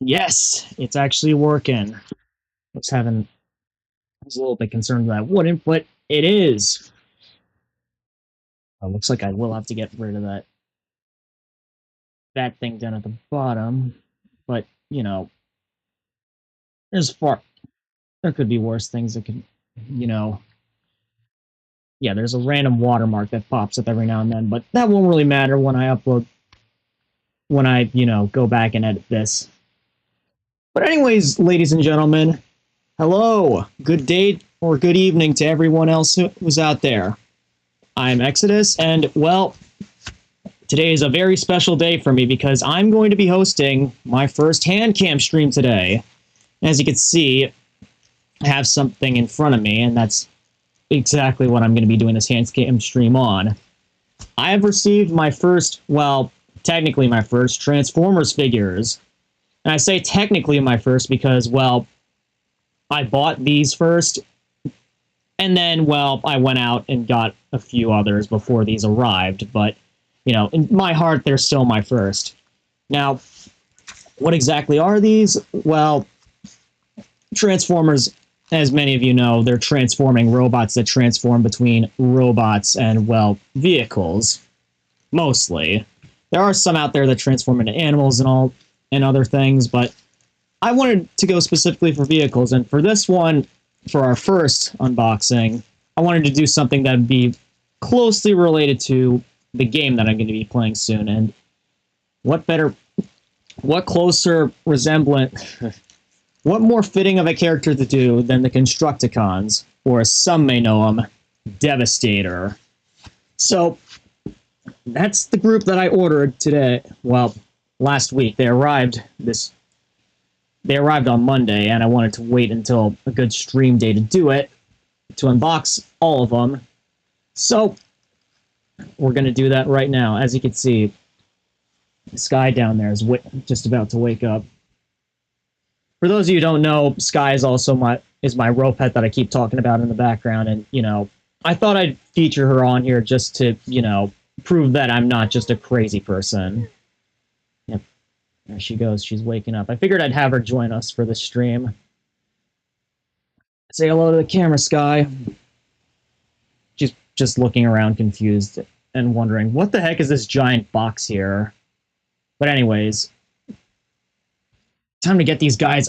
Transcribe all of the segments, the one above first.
Yes, it's actually working. I was a little bit concerned that it wouldn't, but it is. Looks like I will have to get rid of that thing down at the bottom. But, you know, there could be worse things that could, you know. Yeah, there's a random watermark that pops up every now and then, but that won't really matter when I go back and edit this. But anyways, ladies and gentlemen, hello, good day or good evening to everyone else who's out there. I'm Exodus, and well, today is a very special day for me because I'm going to be hosting my first Handcam stream today. As you can see, I have something in front of me, and that's exactly what I'm going to be doing this Handcam stream on. I have received my first, well, technically my first Transformers figures. And I say technically my first because, well, I bought these first, and then, well, I went out and got a few others before these arrived, but, you know, in my heart, they're still my first. Now, what exactly are these? Well, Transformers, as many of you know, they're transforming robots that transform between robots and, well, vehicles, mostly. There are some out there that transform into animals and other things, but I wanted to go specifically for vehicles, and for this one, for our first unboxing, I wanted to do something that would be closely related to the game that I'm going to be playing soon, and what better what closer resemblance, what more fitting of a character to do than the Constructicons, or as some may know them, Devastator. So that's the group that I ordered today. Well, last week. They arrived on Monday, and I wanted to wait until a good stream day to do it, to unbox all of them. So we're going to do that right now. As you can see, the sky down there is just about to wake up. For those of you who don't know, Sky is also my row pet that I keep talking about in the background, and I thought I'd feature her on here just to prove that I'm not just a crazy person. Yep, there she goes. She's waking up. I figured I'd have her join us for the stream. Say hello to the camera, Sky. She's just looking around confused and wondering, what the heck is this giant box here? But anyways, time to get these guys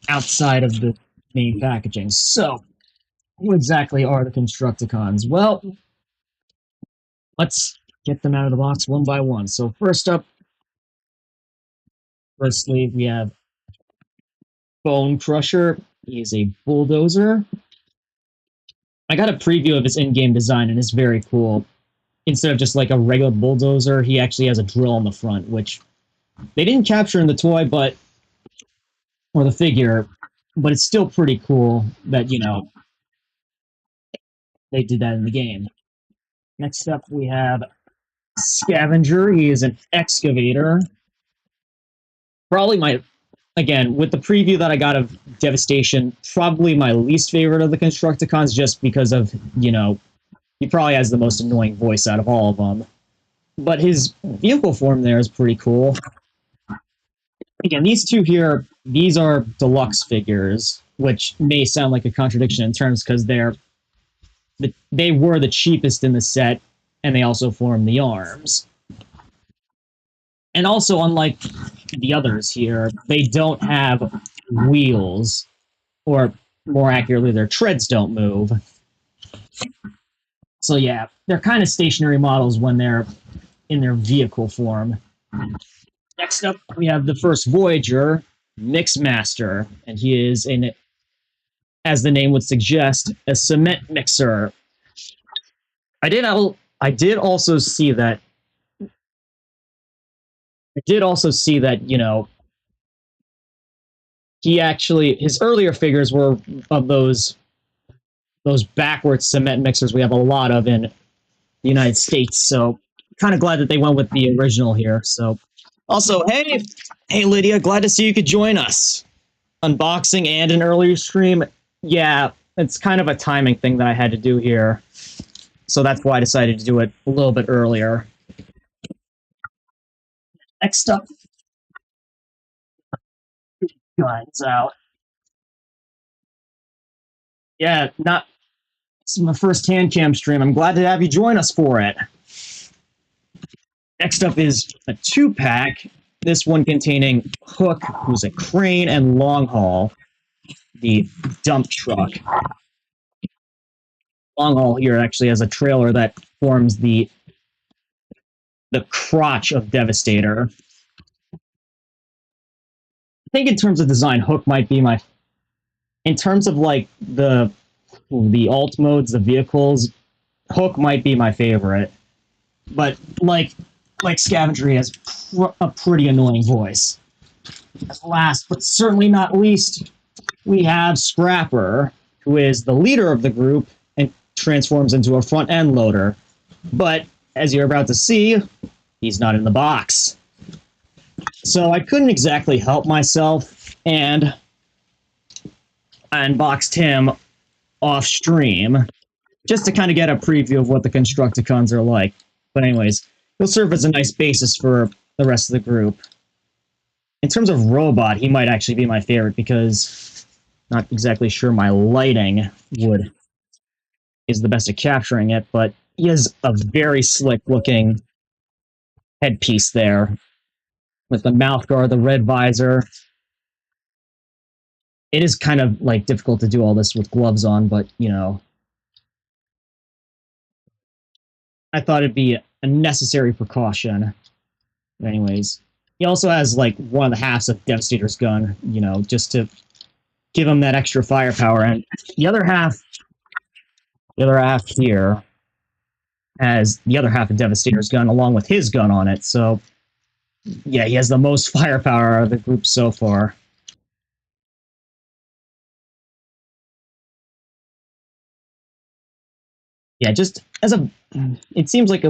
outside of the main packaging. So, what exactly are the Constructicons? Well, let's get them out of the box one by one. So firstly, we have Bone Crusher. He is a bulldozer. I got a preview of his in-game design, and it's very cool. Instead of just like a regular bulldozer, he actually has a drill on the front, which they didn't capture in the toy, or the figure, but it's still pretty cool that, they did that in the game. Next up, we have Scavenger. He is an excavator. Probably again, with the preview that I got of Devastation, probably my least favorite of the Constructicons, just because of, he probably has the most annoying voice out of all of them. But his vehicle form there is pretty cool. Again, these two here, these are deluxe figures, which may sound like a contradiction in terms because they were the cheapest in the set, and they also form the arms. And also, unlike the others here, they don't have wheels, or more accurately, their treads don't move. So yeah, they're kind of stationary models when they're in their vehicle form. Next up, we have the first Voyager, Mixmaster, and he is, as the name would suggest, a cement mixer. I did also see that, his earlier figures were of those backwards cement mixers we have a lot of in the United States, so kind of glad that they went with the original here. So also, hey Lydia, glad to see you could join us. Unboxing and an earlier stream. Yeah, it's kind of a timing thing that I had to do here. So that's why I decided to do it a little bit earlier. Next up, guys out. Yeah, this is my first Handcam stream. I'm glad to have you join us for it. Next up is a 2-pack. This one containing Hook, who's a crane, and Long Haul, the dump truck. Long Haul here actually has a trailer that forms the crotch of Devastator. I think in terms of design, Hook might be in terms of like the alt modes, the vehicles, Hook might be my favorite. But like Scavenger, he has a pretty annoying voice. Last but certainly not least, we have Scrapper, who is the leader of the group and transforms into a front end loader. But as you're about to see, he's not in the box. So I couldn't exactly help myself, and I unboxed him off stream just to kind of get a preview of what the Constructicons are like. But anyways, he'll serve as a nice basis for the rest of the group. In terms of robot, he might actually be my favorite because not exactly sure my lighting is the best at capturing it, but he has a very slick looking headpiece there with the mouth guard, the red visor. It is kind of like difficult to do all this with gloves on, but I thought it'd be a necessary precaution. But anyways, He also has like one of the halves of Devastator's gun, you know, just to give him that extra firepower. And the other half here has the other half of Devastator's gun along with his gun on it. So yeah, he has the most firepower of the group so far. Yeah, just as a, it seems like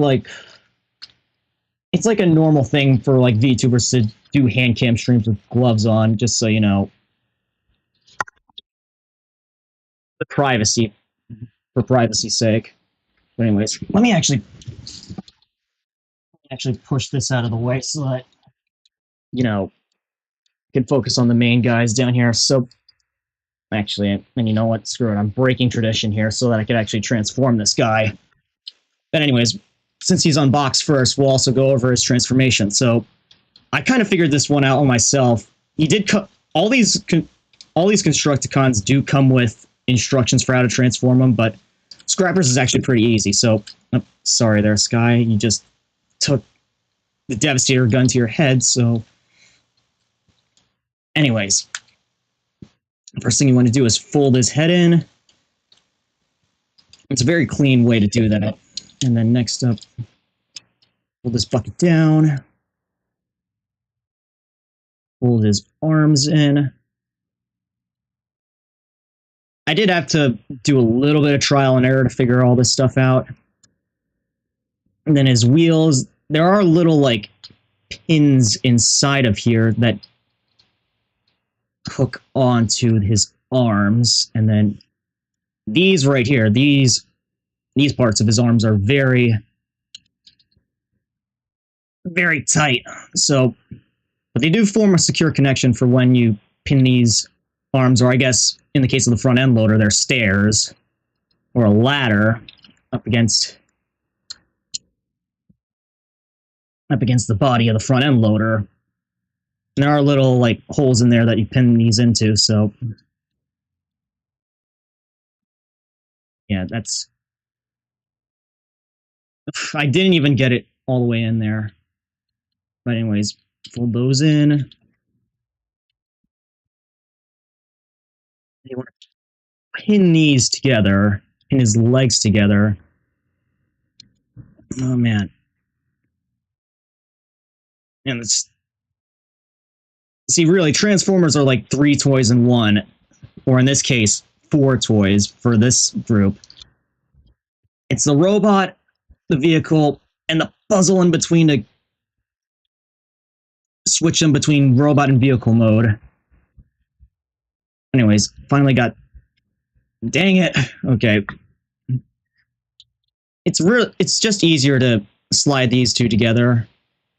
it's like a normal thing for like VTubers to do hand cam streams with gloves on, just so you know, the privacy, for privacy's sake. But anyways, let me actually push this out of the way so that, you know, I can focus on the main guys down here. So actually, and you know what, screw it, I'm breaking tradition here so that I could actually transform this guy. But anyways, since he's unboxed first, we'll also go over his transformation. So I kind of figured this one out on myself. He did all these Constructicons do come with instructions for how to transform them, but Scrappers is actually pretty easy. So, oh, sorry there, Sky, you just took the Devastator gun to your head. So, anyways, first thing you want to do is fold his head in. It's a very clean way to do that. And then next up, fold this bucket down. Fold his arms in. I did have to do a little bit of trial and error to figure all this stuff out. And then his wheels, there are little like pins inside of here that hook onto his arms. And then these right here, these parts of his arms are very, very tight. So, but they do form a secure connection for when you pin these arms, or I guess in the case of the front end loader, they're stairs or a ladder up against the body of the front end loader. And there are little like holes in there that you pin these into. So yeah, that's, I didn't even get it all the way in there. But anyways, fold those in. You want to pin these together, pin his legs together. Oh man. And it's, see, really, Transformers are like 3 toys in one, or in this case, 4 toys for this group. It's the robot, the vehicle, and the puzzle in between to switch them between robot and vehicle mode. Anyways, finally got... Dang it. Okay. It's just easier to slide these two together.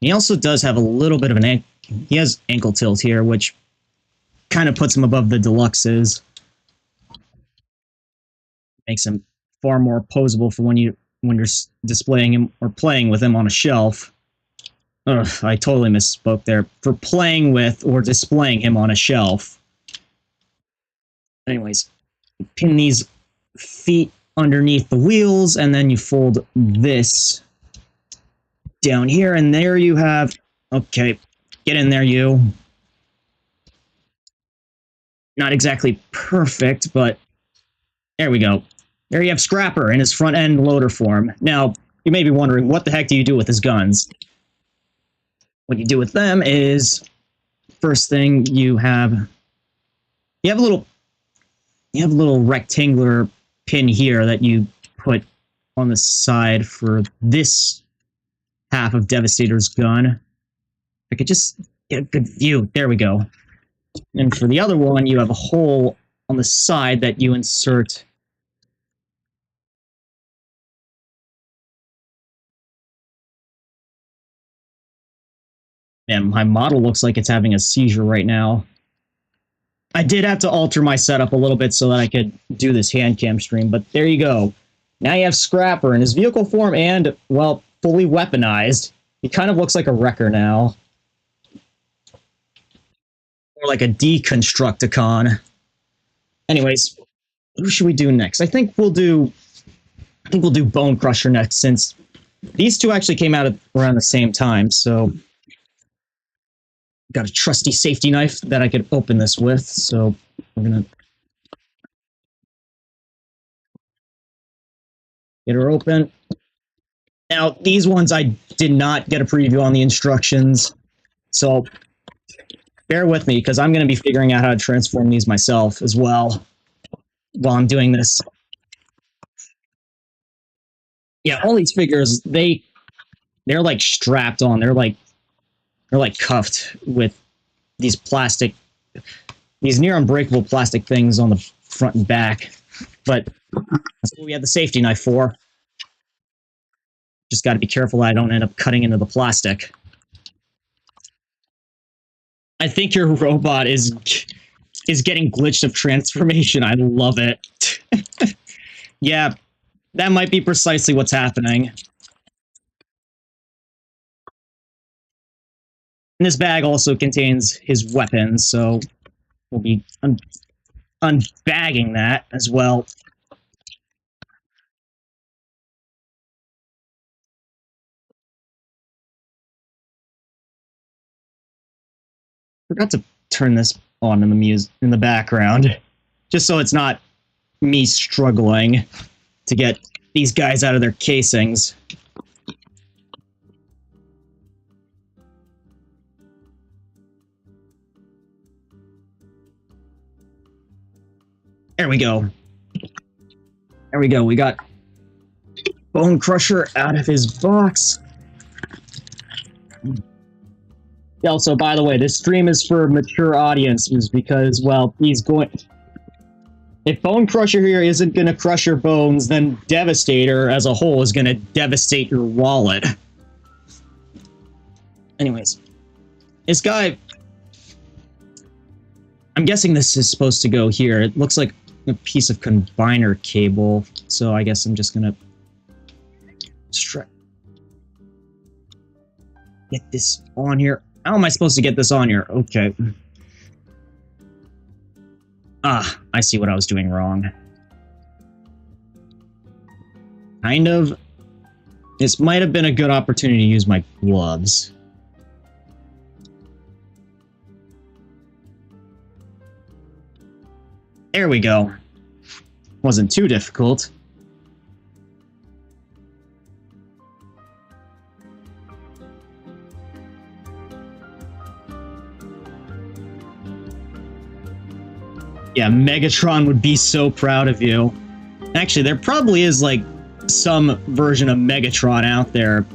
He also does have a little bit of an... He has ankle tilt here, which kind of puts him above the deluxes. Makes him far more posable for when you're displaying him or playing with him on a shelf. Ugh, I totally misspoke there. For playing with or displaying him on a shelf. Anyways, pin these feet underneath the wheels, and then you fold this down here, and there you have... Okay, get in there, you. Not exactly perfect, but there we go. There you have Scrapper in his front end loader form. Now, you may be wondering, what the heck do you do with his guns? What you do with them is, first thing you have a little rectangular pin here that you put on the side for this half of Devastator's gun. I could just get a good view. There we go. And for the other one, you have a hole on the side that you insert. And my model looks like it's having a seizure right now. I did have to alter my setup a little bit so that I could do this hand cam stream, but there you go. Now you have Scrapper in his vehicle form and, well, fully weaponized. He kind of looks like a wrecker now. Or like a Deconstructicon. Anyways, who should we do next? I think we'll do Bone Crusher next, since these two actually came out around the same time, so got a trusty safety knife that I could open this with, so we're gonna get her open. Now, these ones I did not get a preview on the instructions, so bear with me, because I'm going to be figuring out how to transform these myself as well while I'm doing this. Yeah, all these figures, they're like strapped on. They're like cuffed with these near unbreakable plastic things on the front and back. But that's what we had the safety knife for. Just got to be careful that I don't end up cutting into the plastic. I think your robot is getting glitched of transformation. I love it. Yeah, that might be precisely what's happening. And this bag also contains his weapons, so we'll be unbagging that as well. Forgot to turn this on in the background, just so it's not me struggling to get these guys out of their casings. There we go. There we go. We got Bone Crusher out of his box. Also, by the way, this stream is for mature audiences because, well, if Bone Crusher here isn't going to crush your bones, then Devastator as a whole is going to devastate your wallet. Anyways, this guy, I'm guessing this is supposed to go here. It looks like a piece of combiner cable, so I guess I'm just going to get this on here. How am I supposed to get this on here? Okay. Ah, I see what I was doing wrong. Kind of. This might have been a good opportunity to use my gloves. There we go. Wasn't too difficult. Yeah, Megatron would be so proud of you. Actually, there probably is, like, some version of Megatron out there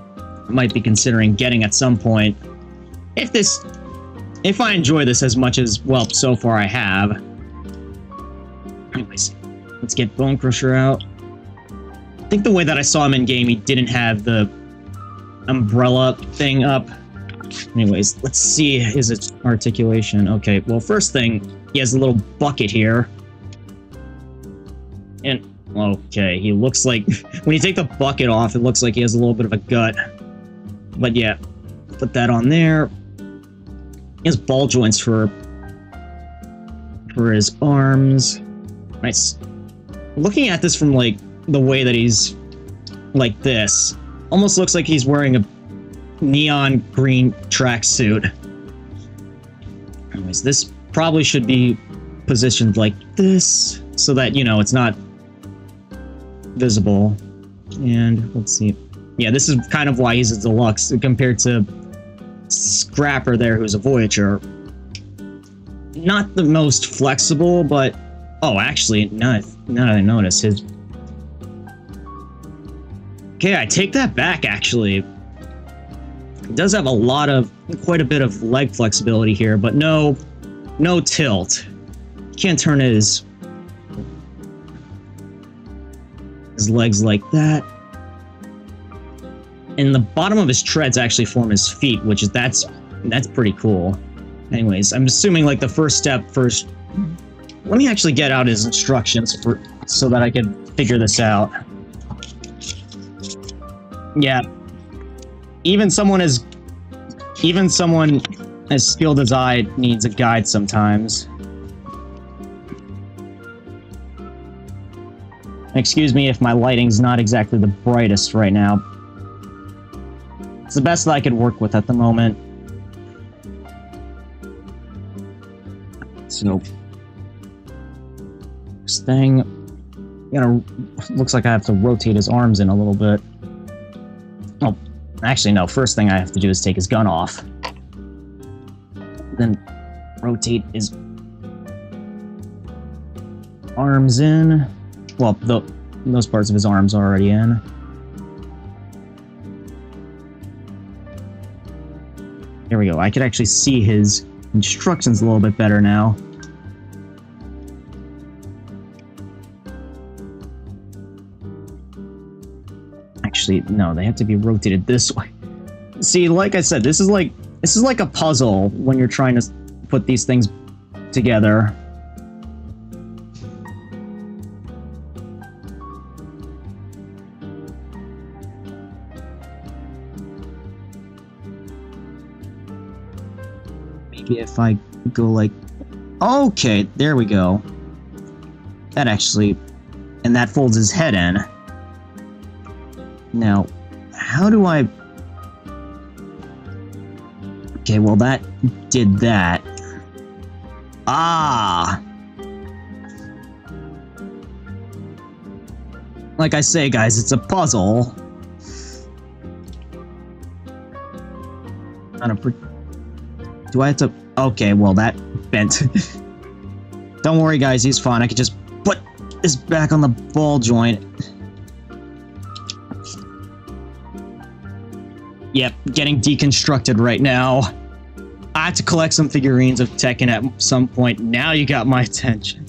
I might be considering getting at some point. If I enjoy this as much as, well, so far I have. Anyways, let's get Bone Crusher out. I think the way that I saw him in game, he didn't have the umbrella thing up. Anyways, let's see his articulation. Okay, well, first thing, he has a little bucket here. And, okay, he looks like... when you take the bucket off, it looks like he has a little bit of a gut. But yeah, put that on there. He has ball joints for his arms. Nice. Looking at this from, like, the way that he's like this, almost looks like he's wearing a neon green tracksuit. Anyways, this probably should be positioned like this, so that, you know, it's not visible. And, let's see. Yeah, this is kind of why he's a deluxe, compared to Scrapper there, who's a Voyager. Not the most flexible, but... oh, actually, now that I notice, his... okay, I take that back, actually. It does have quite a bit of leg flexibility here, but no tilt. Can't turn his legs like that. And the bottom of his treads actually form his feet, which is that's pretty cool. Anyways, I'm assuming, like, the first step first. Let me actually get out his instructions so that I can figure this out. Yeah. Even someone as skilled as I needs a guide sometimes. Excuse me if my lighting's not exactly the brightest right now. It's the best that I could work with at the moment. So, this thing, looks like I have to rotate his arms in a little bit. Oh, actually no, first thing I have to do is take his gun off. Then rotate his arms in. Well, those parts of his arms are already in. There we go. I could actually see his instructions a little bit better now. Actually, no, they have to be rotated this way. See, like I said, this is like a puzzle when you're trying to put these things together. Maybe if I go like... Okay, there we go. That actually... And that folds his head in. Now, how do I... Okay, well that did that. Ah! Like I say, guys, it's a puzzle. Do I have to... Okay, well that bent. Don't worry, guys, he's fine. I could just put this back on the ball joint. Yep, getting deconstructed right now. I have to collect some figurines of Tekken at some point. Now you got my attention.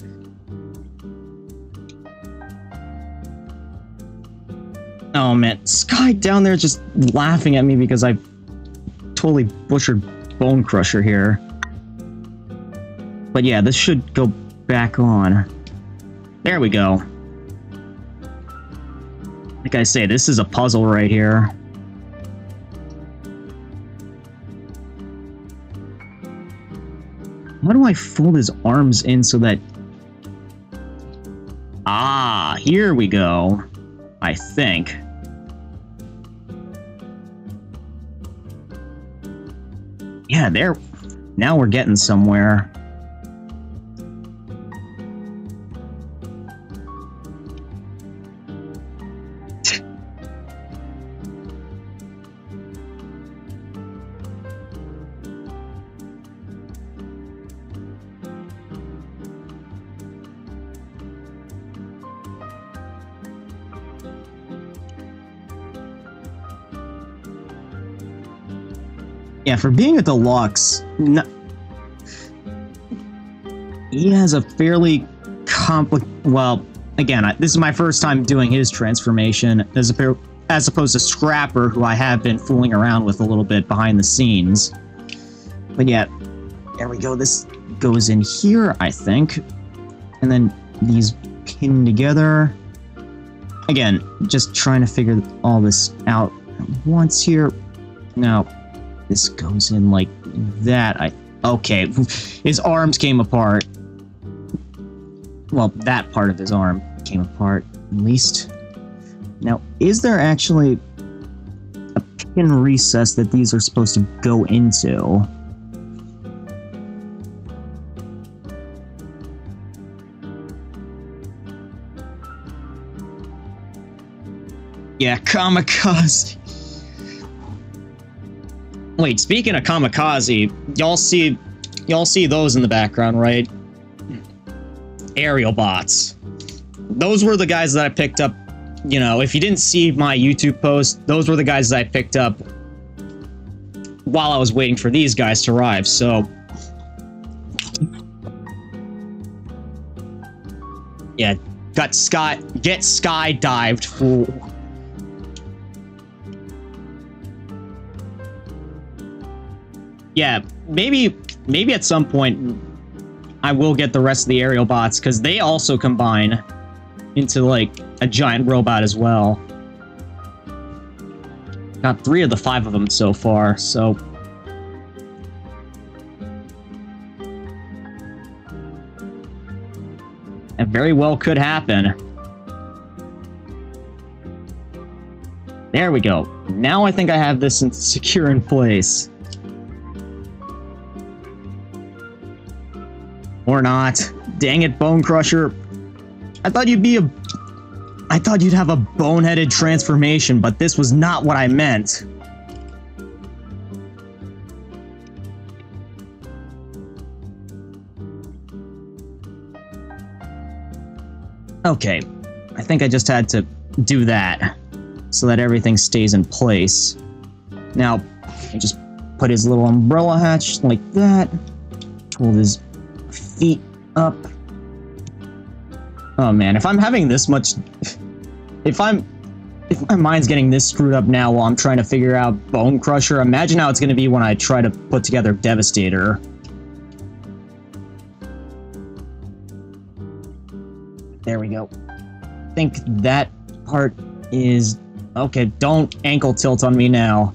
Oh man, Sky down there just laughing at me because I totally butchered Bone Crusher here. But yeah, this should go back on. There we go. Like I say, this is a puzzle right here. How do I fold his arms in so that... Ah, here we go. I think. Yeah, there... Now we're getting somewhere. Yeah, for being a deluxe, he has a fairly well, again, this is my first time doing his transformation, as opposed to Scrapper, who I have been fooling around with a little bit behind the scenes. But yeah, there we go. This goes in here, I think. And then these pin together. Again, just trying to figure all this out once here. Now... This goes in like that. Okay, his arms came apart. Well, that part of his arm came apart, at least. Now, is there actually a pin recess that these are supposed to go into? Yeah, Kamikaze. Wait, speaking of Kamikaze, y'all see those in the background, right? Aerial bots. Those were the guys that I picked up, you know, if you didn't see my YouTube post, those were the guys that I picked up while I was waiting for these guys to arrive, so... Yeah, get skydived, fool. Yeah, maybe at some point I will get the rest of the aerial bots, because they also combine into, like, a giant robot as well. Got 3 of the 5 of them so far, so... It very well could happen. There we go. Now I think I have this secure in place. Or not. Dang it, Bone Crusher. I thought you'd have a boneheaded transformation, but this was not what I meant. Okay, I think I just had to do that so that everything stays in place. Now, I just put his little umbrella hatch like that. Hold his feet up. Oh man, if I'm having this much... If my mind's getting this screwed up now while I'm trying to figure out Bone Crusher, imagine how it's going to be when I try to put together Devastator. There we go. I think that part is... Okay, don't ankle tilt on me now.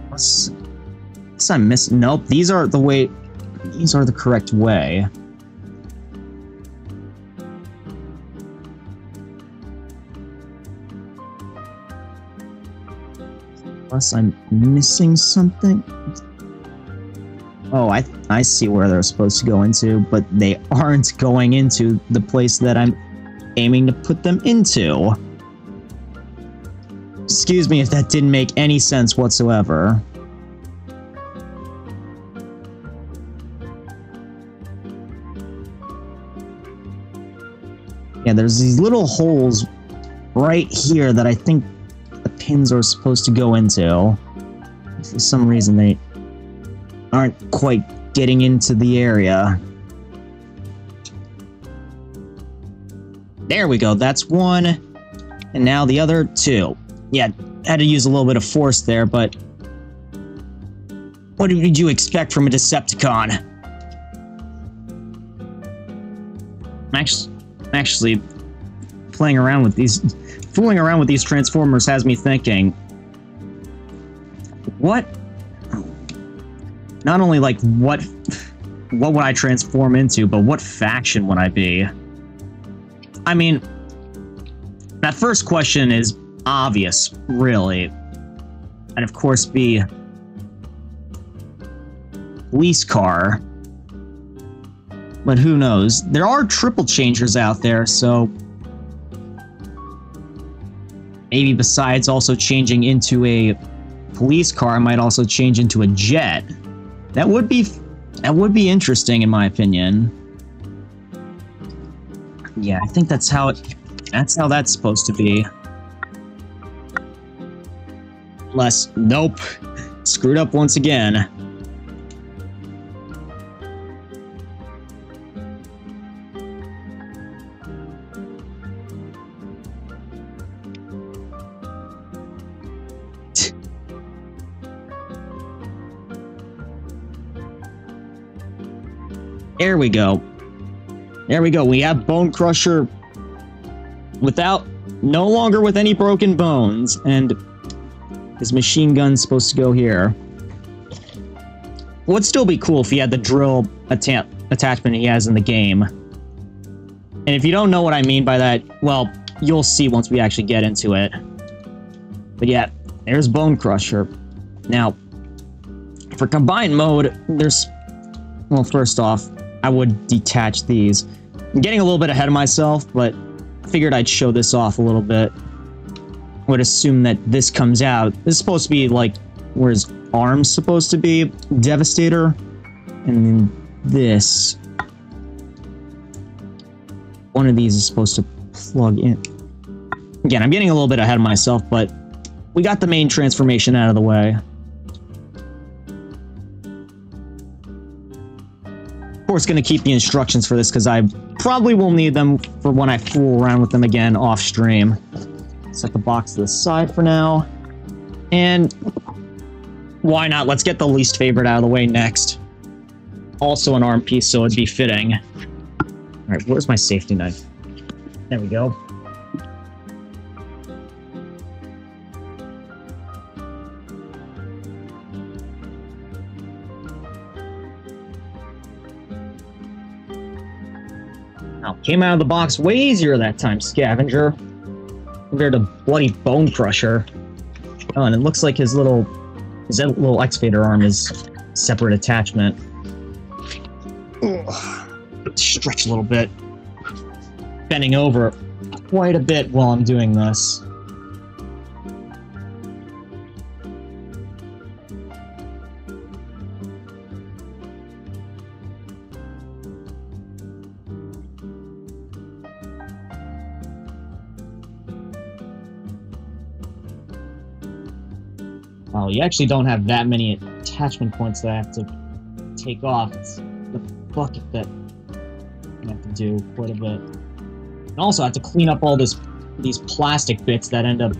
What's I missing? Nope, these are the correct way. Unless I'm missing something. Oh, I see where they're supposed to go into, but they aren't going into the place that I'm aiming to put them into. Excuse me if that didn't make any sense whatsoever. Yeah, there's these little holes right here that I think the pins are supposed to go into. For some reason, they aren't quite getting into the area. There we go, that's one. And now the other two. Yeah, had to use a little bit of force there, but... What did you expect from a Decepticon? Actually, fooling around with these Transformers has me thinking, what? Not only like what would I transform into, but what faction would I be? I mean, that first question is obvious, really. And of course be police car. But who knows? There are triple changers out there, so maybe besides also changing into a police car, I might also change into a jet. That would be interesting in my opinion. Yeah, I think that's how that's supposed to be. Unless, nope. Screwed up once again. There we go. There we go. We have Bone Crusher no longer with any broken bones, and his machine gun's supposed to go here. Would still be cool if he had the drill attachment he has in the game. And if you don't know what I mean by that, well, you'll see once we actually get into it. But yeah, there's Bone Crusher. Now, for combined mode, well, first off, I would detach these. I'm getting a little bit ahead of myself, but I figured I'd show this off a little bit. I would assume that this comes out. This is supposed to be like where his arm's supposed to be, Devastator. And then this. One of these is supposed to plug in. Again, I'm getting a little bit ahead of myself, but we got the main transformation out of the way. Of course, going to keep the instructions for this because I probably will need them for when I fool around with them again off stream. Set the box to the side for now. And why not? Let's get the least favorite out of the way next. Also an arm piece, so it'd be fitting. Alright, where's my safety knife? There we go. Now, came out of the box way easier that time, Scavenger. compared to Bloody Bone Crusher. Oh, and it looks like his little excavator arm is separate attachment. Ugh. Stretch a little bit. Bending over quite a bit while I'm doing this. Well, you actually don't have that many attachment points that I have to take off. It's the bucket that I have to do quite a bit. And also, I have to clean up all these plastic bits that end up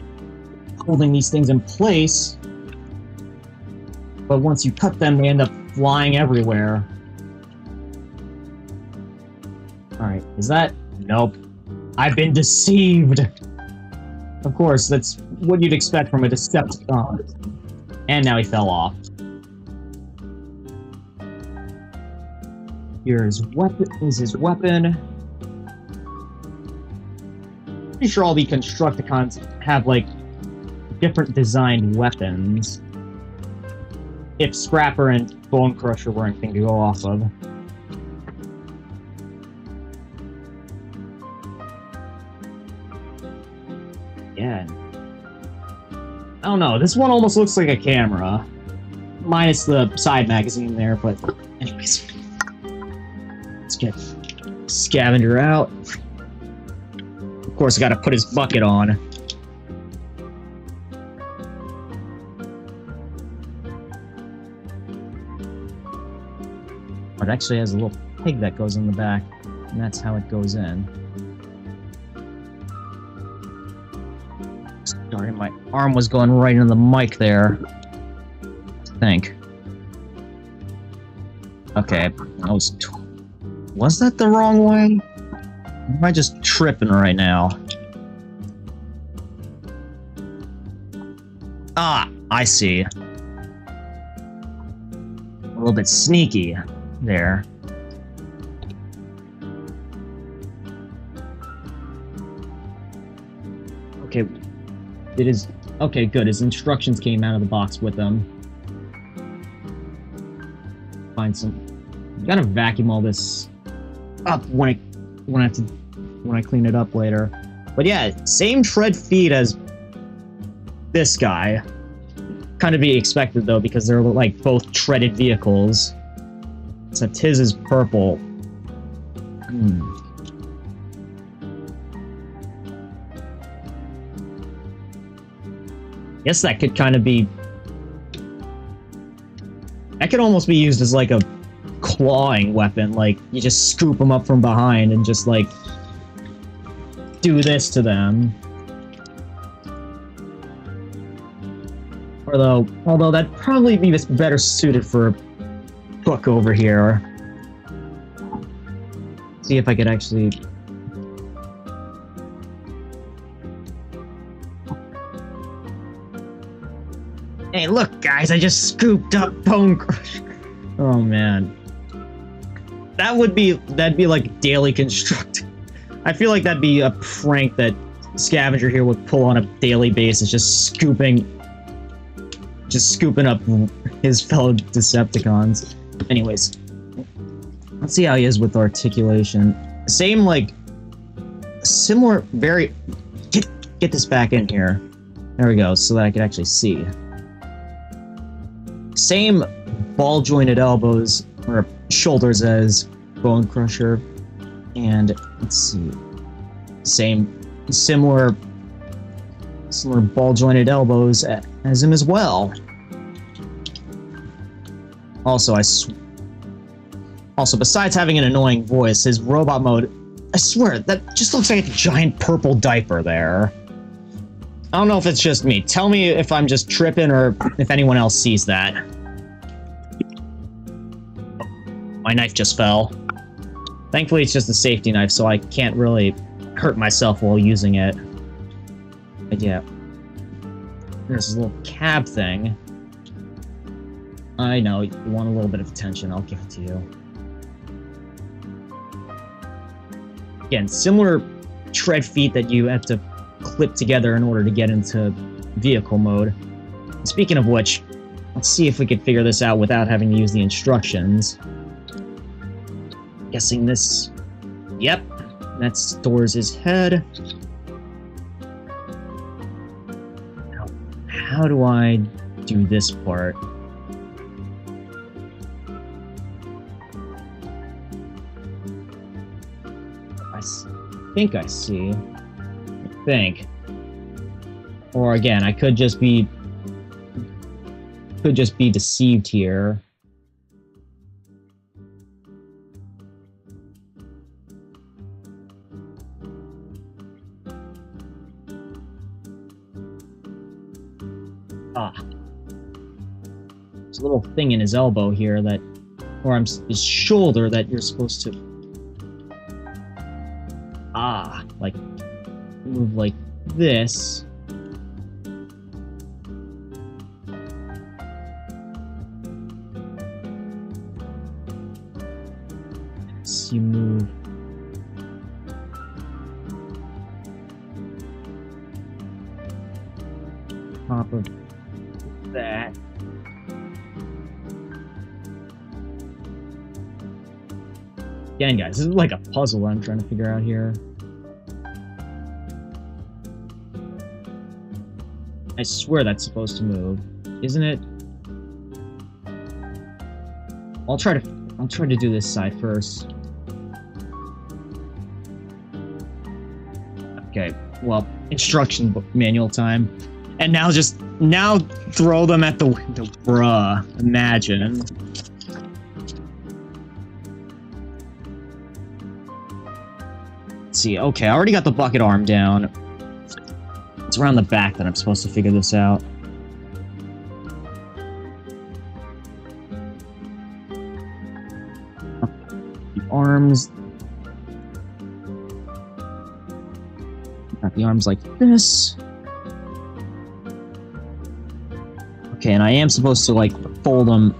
holding these things in place. But once you cut them, they end up flying everywhere. Alright, is that? Nope. I've been deceived! Of course, that's what you'd expect from a Decepticon. And now he fell off. Here's his weapon. Pretty sure all the Constructicons have, like, different designed weapons. If Scrapper and Bone Crusher were anything to go off of. Yeah. I don't know, this one almost looks like a camera. Minus the side magazine there, but anyways. Let's get Scavenger out. Of course, I gotta put his bucket on. It actually has a little pig that goes in the back, and that's how it goes in. Sorry, my arm was going right into the mic there. I think. Okay, was that the wrong way? Or am I just tripping right now? Ah, I see. A little bit sneaky there. Okay. It is... Okay, good. His instructions came out of the box with them. Find some... You gotta vacuum all this up when I clean it up later. But yeah, same tread feet as this guy. Kind of be expected though, because they're like both treaded vehicles. Except his is purple. Guess that could kind of be... That could almost be used as like a clawing weapon. Like, you just scoop them up from behind and just like... do this to them. Although that'd probably be better suited for Hook over here. See if I could actually... Hey, look, guys, I just scooped up Bone Crusher. Oh, man. That'd be like daily construct. I feel like that'd be a prank that Scavenger here would pull on a daily basis, just scooping up his fellow Decepticons. Anyways, let's see how he is with articulation. Same, like, similar, very... Get this back in here. There we go, so that I can actually see. Same ball-jointed elbows, or shoulders as Bone Crusher, and, let's see, similar ball-jointed elbows as him as well. Also, besides having an annoying voice, his robot mode, I swear, that just looks like a giant purple diaper there. I don't know if it's just me. Tell me if I'm just tripping or if anyone else sees that. My knife just fell. Thankfully, it's just a safety knife, so I can't really hurt myself while using it. But yeah. There's this little cab thing. I know, you want a little bit of attention, I'll give it to you. Again, similar tread feet that you have to clip together in order to get into vehicle mode. Speaking of which, let's see if we could figure this out without having to use the instructions. Guessing this... Yep, that stores his head. Now, how do I do this part? I think I see. I think. Or again, I could just be deceived here. Ah. There's a little thing in his elbow here that, or his shoulder that you're supposed to, like, move like this. So you move top of that. Again, guys, this is like a puzzle I'm trying to figure out here. I swear that's supposed to move, isn't it? I'll try to do this side first. Okay, well, instruction book manual time. And now now throw them at the window, bruh. Imagine. Let's see, okay, I already got the bucket arm down. It's around the back that I'm supposed to figure this out. The arms. Got the arms like this. Okay, and I am supposed to, like, fold them.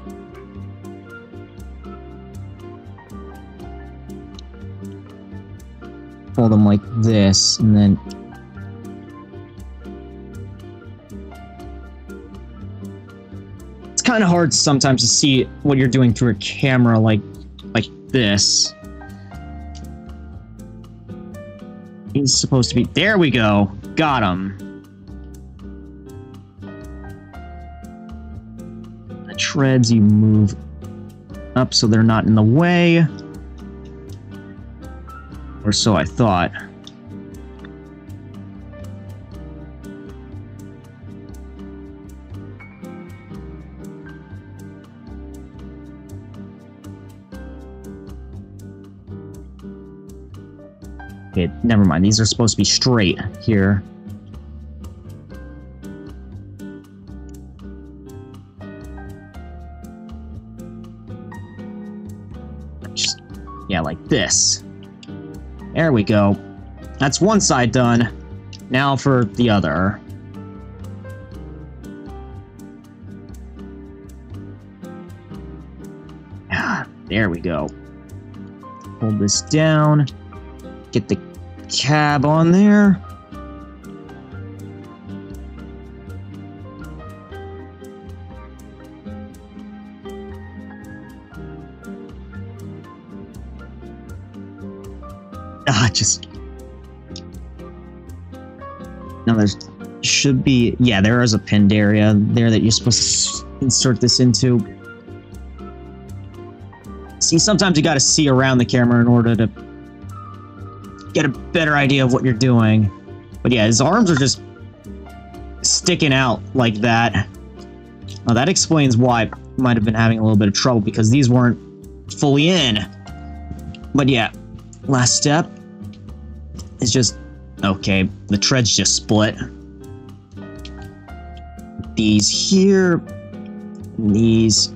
Fold them like this, and then... It's kind of hard sometimes to see what you're doing through a camera like this. He's supposed to be... There we go! Got him! The treads you move up so they're not in the way. Or so I thought. Okay, never mind. These are supposed to be straight here. Just, yeah, like this. There we go. That's one side done. Now for the other. Ah, there we go. Hold this down. Get the cab on there. Just... Now there should be... Yeah, there is a pinned area there that you're supposed to insert this into. See, sometimes you gotta see around the camera in order to get a better idea of what you're doing. But yeah, his arms are just sticking out like that. Well, that explains why I might have been having a little bit of trouble, because these weren't fully in. But yeah, last step is just... Okay, the treads just split. These here, and these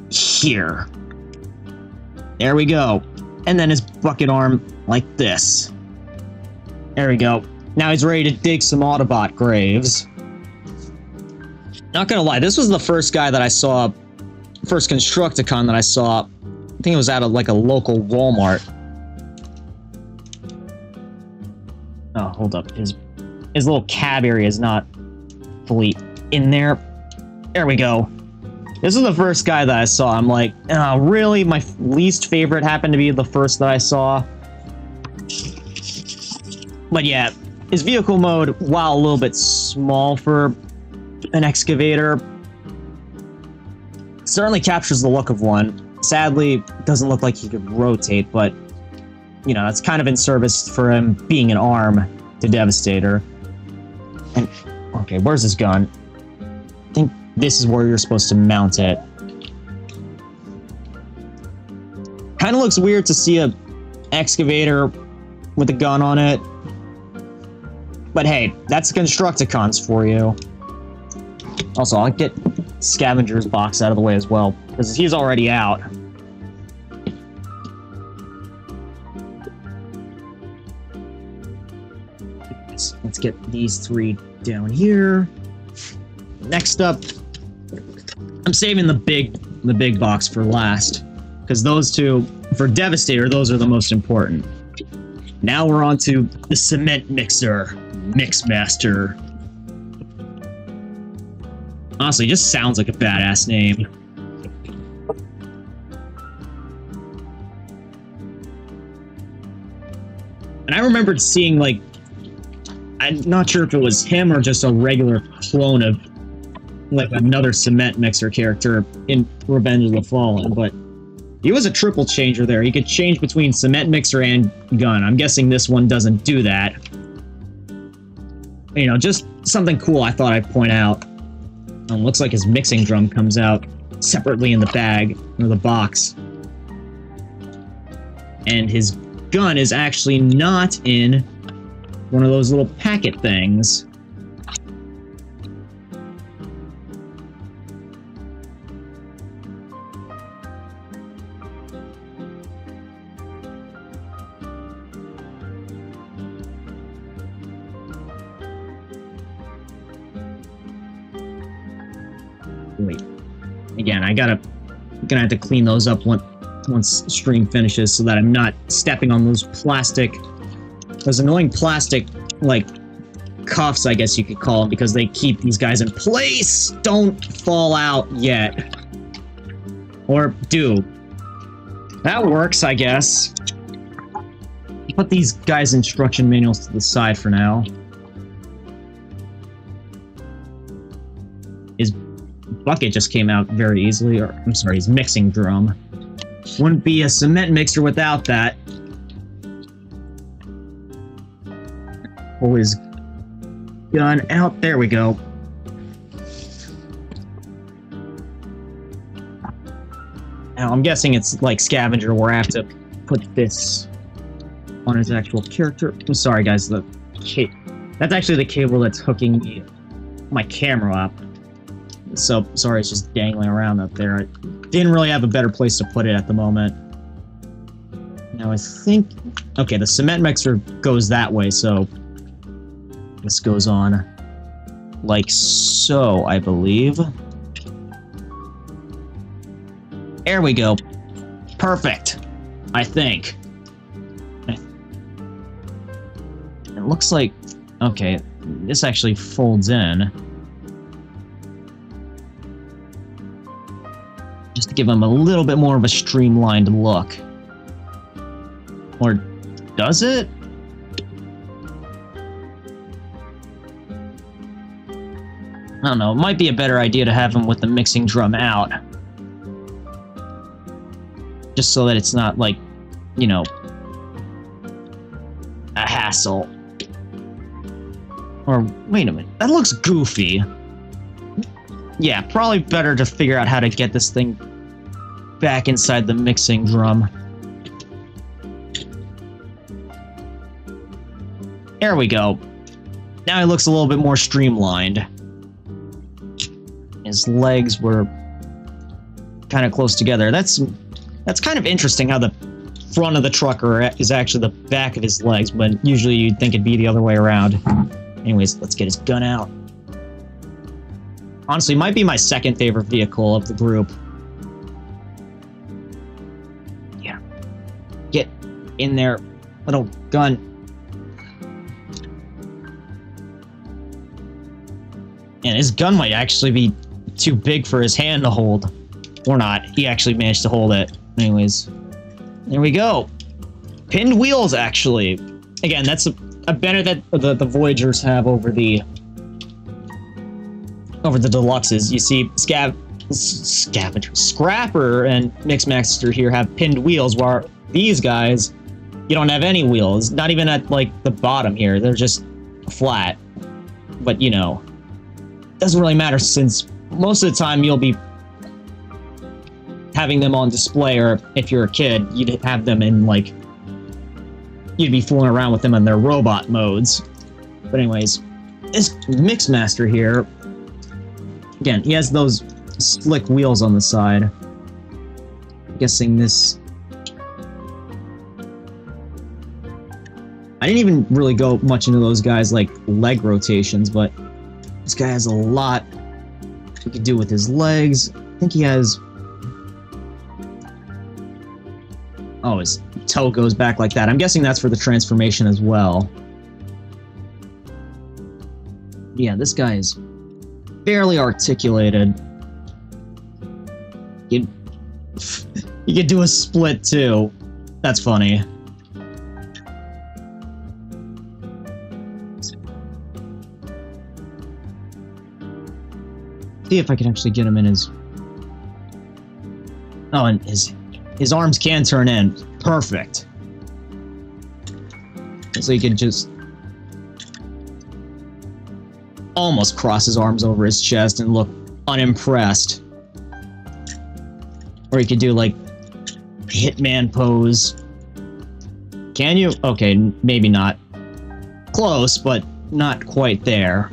here. There we go. And then his bucket arm like this. There we go. Now he's ready to dig some Autobot graves. Not gonna lie, this was the first guy that I saw, first Constructicon that I saw. I think it was at like a local Walmart. Oh, hold up. His little cab area is not fully in there. There we go. This is the first guy that I saw. I'm like, oh, really? My least favorite happened to be the first that I saw. But yeah, his vehicle mode, while a little bit small for an excavator, certainly captures the look of one. Sadly, it doesn't look like he could rotate, but, you know, that's kind of in service for him being an arm to Devastator. And, okay, where's his gun? I think this is where you're supposed to mount it. Kind of looks weird to see a excavator with a gun on it. But hey, that's Constructicons for you. Also, I'll get Scavenger's box out of the way as well, because he's already out. Let's get these three down here. Next up, I'm saving the big box for last, because those two, for Devastator, those are the most important. Now we're on to the Cement Mixer, Mixmaster. Honestly, it just sounds like a badass name. And I remembered seeing, like, I'm not sure if it was him or just a regular clone of, like, another Cement Mixer character in Revenge of the Fallen, but he was a triple changer there. He could change between Cement Mixer and gun. I'm guessing this one doesn't do that. You know, just something cool I thought I'd point out. Looks like his mixing drum comes out separately in the bag, or the box. And his gun is actually not in one of those little packet things. Wait. Again, gonna have to clean those up once stream finishes so that I'm not stepping on those annoying plastic, like, cuffs, I guess you could call them, because they keep these guys in place. Don't fall out yet. Or do. That works, I guess. Put these guys' instruction manuals to the side for now. His bucket just came out very easily, or, I'm sorry, his mixing drum. Wouldn't be a cement mixer without that. Pull his gun out. There we go. Now, I'm guessing it's like Scavenger where I have to put this on his actual character. I'm sorry, guys. That's actually the cable that's hooking my camera up. So, sorry, it's just dangling around up there. I didn't really have a better place to put it at the moment. Now, I think... Okay, the cement mixer goes that way, so... This goes on like so, I believe. There we go. Perfect, I think. It looks like... Okay, this actually folds in. Just to give them a little bit more of a streamlined look. Or does it? I don't know, it might be a better idea to have them with the mixing drum out. Just so that it's not, like, you know, a hassle. Or, wait a minute, that looks goofy. Yeah, probably better to figure out how to get this thing back inside the mixing drum. There we go. Now it looks a little bit more streamlined. His legs were kind of close together. That's kind of interesting how the front of the truck is actually the back of his legs, when usually you'd think it'd be the other way around. Anyways, let's get his gun out. Honestly, might be my second favorite vehicle of the group. Yeah. Get in there, little gun. And his gun might actually be too big for his hand to hold. Or not. He actually managed to hold it. Anyways. There we go. Pinned wheels, actually. Again, that's a better that the Voyagers have over the Deluxes. You see, Scrapper and Mixmaster here have pinned wheels, while these guys, you don't have any wheels. Not even at, like, the bottom here. They're just flat. But, you know, doesn't really matter, since most of the time you'll be having them on display, or if you're a kid, you'd have them in, like, you'd be fooling around with them in their robot modes. But anyways, this Mixmaster here, again, he has those slick wheels on the side. I'm guessing this... I didn't even really go much into those guys, like, leg rotations, but this guy has a lot he can do with his legs. I think he has... Oh, his toe goes back like that. I'm guessing that's for the transformation as well. Yeah, this guy is fairly articulated. You could do a split, too. That's funny. See if I can actually get him in his... Oh, and his arms can turn in. Perfect. So he can just almost cross his arms over his chest and look unimpressed. Or he could do, like, Hitman pose. Can you? Okay, maybe not. Close, but not quite there.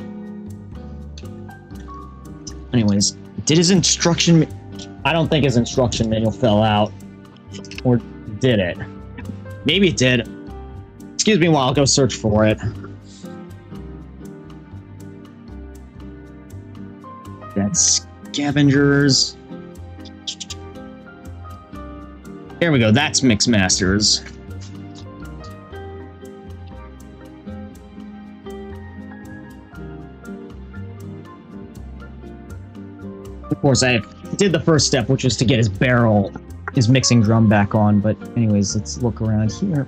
Anyways, did his instruction... I don't think his instruction manual fell out. Or did it? Maybe it did. Excuse me while I'll go search for it. That's Scavengers. There we go, that's Mixmasters. Of course, I did the first step, which was to get his barrel, his mixing drum back on, but anyways, let's look around here.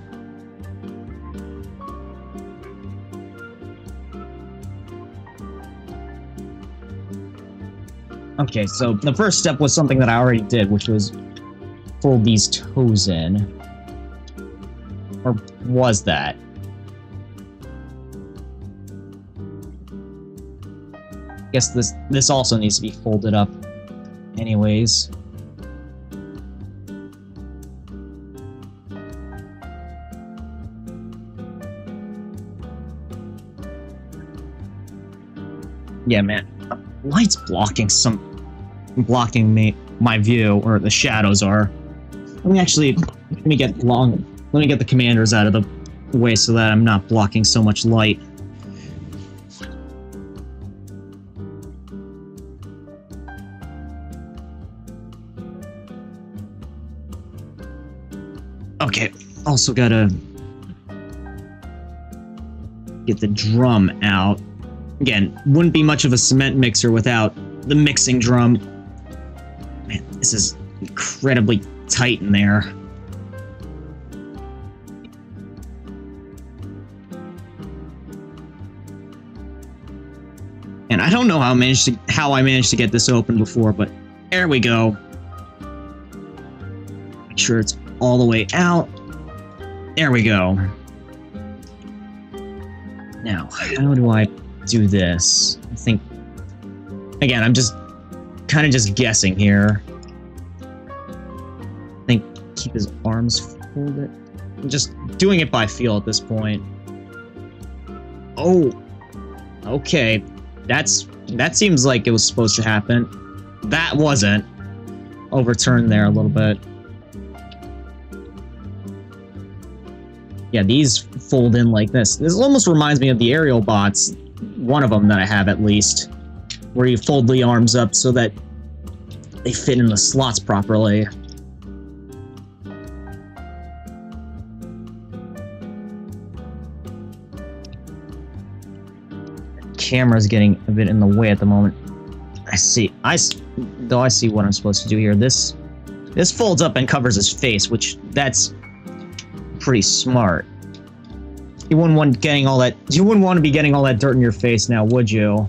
Okay, so the first step was something that I already did, which was fold these toes in. Or was that? I guess this also needs to be folded up anyways. Yeah, man. Light's blocking my view, or the shadows are. Let me get the commanders out of the way so that I'm not blocking so much light. Okay, also gotta get the drum out. Again, wouldn't be much of a cement mixer without the mixing drum. Man, this is incredibly tight in there. And I don't know how I managed to get this open before, but there we go. Make sure it's all the way out. There we go. Now, how do I do this? I think, again, I'm just kind of just guessing here. I think keep his arms folded. I'm just doing it by feel at this point. Oh, okay. That seems like it was supposed to happen. That wasn't. Overturned there a little bit. Yeah, these fold in like this. This almost reminds me of the aerial bots, one of them that I have at least, where you fold the arms up so that they fit in the slots properly. camera's getting a bit in the way at the moment. I see what I'm supposed to do here. This folds up and covers his face, which that's pretty smart. You wouldn't want getting all that. You wouldn't want to be getting all that dirt in your face now, would you?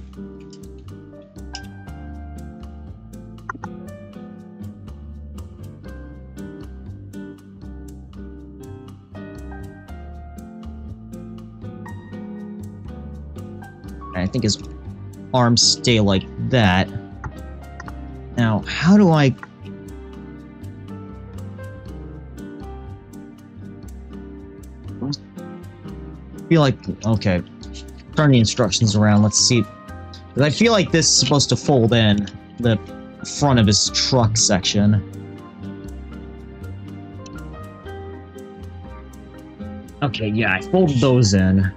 I think his arms stay like that. Now, how do I... feel like... okay. Turn the instructions around, let's see. I feel like this is supposed to fold in the front of his truck section. Okay, yeah, I folded those in.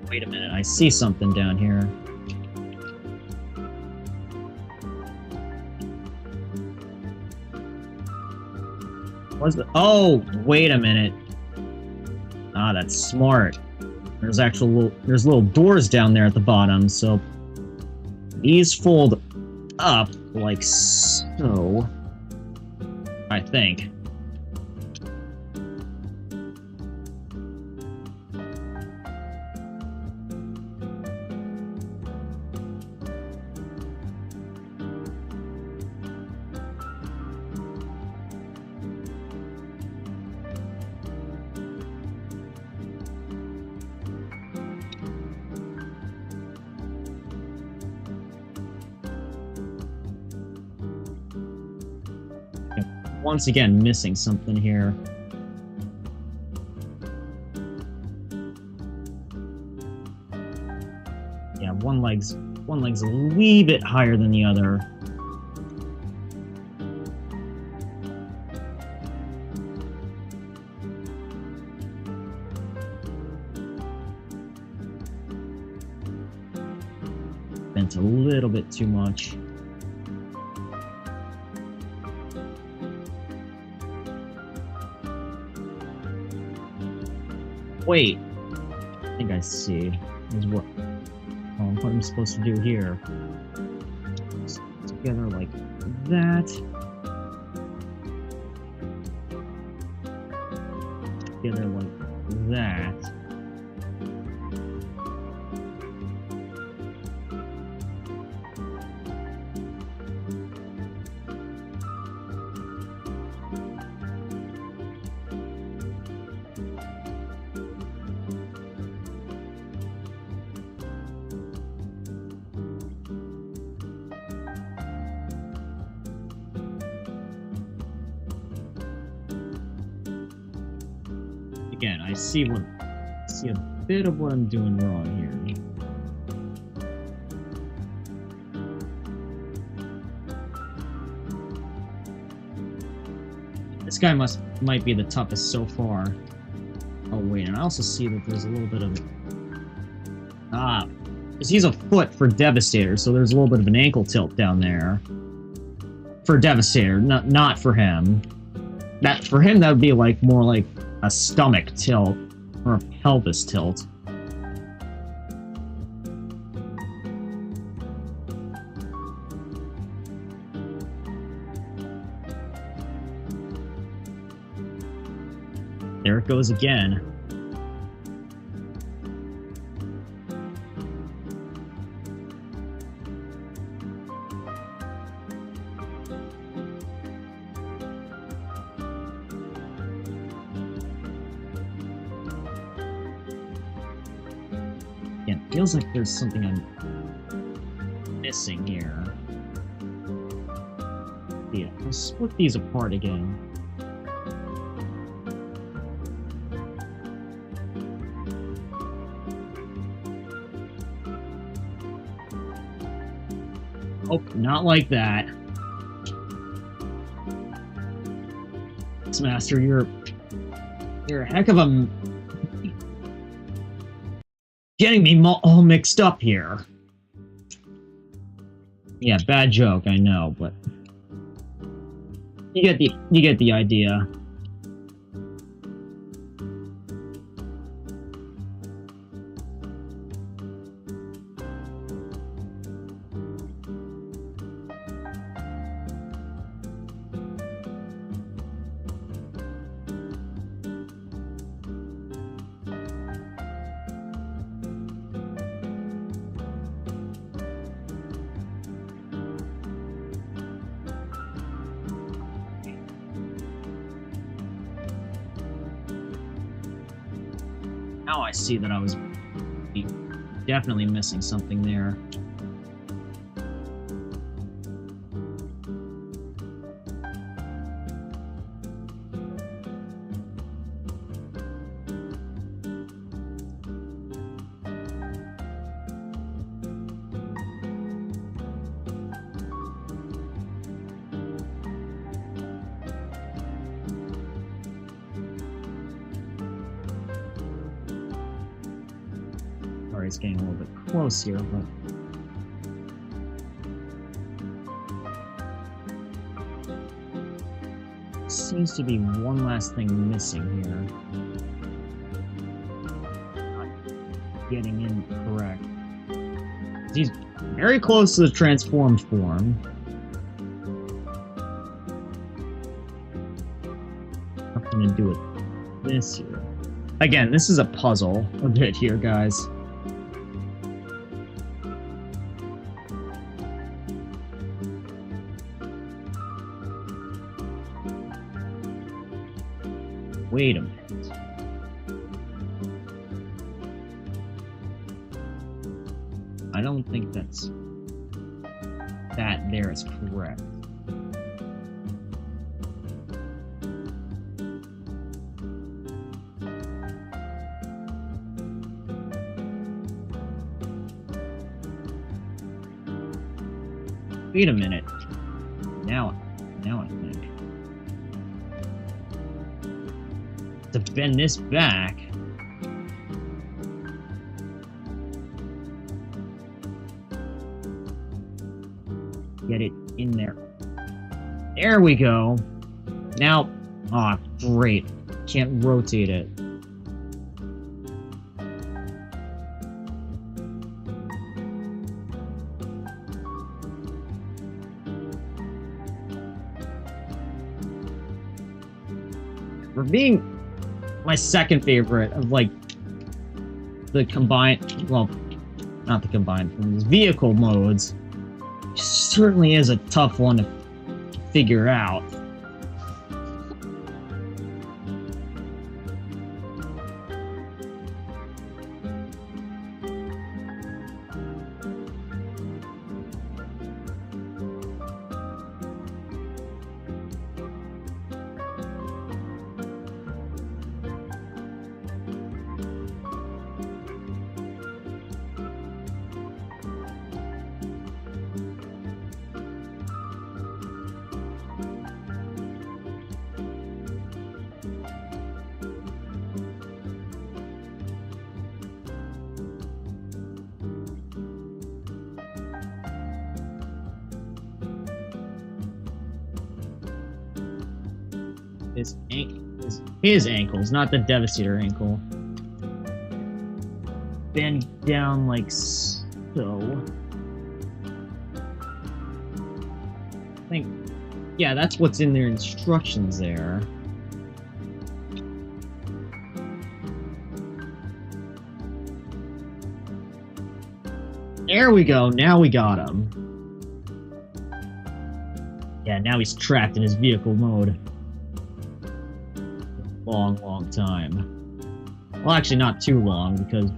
Wait a minute, I see something down here. What's the... oh, wait a minute. Ah, that's smart. There's little doors down there at the bottom, so these fold up like so, I think. Once again, missing something here. Yeah, one leg's a wee bit higher than the other. Bent a little bit too much. Wait, I think I see. Is what I'm supposed to do here. Together like that. Together like that. Again, I see a bit of what I'm doing wrong here. This guy might be the toughest so far. Oh wait, and I also see that there's a little bit of because he's a foot for Devastator, so there's a little bit of an ankle tilt down there for Devastator, not for him. For him that would be like more like a stomach tilt or a pelvis tilt. There it goes again. Yeah, it feels like there's something I'm missing here. Yeah, let's split these apart again. Oh, not like that. Master, you're a heck of a... getting me all mixed up here. Yeah, bad joke, I know, but... you get the idea. Now I see that I was definitely missing something there. It's getting a little bit close here, but seems to be one last thing missing here. Not getting in correct. He's very close to the transformed form. What can I do with this here? Again, this is a puzzle a bit here, guys. Wait a minute. I don't think that there is correct. Wait a minute. Now I think. To bend this back. Get it in there. There we go. Now, ah, great. Can't rotate it. For being my second favorite of like the combined, well, not the combined forms, vehicle modes, certainly is a tough one to figure out. His ankles, not the Devastator ankle. Bend down like so. I think, yeah, that's what's in their instructions there. There we go, now we got him. Yeah, now he's trapped in his vehicle mode. Long time. Well, actually not too long, because,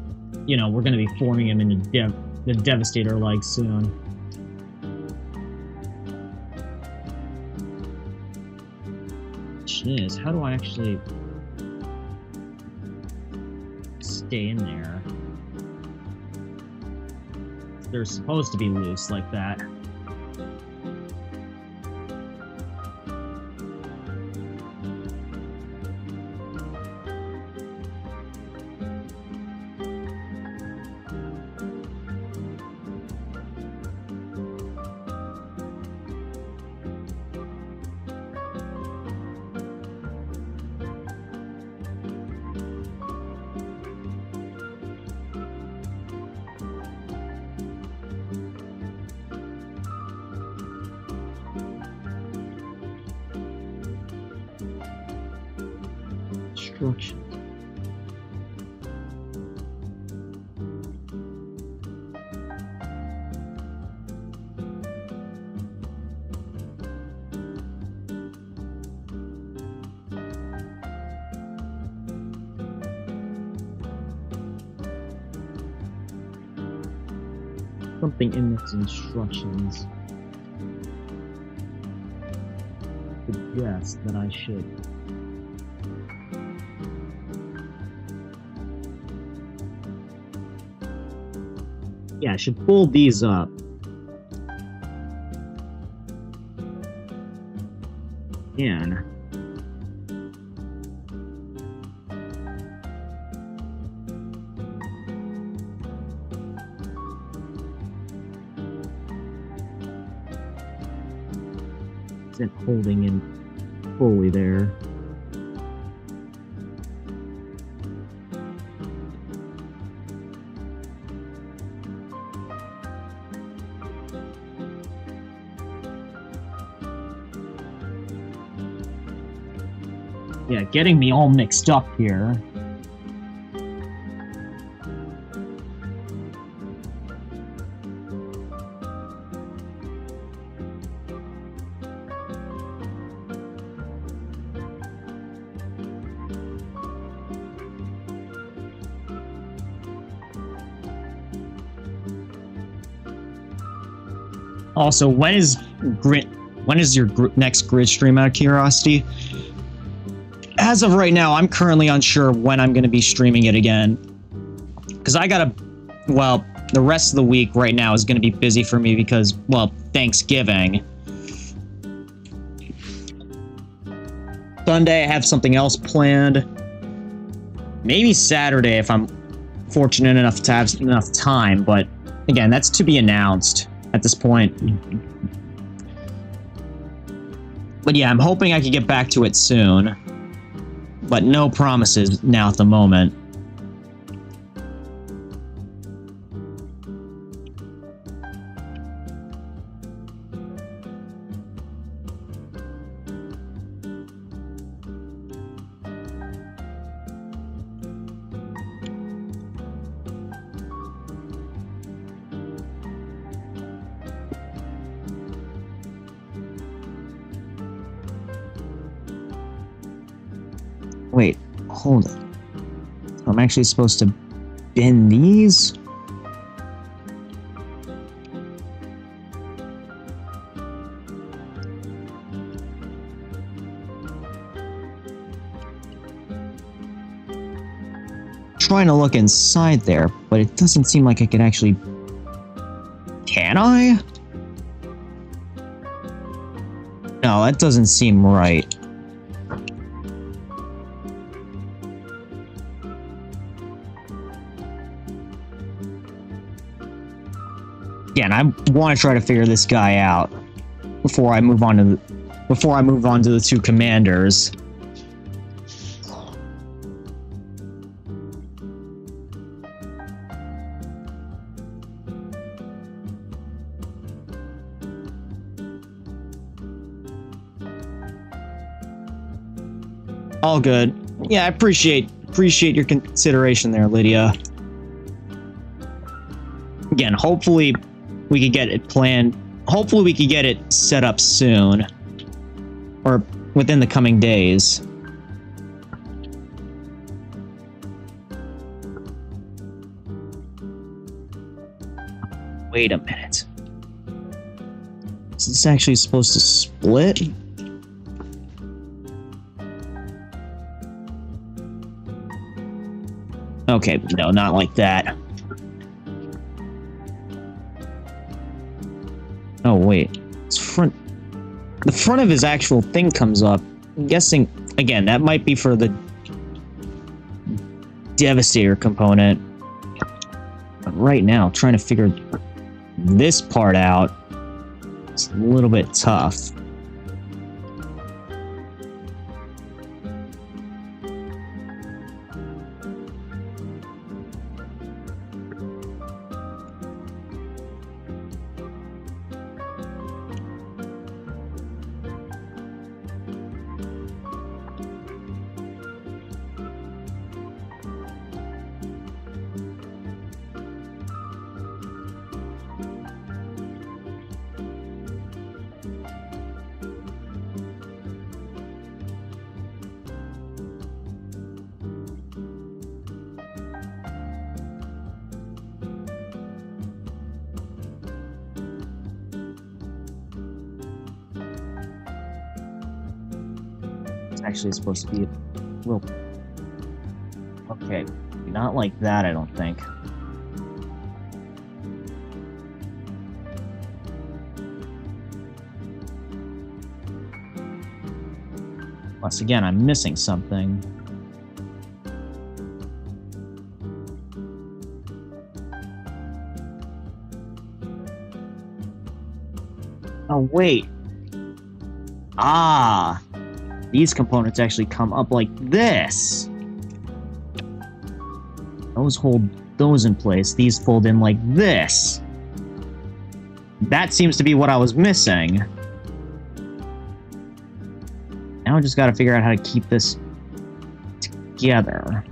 you know, we're going to be forming him into the Devastator like soon. Question is, how do I actually stay in there? They're supposed to be loose like that. instructions. Something in its instructions suggests that I should I should fold these up. And isn't holding in fully there. Yeah, getting me all mixed up here. Also, when is your next grid stream, out of curiosity? As of right now, I'm currently unsure when I'm going to be streaming it again. Because well, the rest of the week right now is going to be busy for me because, well, Thanksgiving. Sunday, I have something else planned. Maybe Saturday if I'm fortunate enough to have enough time, but again, that's to be announced at this point. But yeah, I'm hoping I can get back to it soon. But no promises now at the moment. Wait, hold it. I'm actually supposed to bend these? Trying to look inside there, but it doesn't seem like I can actually... Can I? No, that doesn't seem right. Again, I want to try to figure this guy out before I move on to the two commanders. All good. Yeah, I appreciate your consideration there, Lydia. Again, hopefully we could get it planned. Hopefully we could get it set up soon. Or within the coming days. Wait a minute. Is this actually supposed to split? Okay, no, not like that. Oh, wait. The front of his actual thing comes up. I'm guessing, again, that might be for the Devastator component. But right now, trying to figure this part out, it's a little bit tough. It's actually supposed to be a little... Okay, not like that, I don't think. Once again, I'm missing something. Oh, wait. Ah! These components actually come up like this. Those hold those in place. These fold in like this. That seems to be what I was missing. Now I just gotta figure out how to keep this together.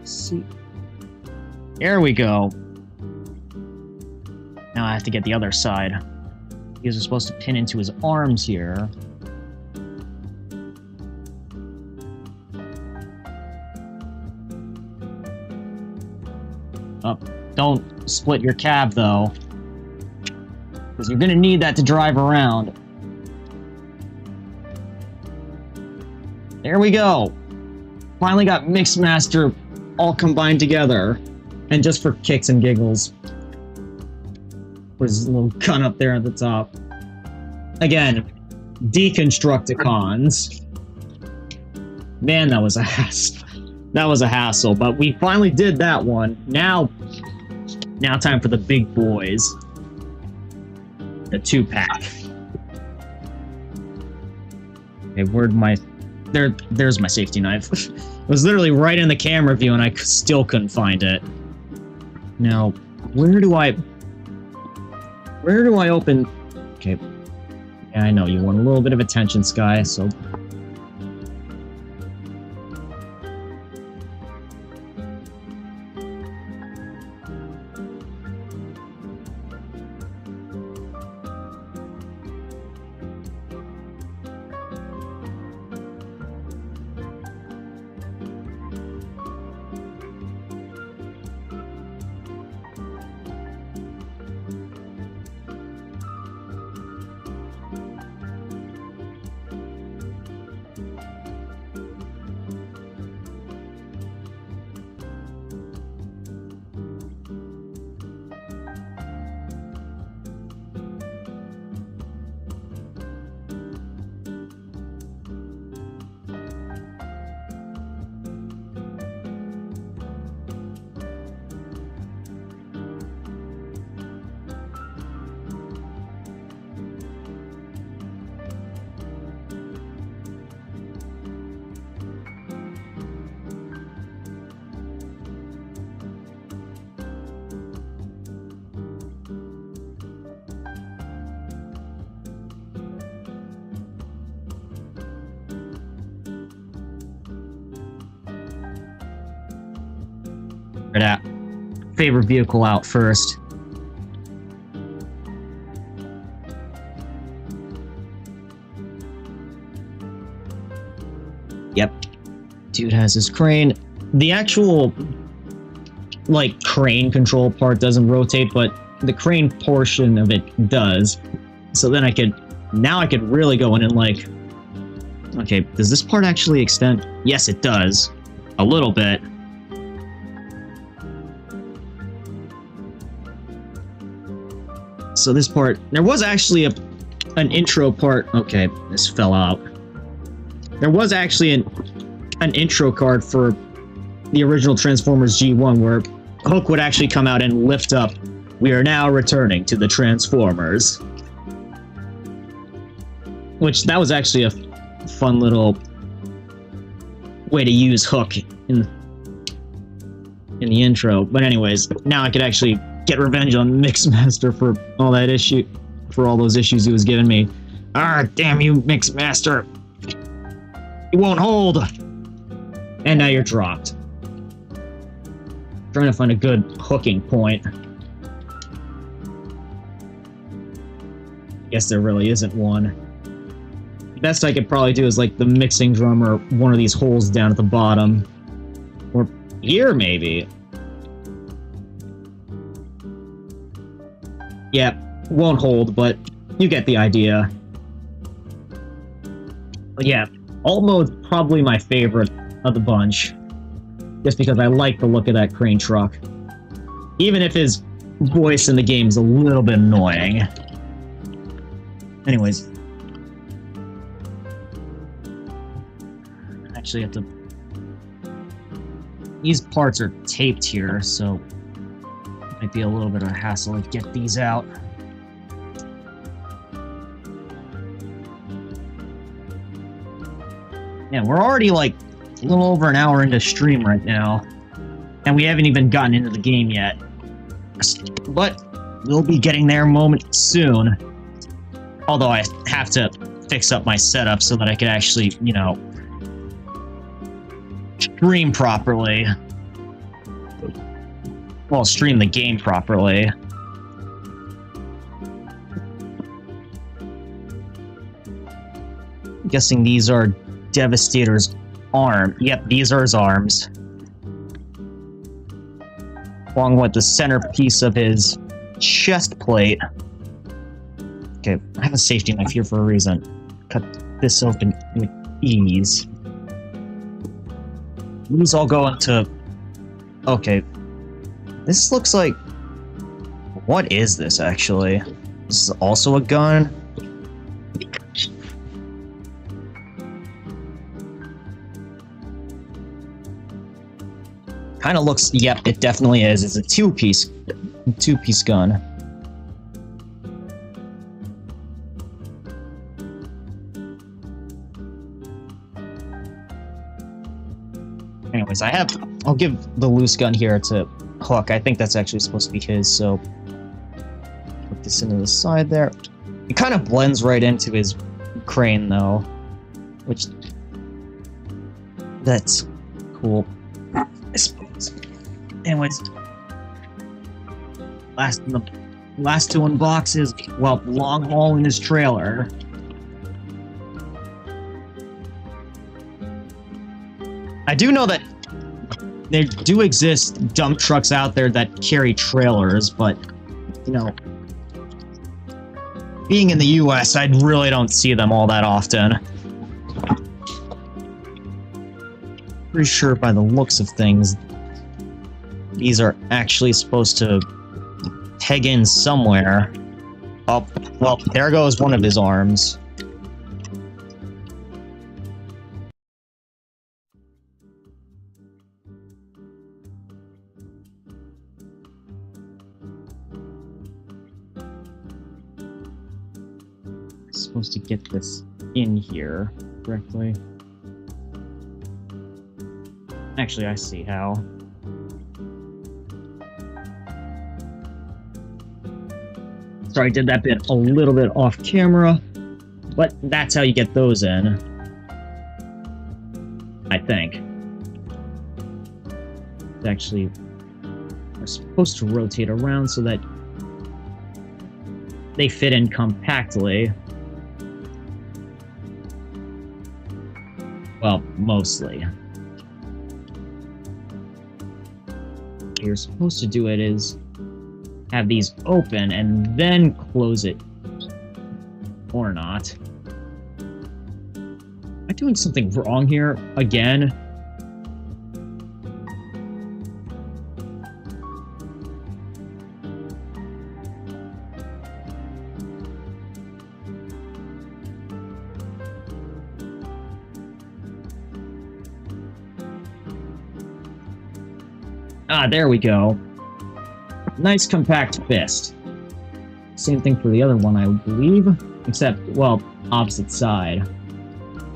See. There we go. Now I have to get the other side. These are supposed to pin into his arms here. Oh, don't split your cab though, because you're gonna need that to drive around. There we go. Finally got Mixmaster all combined together. And just for kicks and giggles. There's a little gun up there at the top. Again, Constructicons. Man, that was a hassle. That was a hassle, but we finally did that one. Now time for the big boys. The 2-pack. Okay, where'd my... There's my safety knife. It was literally right in the camera view and I still couldn't find it. Now, where do I open... Okay. Yeah, I know, you want a little bit of attention, Sky, so... That favorite vehicle out first. Yep. Dude has his crane. The actual, like, crane control part doesn't rotate, but the crane portion of it does. So then now I could really go in and, like... Okay, does this part actually extend? Yes, it does. A little bit. So this part, there was actually an intro part. Okay, this fell out. There was actually an intro card for the original Transformers G1 where Hook would actually come out and lift up, "We are now returning to the Transformers." Which, that was actually a fun little way to use Hook in in the intro. But anyways, now I could actually get revenge on Mixmaster for all those issues he was giving me. Ah, damn you, Mixmaster! You won't hold! And now you're dropped. Trying to find a good hooking point. Guess there really isn't one. The best I could probably do is like the mixing drum or one of these holes down at the bottom. Or here, maybe. Yeah, won't hold, but you get the idea. But yeah, alt mode's probably my favorite of the bunch. Just because I like the look of that crane truck. Even if his voice in the game is a little bit annoying. Anyways. Actually have to... These parts are taped here, so... It might be a little bit of a hassle to get these out. Yeah, we're already like a little over an hour into stream right now, and we haven't even gotten into the game yet. But we'll be getting there moment soon. Although I have to fix up my setup so that I can actually, you know, stream properly. Well, stream the game properly. I'm guessing these are Devastator's arm. Yep, these are his arms. Along with the centerpiece of his chest plate. Okay, I have a safety knife here for a reason. Cut this open with ease. These all go into... Okay. This looks like... What is this, actually? This is also a gun? Kind of looks... Yep, it definitely is. It's a two-piece gun. Anyways, I'll give the loose gun here to Hook. I think that's actually supposed to be his, so... Put this into the side there. It kind of blends right into his crane, though. Which... That's cool. I suppose. Anyways, last to unbox is, well, long haul in his trailer. I do know that there do exist dump trucks out there that carry trailers, but, you know, being in the US, I really don't see them all that often. Pretty sure by the looks of things, these are actually supposed to peg in somewhere. Oh, well, there goes one of his arms. Supposed to get this in here correctly. Actually, I see how. Sorry, I did that bit a little bit off camera, but that's how you get those in. I think. They actually are supposed to rotate around so that they fit in compactly. Well, mostly. What you're supposed to do it is have these open and then close it. Or not. Am I doing something wrong here again? Ah, there we go. Nice compact fist. Same thing for the other one, I believe. Except, well, opposite side.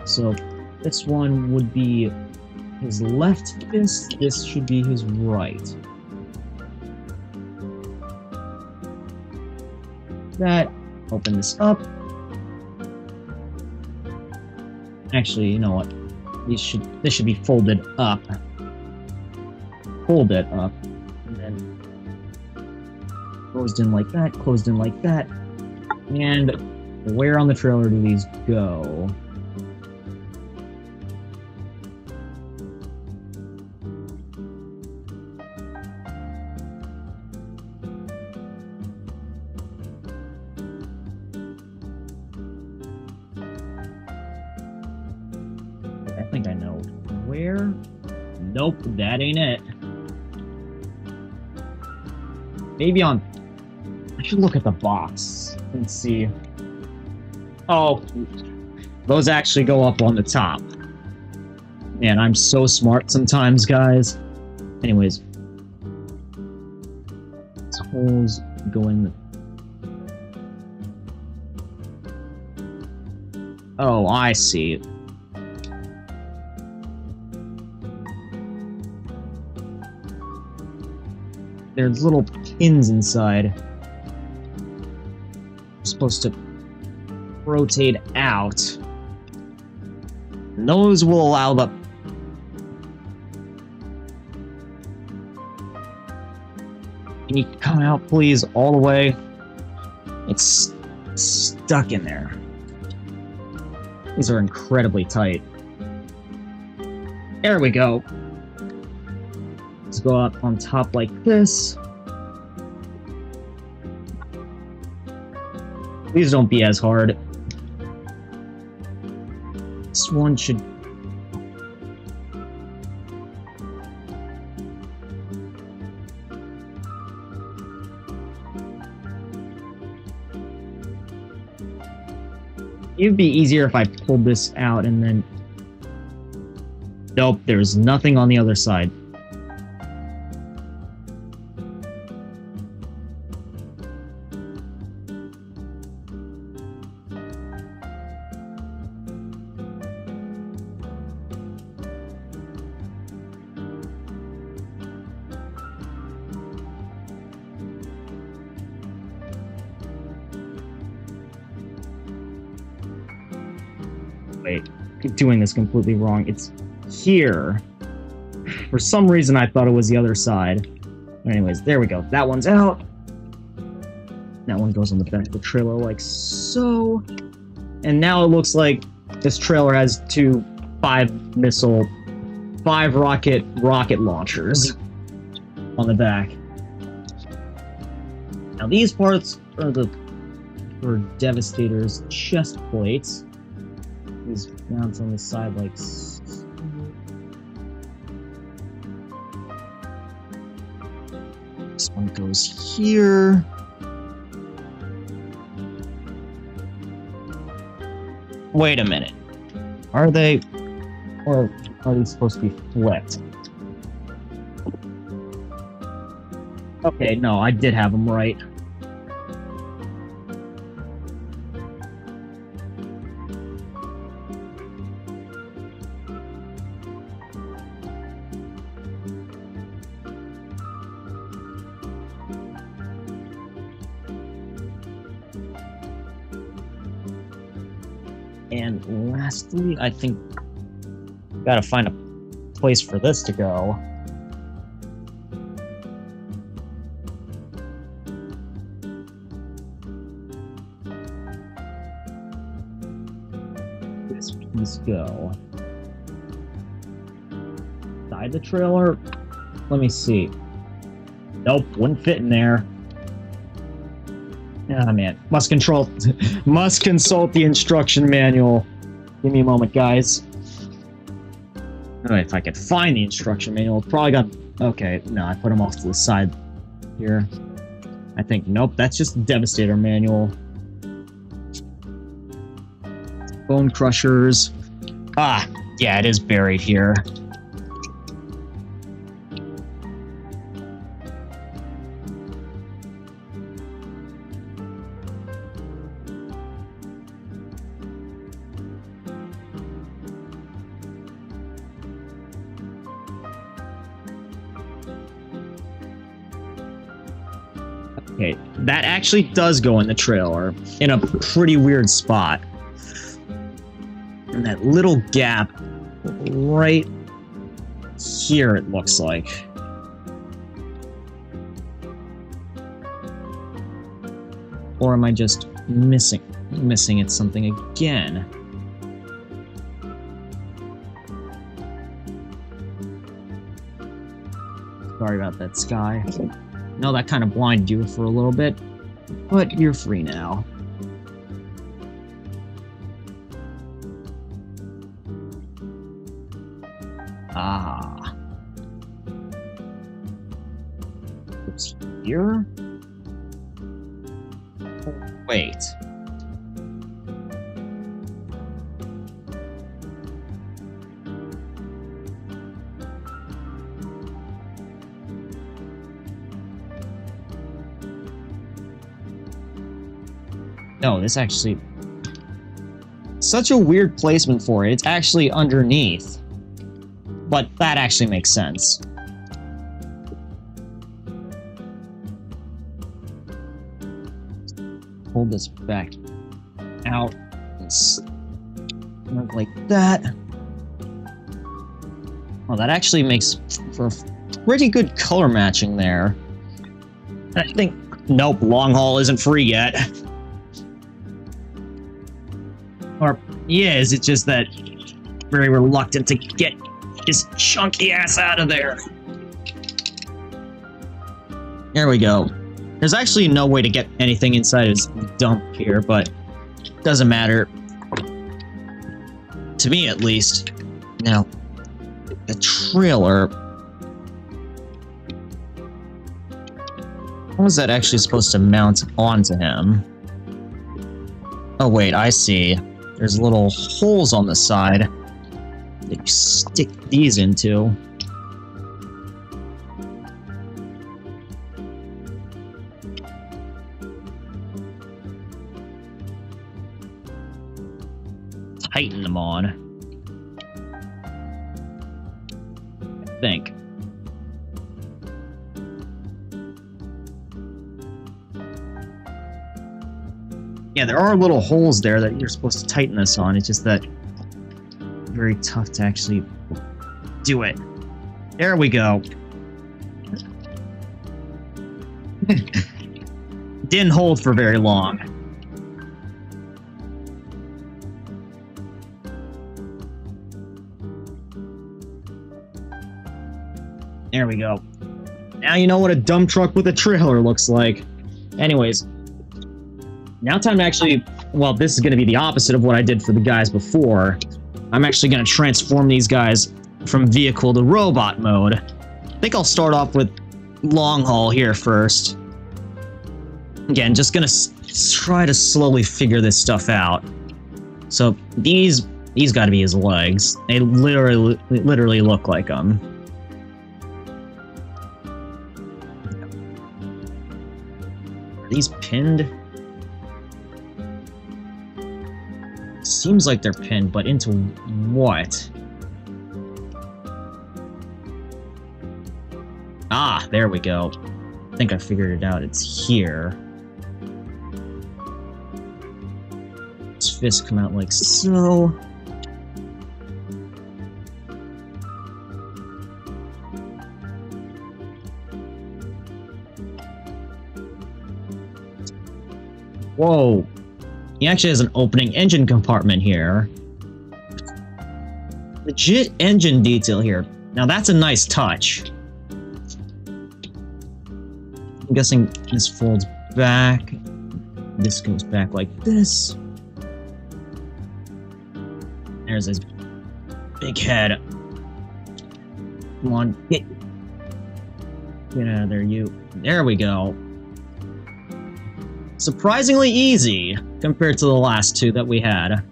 So, this one would be his left fist. This should be his right. That. Open this up. Actually, you know what? This should be folded up. Fold it up. And then closed in like that, closed in like that. And where on the trailer do these go? I think I know where. Nope, that ain't it. Maybe on... I should look at the box and see. Oh, those actually go up on the top. Man, I'm so smart sometimes, guys. Anyways. These holes go in the... Oh, I see. There's little pins inside. You're supposed to rotate out. And those will allow the... Can you come out, please, all the way? It's stuck in there. These are incredibly tight. There we go. Let's go up on top like this. Please don't be as hard. This one should... It'd be easier if I pulled this out and then... Nope, there's nothing on the other side. Wait, keep doing this completely wrong. It's here. For some reason, I thought it was the other side. But anyways, there we go. That one's out. That one goes on the back of the trailer like so. And now it looks like this trailer has two 5-rocket launchers on the back. Now these parts are for Devastator's chest plates. These mounts on the side like so. This one goes here. Wait a minute. Are they... or are they supposed to be flipped? Okay, no, I did have them right. And lastly, I think gotta find a place for this to go. This piece go. Inside the trailer? Let me see. Nope, wouldn't fit in there. Ah, man. Must consult the instruction manual. Give me a moment, guys. If I could find the instruction manual, probably got... Okay, no, I put them off to the side here. I think, nope, that's just the Devastator manual. Bone crushers. Ah, yeah, it is buried here. Okay, that actually does go in the trailer in a pretty weird spot. And that little gap right here, it looks like. Or am I just missing it something again? Sorry about that, Sky. No, that kind of blinded you for a little bit, but you're free now. Ah. It's here? Wait. No, this actually... Such a weird placement for it. It's actually underneath. But that actually makes sense. Hold this back out. And like that. Well, that actually makes for pretty good color matching there. I think... Nope, long haul isn't free yet. Or he is, it's just that very reluctant to get his chunky ass out of there. There we go. There's actually no way to get anything inside his dump here, but doesn't matter. To me, at least. Now, the trailer... How was that actually supposed to mount onto him? Oh wait, I see. There's little holes on the side that you stick these into. Tighten them on. I think. Yeah, there are little holes there that you're supposed to tighten this on. It's just that very tough to actually do it. There we go. Didn't hold for very long. There we go. Now you know what a dump truck with a trailer looks like. Anyways. Now time to actually, well, this is going to be the opposite of what I did for the guys before. I'm actually going to transform these guys from vehicle to robot mode. I think I'll start off with long haul here first. Again, just going to try to slowly figure this stuff out. So these got to be his legs. They literally look like them. Are these pinned? Seems like they're pinned, but into what? Ah, there we go. I think I figured it out. It's here. His fists come out like so. Whoa. He actually has an opening engine compartment here. Legit engine detail here. Now that's a nice touch. I'm guessing this folds back. This goes back like this. There's his big head. Come on, get out of there, you. There we go. Surprisingly easy compared to the last two that we had.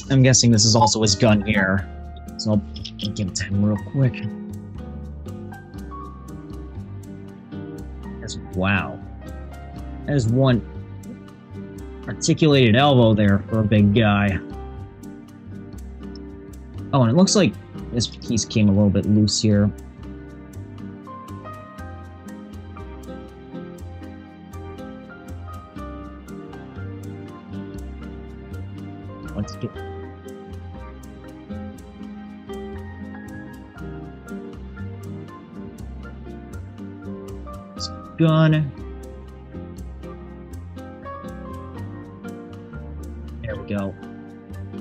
I'm guessing this is also his gun here. So I'll give it to him real quick. Wow. There's one articulated elbow there for a big guy. Oh, and it looks like this piece came a little bit loose here. Let's get... this gun. There we go.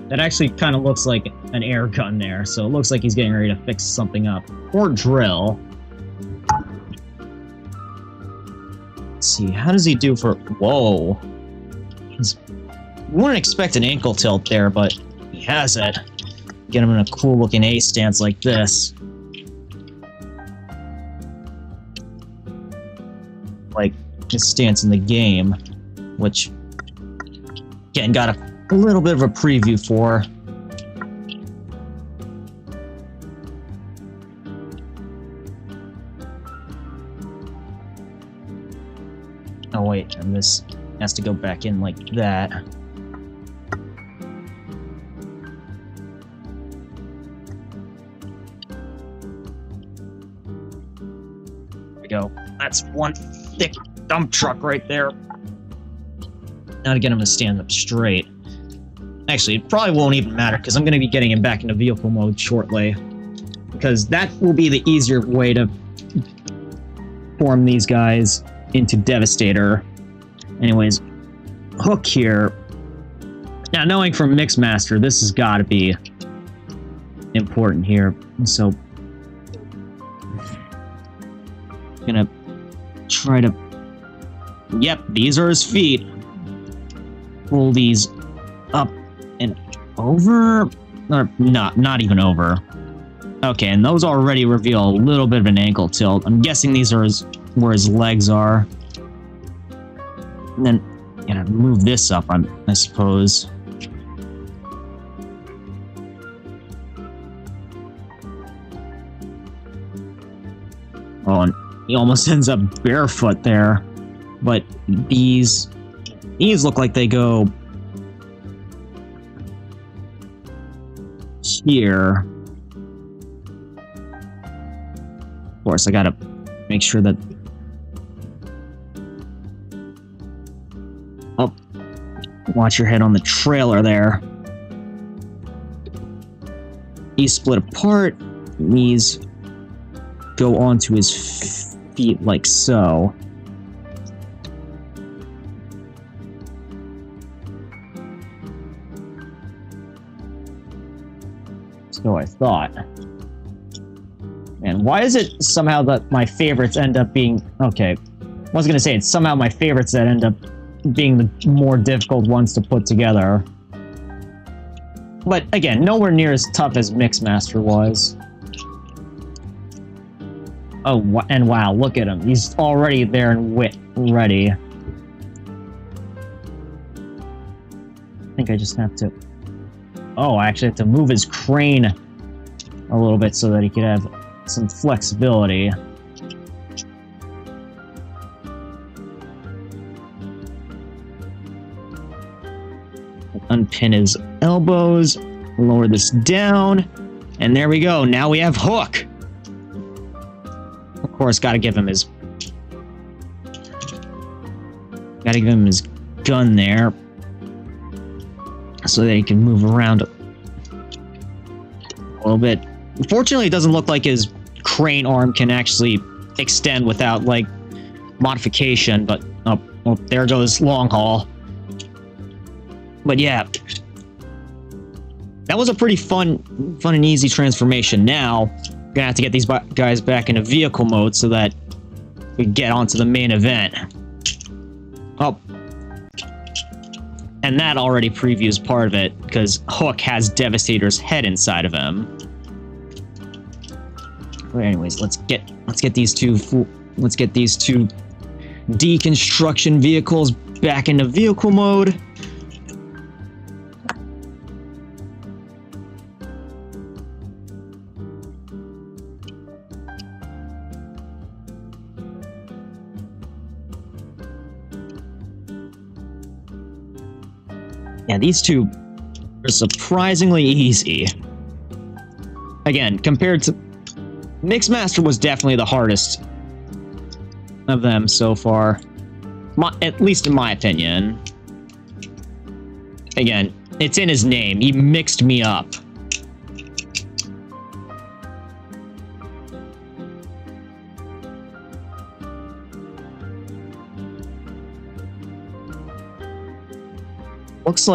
That actually kind of looks like an air gun there, so it looks like he's getting ready to fix something up. Or drill. Let's see, how does he do for... Whoa. You wouldn't expect an ankle tilt there, but he has it. Get him in a cool looking A stance like this. Like his stance in the game, which, again, got a little bit of a preview for. Oh wait, and this has to go back in like that. There we go. That's one thick dump truck right there. Now to get him to stand up straight. Actually, it probably won't even matter because I'm going to be getting him back into vehicle mode shortly. Because that will be the easier way to form these guys into Devastator. Anyways, Hook here. Now, knowing from Mixmaster, this has got to be important here. So, gonna try to... Yep, these are his feet. Pull these up and over, or not even over. Okay, and those already reveal a little bit of an ankle tilt. I'm guessing these are where his legs are. And then, you know, move this up, I suppose. Oh, and he almost ends up barefoot there. But these look like they go here. Of course, I gotta make sure that... Oh, watch your head on the trailer there. These split apart. These go onto his feet like so. So I thought. And why is it somehow that my favorites end up being... Okay, I was going to say it's somehow my favorites that end up being the more difficult ones to put together. But again, nowhere near as tough as Mixmaster was. Oh, and wow, look at him. He's already there and ready. I think I just have to... Oh, I actually have to move his crane a little bit so that he could have some flexibility. Unpin his elbows, lower this down, and there we go. Now we have Hook. Of course, gotta give him his gun there, so that he can move around a little bit. Unfortunately, it doesn't look like his crane arm can actually extend without, like, modification, but, oh, well, there goes long haul. But yeah, that was a pretty fun and easy transformation. Now, we're gonna have to get these guys back into vehicle mode so that we get onto the main event. Oh. And that already previews part of it, because Hook has Devastator's head inside of him. But anyways, let's get these two deconstruction vehicles back into vehicle mode. Yeah, these two are surprisingly easy. again, compared to Mixmaster was definitely the hardest of them so far. At least in my opinion. Again, it's in his name. He mixed me up. Looks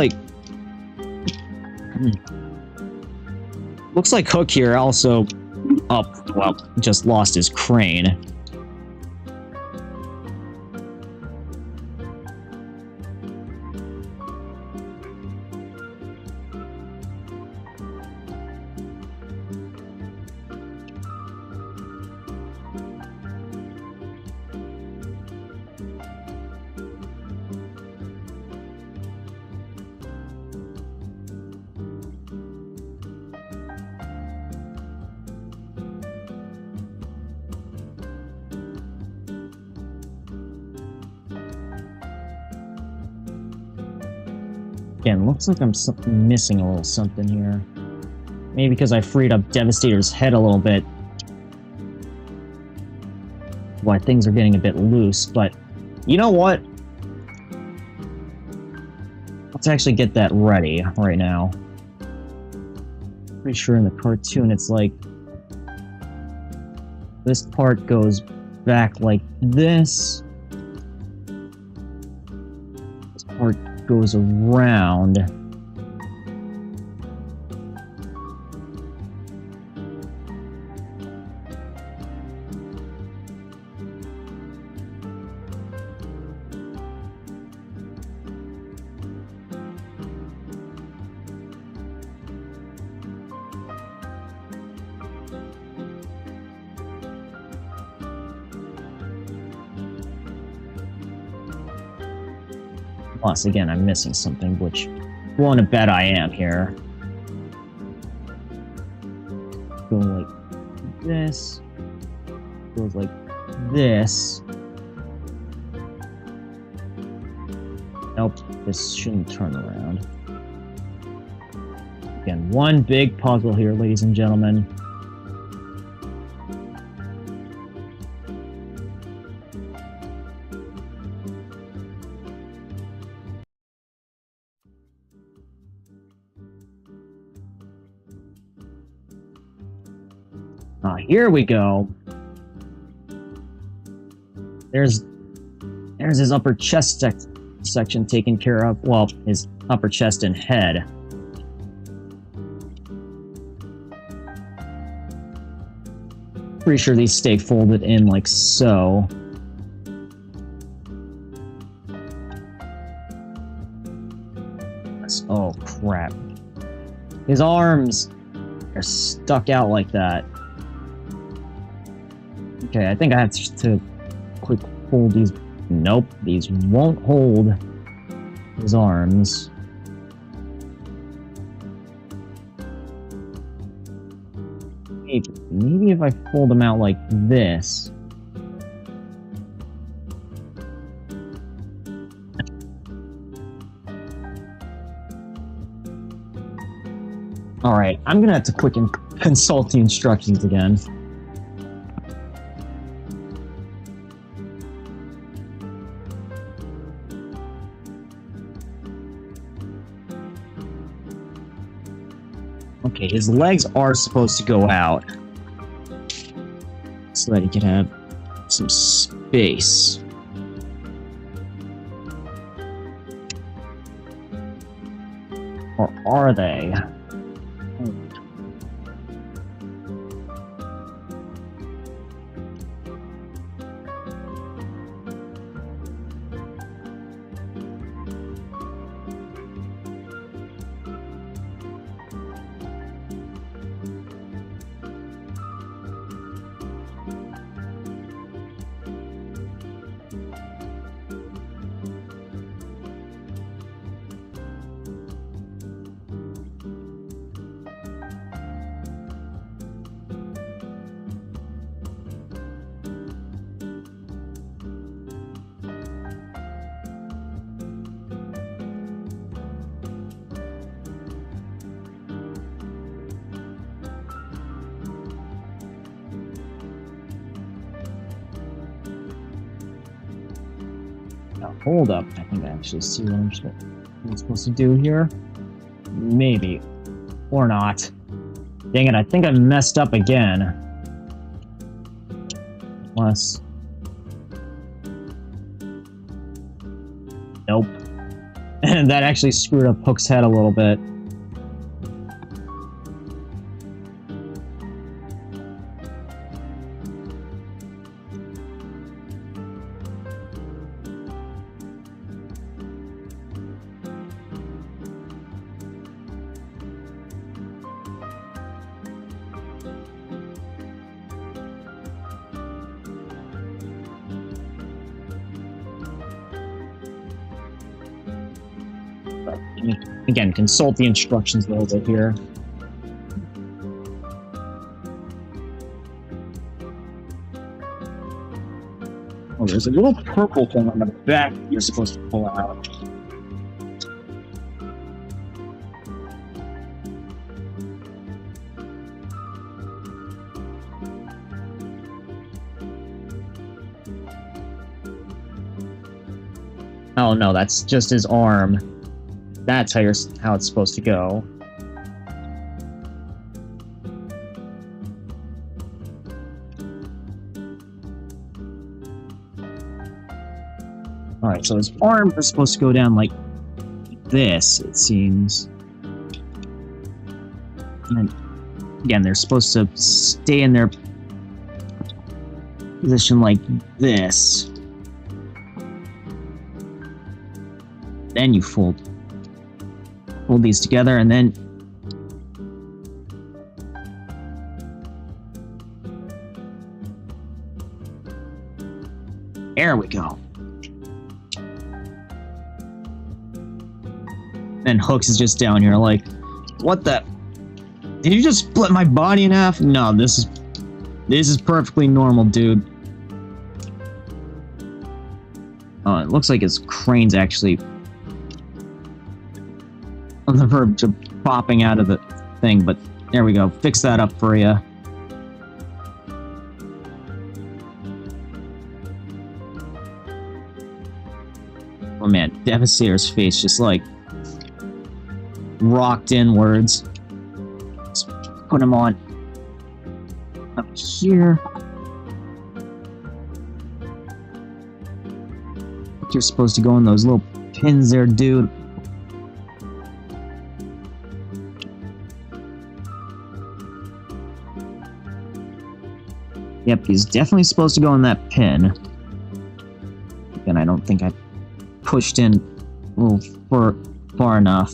like Hook here also just lost his crane. Again, looks like I'm missing a little something here. Maybe because I freed up Devastator's head a little bit. Why things are getting a bit loose, but you know what? Let's actually get that ready right now. Pretty sure in the cartoon it's like this part goes back like this. This part goes around. Plus, again, I'm missing something, which I'm willing to bet I am here. Go like this. Goes like this. Nope, this shouldn't turn around. Again, one big puzzle here, ladies and gentlemen. Here we go. There's his upper chest section taken care of. Well, his upper chest and head. Pretty sure these stay folded in like so. Oh crap. His arms are stuck out like that. Okay, I think I have to quick hold these. Nope, these won't hold his arms. Maybe if I fold them out like this. Alright, I'm gonna have to quick consult the instructions again. Okay, his legs are supposed to go out so that he can have some space. Or are they? Now, hold up. I think I actually see what I'm supposed to do here. Maybe. Or not. Dang it, I think I messed up again. Unless... Nope. And that actually screwed up Hook's head a little bit. Again, consult the instructions a little bit here. Oh, there's a little purple thing on the back you're supposed to pull out. Oh no, that's just his arm. That's how it's supposed to go. Alright, so his arm is supposed to go down like this, it seems. And then, again, they're supposed to stay in their position like this. Then you fold these together, and then there we go. And Hooks is just down here like, what the? Did you just split my body in half? No, this is perfectly normal, dude. Oh, it looks like his crane's actually on the verge of popping out of the thing, but there we go. Fix that up for you. Oh man, Devastator's face just like rocked inwards. Let's put him on up here. I think you're supposed to go in those little pins there, dude. Yep, he's definitely supposed to go in that pin. Again, I don't think I pushed in a little far enough.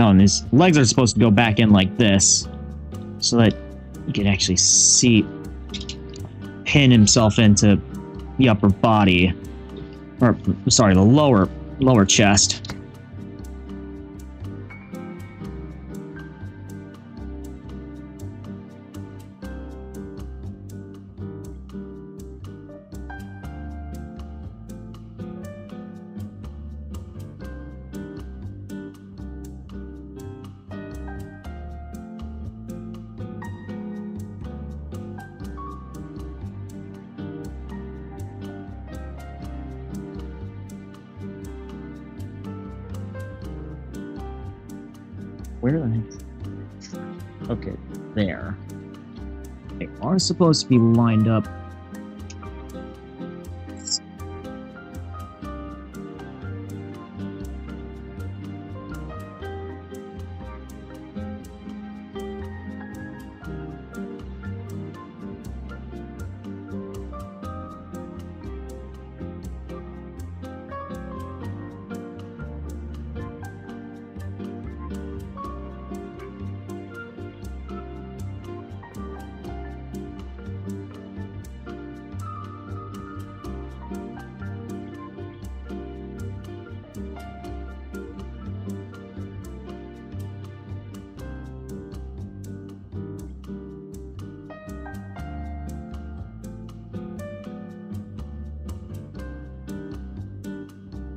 Oh, and his legs are supposed to go back in like this, so that you can actually see pin himself into the upper body, or sorry, the lower chest. Where the heck? Okay, there. They are supposed to be lined up.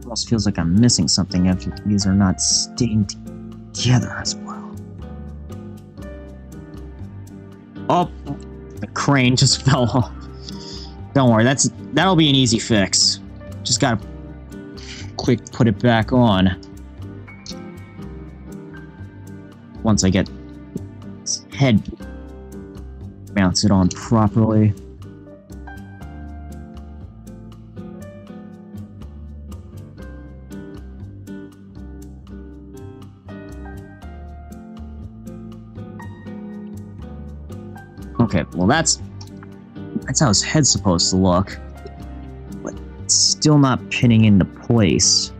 Almost feels like I'm missing something if these are not staying together as well. Oh, the crane just fell off. Don't worry, that'll be an easy fix. Just gotta quick put it back on. Once I get his head mounted on properly. Okay, well that's how his head's supposed to look, but it's still not pinning into place.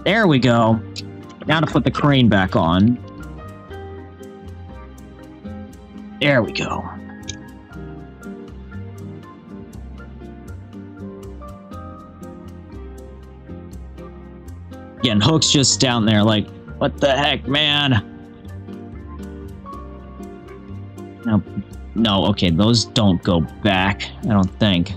There we go. Now to put the crane back on. There we go. Yeah, and Hook's just down there like, what the heck, man? No, okay, those don't go back, I don't think.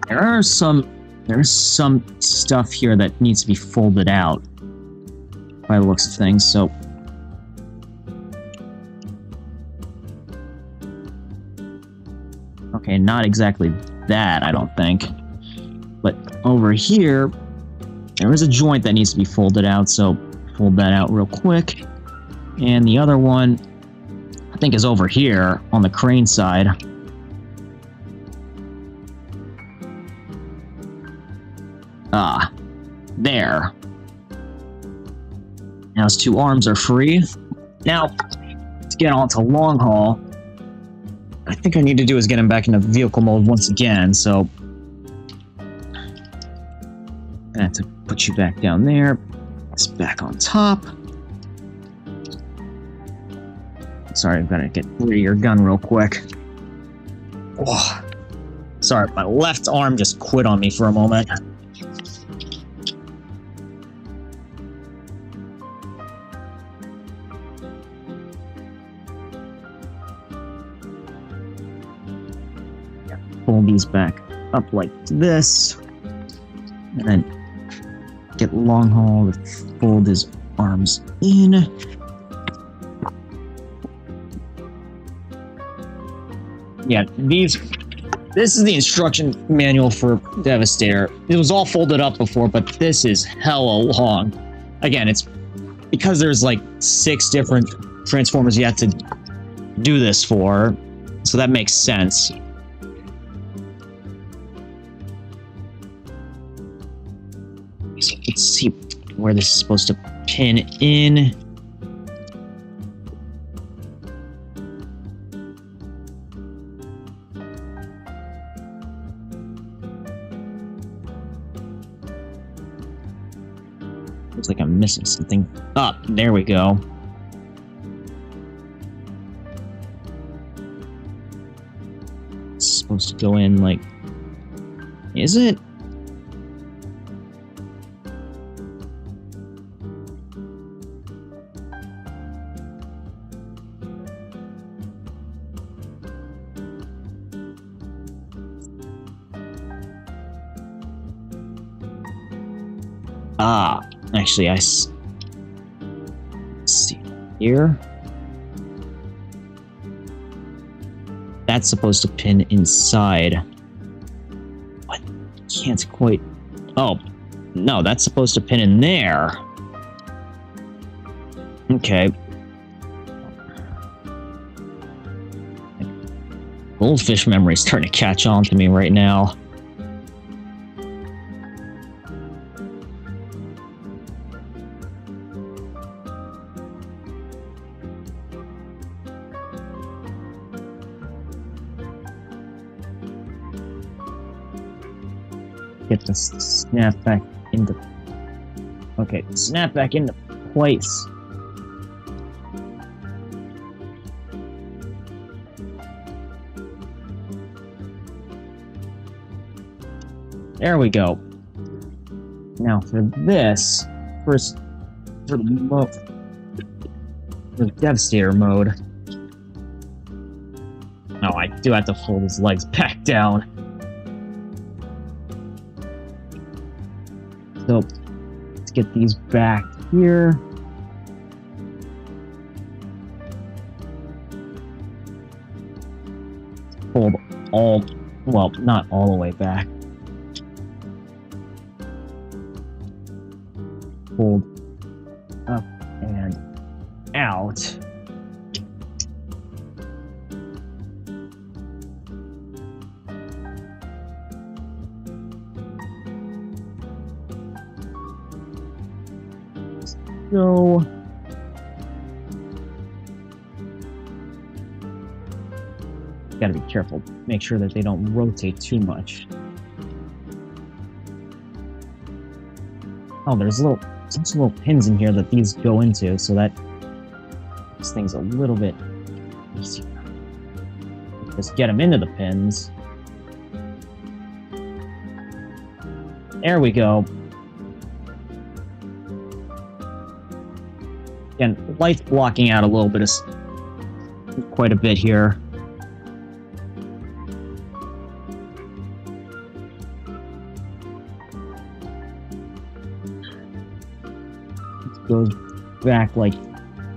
There's some stuff here that needs to be folded out by the looks of things, so okay, not exactly that, I don't think. But over here, there is a joint that needs to be folded out, so fold that out real quick. And the other one, I think, is over here on the crane side. Ah, there. Now his two arms are free. Now, to get on to long haul, I think I need to do is get him back into vehicle mode once again, so I have to put you back down there. It's back on top. Sorry, I'm gonna get rid of your gun real quick. Oh, sorry, my left arm just quit on me for a moment. Pull these back up like this, and then get long haul to fold his arms in. Yeah, this is the instruction manual for Devastator. It was all folded up before, but this is hella long. Again, it's because there's like 6 different Transformers you have to do this for, so that makes sense. Let's see where this is supposed to pin in. Looks like I'm missing something. Ah, there we go. It's supposed to go in like... Is it? Ah, actually, let's see here. That's supposed to pin inside. What? Can't quite. Oh, no, that's supposed to pin in there. Okay. Goldfish memory is starting to catch on to me right now. Get the snap back into... Okay, snap back into place. There we go. Now for this, for the The Devastator mode. Oh, I do have to fold his legs back down. So, let's get these back here. Fold all, well, not all the way back. Fold up and out. So gotta be careful. Make sure that they don't rotate too much. Oh, there's some little pins in here that these go into, so that makes things a little bit easier. Just get them into the pins. There we go. Again, light's blocking out a little bit, quite a bit here. It goes back like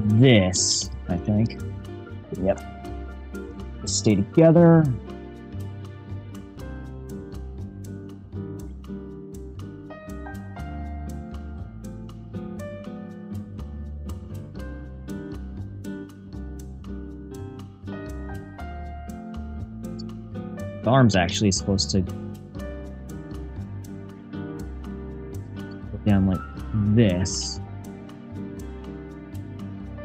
this, I think. Yep. Just stay together. The arm's actually supposed to go down like this.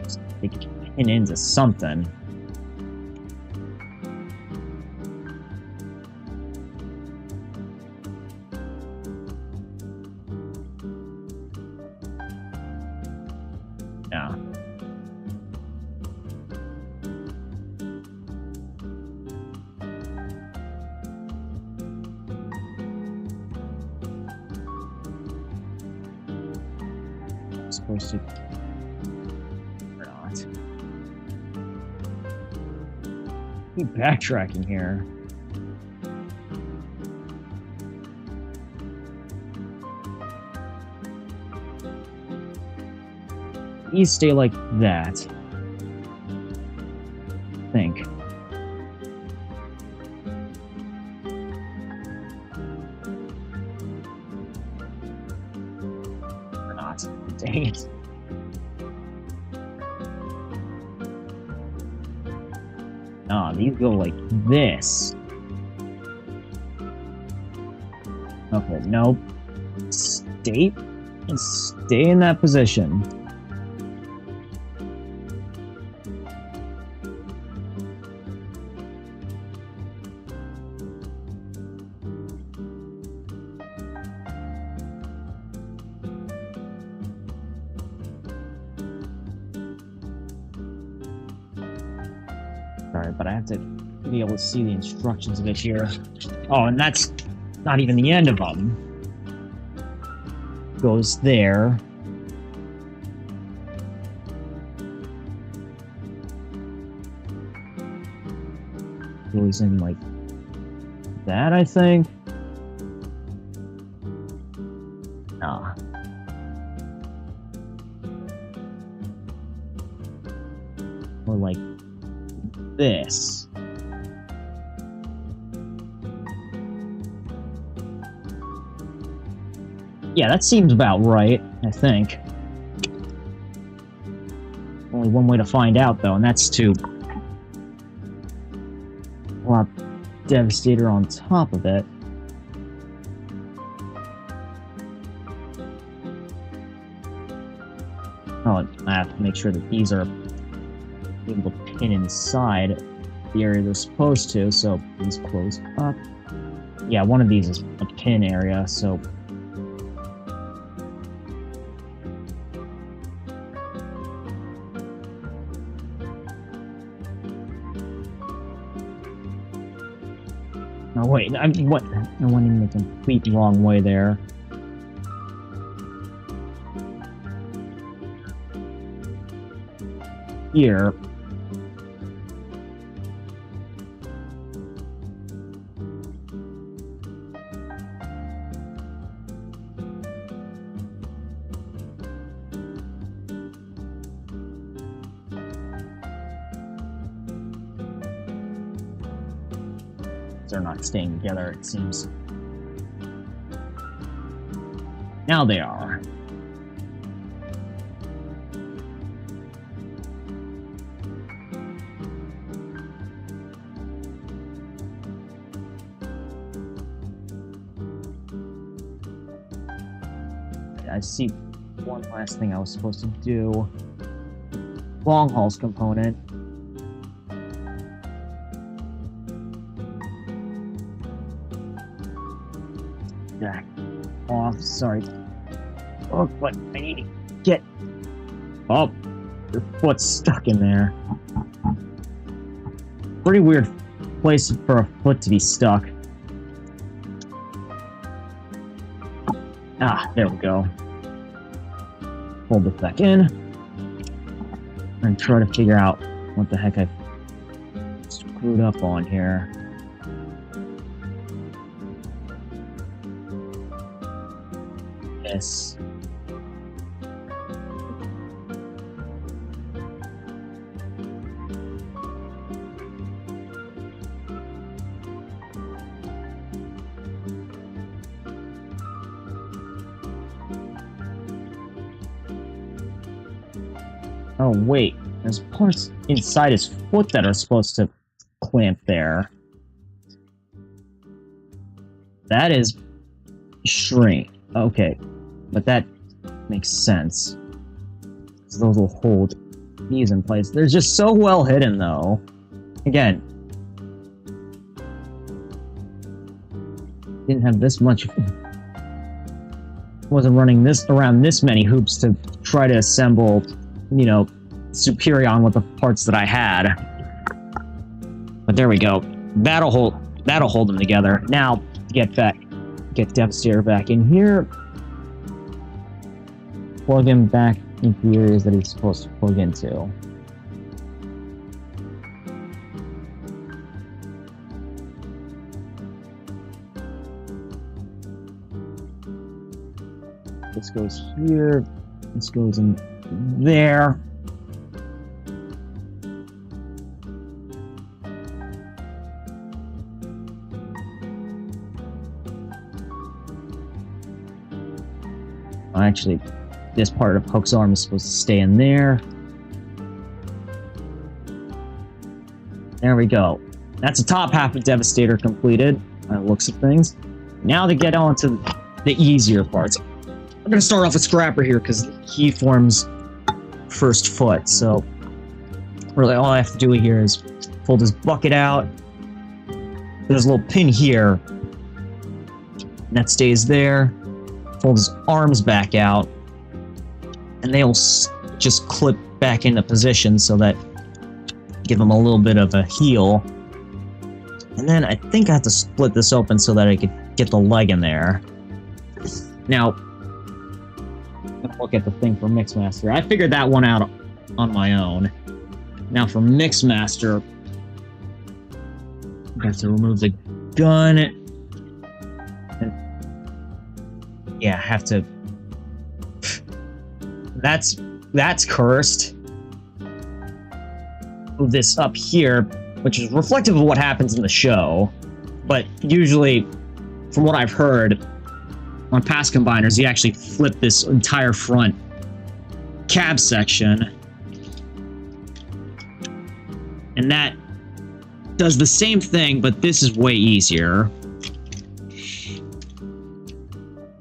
So they can pin into something. Yeah. Supposed to or not. Keep backtracking here. These stay like that. I think. Or not. Dang it. Ah, these go like this. Okay, nope. Stay in that position. Sorry, but I have to be able to see the instructions of it here. Oh, and that's not even the end of them. Goes there. Goes in like that, I think. Ah. Or like this. Yeah, that seems about right, I think. Only one way to find out, though, and that's to plop Devastator on top of it. Oh, I have to make sure that these are able to pin inside the area they're supposed to, so these close up. Yeah, one of these is a pin area, so oh wait, I went in the complete wrong way there. here. They're not staying together, it seems. Now they are. I see one last thing I was supposed to do. Long hauls component. Back off, sorry. Oh, but I need to get... Oh, your foot's stuck in there. Pretty weird place for a foot to be stuck. Ah, there we go. Fold this back in. And try to figure out what the heck I screwed up on here. Yes. Oh, wait. There's parts inside his foot that are supposed to clamp there. That is strange. Okay. But that makes sense. So those will hold these in place. They're just so well hidden, though. Again. Didn't have this much... Wasn't running this around this many hoops to try to assemble... you know, Superion with the parts that I had. But there we go. That'll hold them together. Now, get Devastator back in here. Plug him back into the areas that he's supposed to plug into. This goes here. This goes in there. Actually, this part of Hook's arm is supposed to stay in there. There we go. That's the top half of Devastator completed, by the looks of things. Now to get on to the easier parts. I'm going to start off with Scrapper here, because he forms first foot, so really all I have to do here is fold his bucket out. There's a little pin here, and that stays there. Fold his arms back out, and they'll just clip back into position so that give him a little bit of a heel. And then I think I have to split this open so that I could get the leg in there. Now, look at the thing for Mixmaster. I figured that one out on my own. Now for Mixmaster, I have to remove the gun. And yeah, I have to... That's cursed. Move this up here, which is reflective of what happens in the show. But usually, from what I've heard, on past combiners, you actually flip this entire front cab section. And that does the same thing, but this is way easier.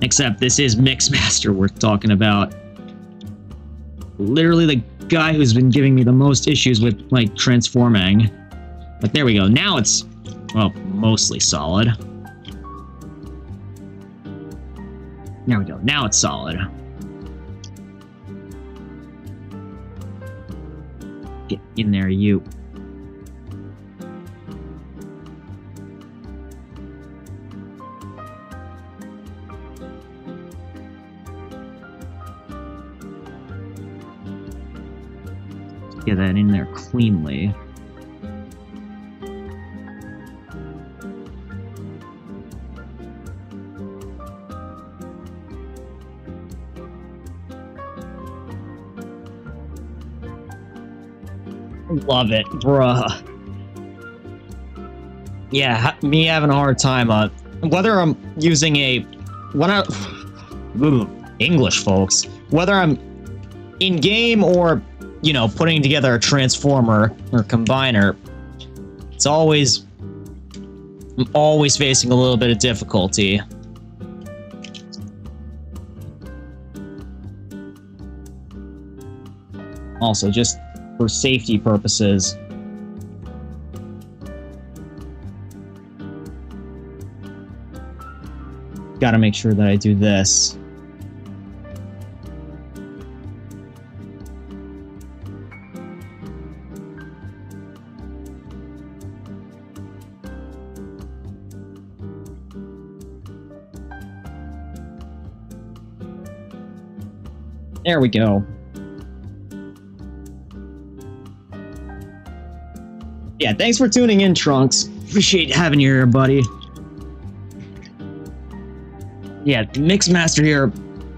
Except this is Mixmaster we're talking about. Literally the guy who's been giving me the most issues with, like, transforming. But there we go. Now it's, well, mostly solid. There we go. Now it's solid. Get in there, you. get that in there cleanly. Love it, bruh. Yeah, me having a hard time whether I'm using English, folks. Whether I'm in game or, you know, putting together a transformer or combiner, I'm always facing a little bit of difficulty. Also, just for safety purposes, gotta make sure that I do this. There we go. Yeah, thanks for tuning in, Trunks. Appreciate having you here, buddy. Yeah, Mixmaster here,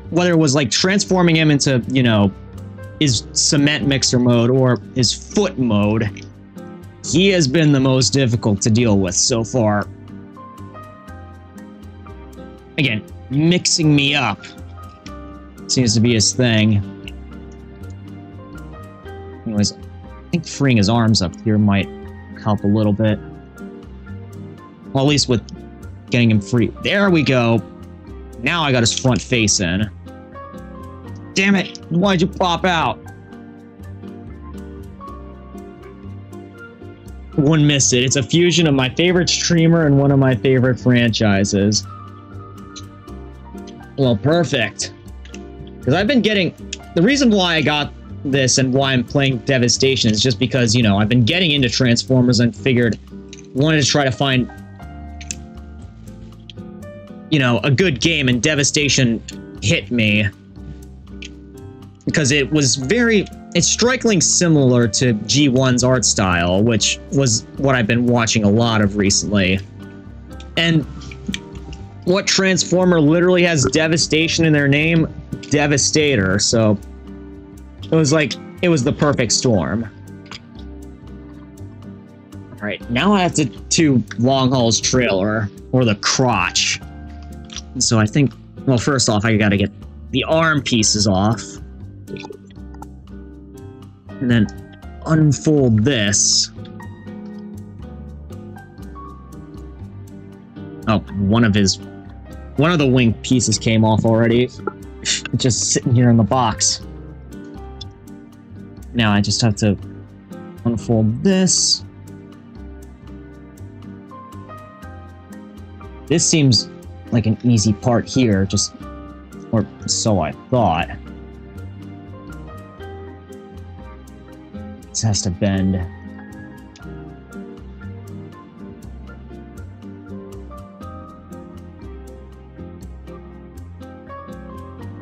whether it was like transforming him into, you know, his cement mixer mode or his foot mode, he has been the most difficult to deal with so far. Again, mixing me up seems to be his thing. Anyways, I think freeing his arms up here might help a little bit. Well, at least with getting him free. There we go. Now I got his front face in. Damn it! Why'd you pop out? One missed it. It's a fusion of my favorite streamer and one of my favorite franchises. Well, perfect. Because I've been getting... The reason why I got this and why I'm playing Devastation is just because, you know, I've been getting into Transformers and figured... Wanted to try to find... You know, a good game, and Devastation hit me. Because it was very... It's strikingly similar to G1's art style, which was what I've been watching a lot of recently. And what Transformer literally has Devastation in their name? Devastator. So it was like, it was the perfect storm. Alright, now I have to do Long Haul's trailer, or the crotch. So I think, well, first off, I gotta get the arm pieces off. And then unfold this. Oh, one of the wing pieces came off already. Just sitting here in the box. Now I just have to unfold this. This seems like an easy part here, or so I thought. This has to bend.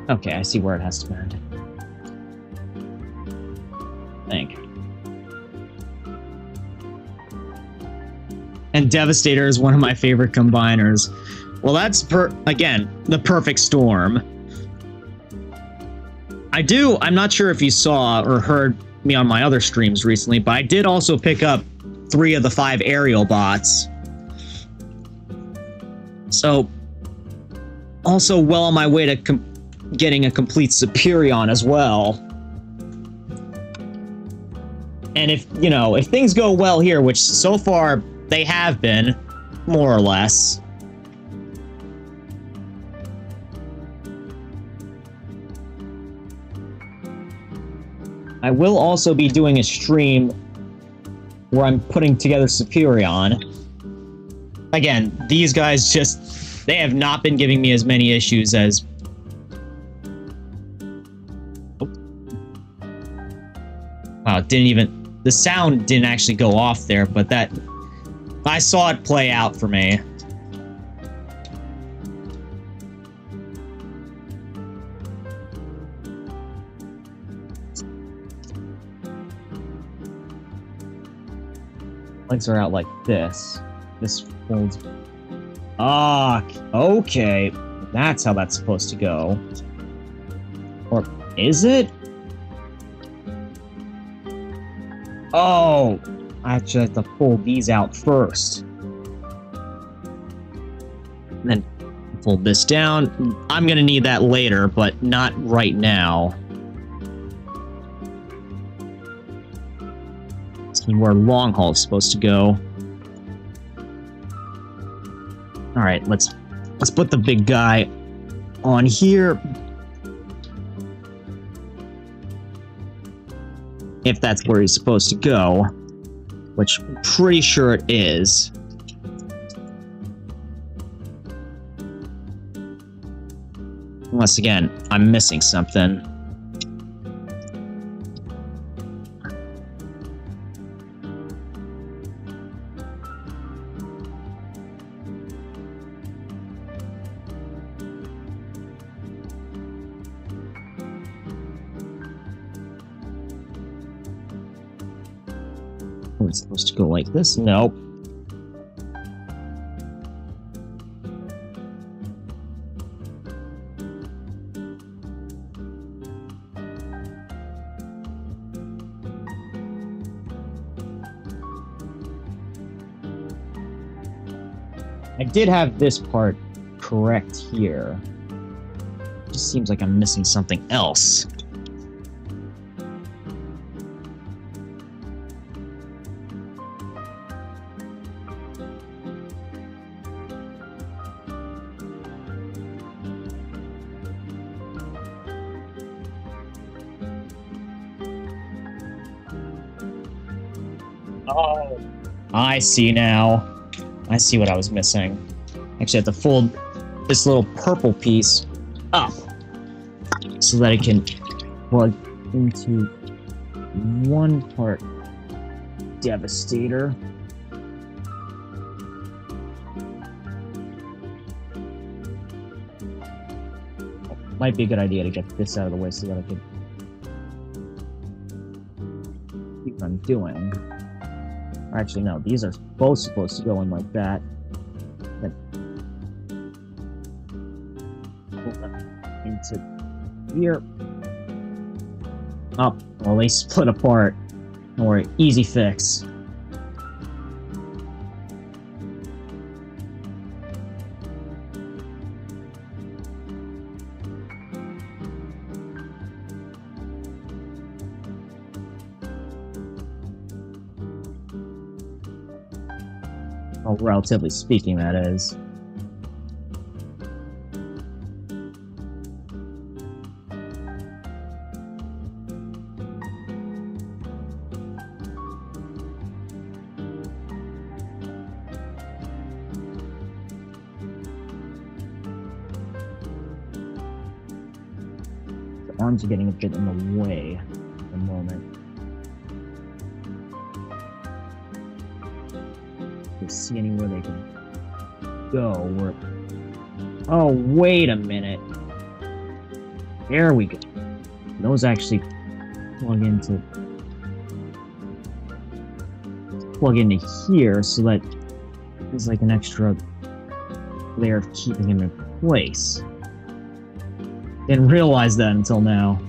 Okay, I see where it has to bend. I think. And Devastator is one of my favorite combiners. Well, that's, again, the perfect storm. I'm not sure if you saw or heard me on my other streams recently, but I did also pick up 3 of the 5 aerial bots. So, also well on my way to getting a complete Superion as well. And if, you know, if things go well here, which so far they have been, more or less. I will also be doing a stream where I'm putting together Superion. Again, these guys they have not been giving me as many issues as... Wow, the sound didn't actually go off there, but I saw it play out for me. Legs are out like this. This folds. Ah, okay. That's how that's supposed to go. Or is it? Oh, I actually have to fold these out first. And then fold this down. I'm gonna need that later, but not right now. This is where long haul is supposed to go. All right, let's put the big guy on here. If that's where he's supposed to go, which I'm pretty sure it is. Unless, again, I'm missing something. It's supposed to go like this? Nope. I did have this part correct here. It just seems like I'm missing something else. Oh, I see now. I see what I was missing. Actually, I have to fold this little purple piece up so that it can plug into one part Devastator. Might be a good idea to get this out of the way so that I can keep what I'm doing. Actually, no, these are both supposed to go in like that. Then pull them into here. Oh, well, they split apart. Don't worry, easy fix. Well, relatively speaking, that is. The arms are getting a bit in the way at the moment. See anywhere they can go. Oh, wait a minute. There we go. Those actually plug into here, so that there's like an extra layer of keeping him in place. Didn't realize that until now.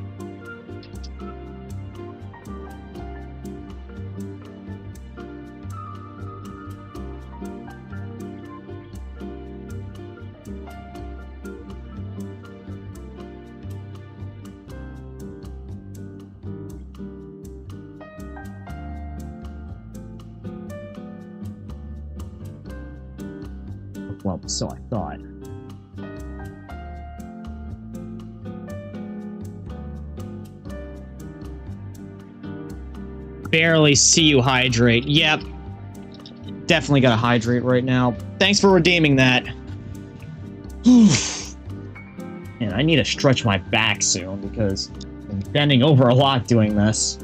Well, so I thought. Barely see you hydrate. Yep. Definitely gotta hydrate right now. Thanks for redeeming that. And I need to stretch my back soon because I'm bending over a lot doing this.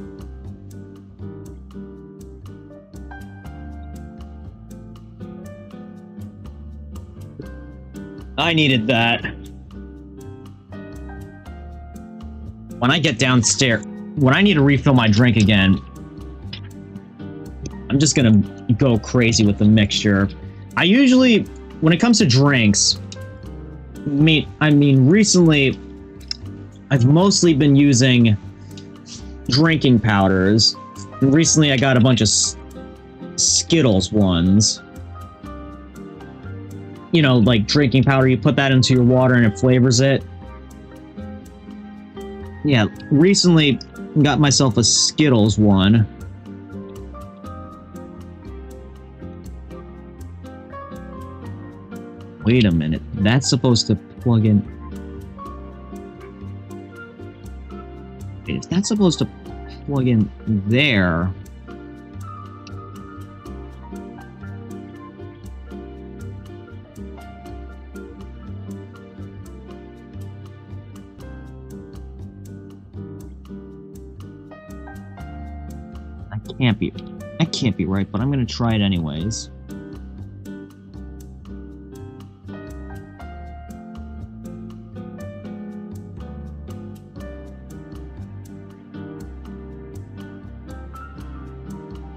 I needed that. When I get downstairs, when I need to refill my drink again, I'm just gonna go crazy with the mixture. I usually, when it comes to drinks, I mean, recently, I've mostly been using drinking powders. And recently, I got a bunch of Skittles ones. You know, like drinking powder, you put that into your water and it flavors it. Yeah, recently got myself a Skittles one. Wait a minute, that's supposed to plug in... Wait, is that supposed to plug in there? That can't be right, but I'm gonna try it anyways.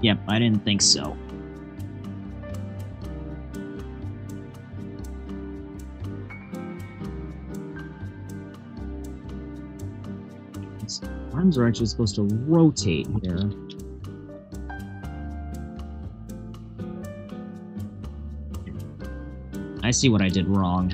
Yep, I didn't think so. Its arms are actually supposed to rotate here. I see what I did wrong.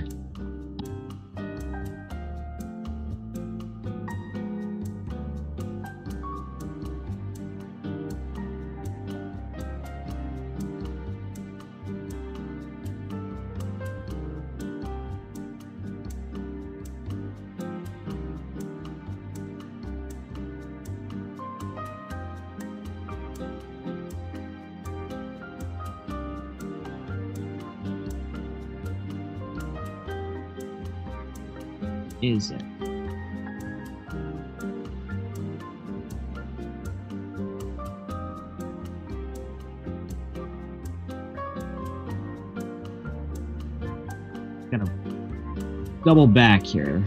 Is it? Gonna double back here.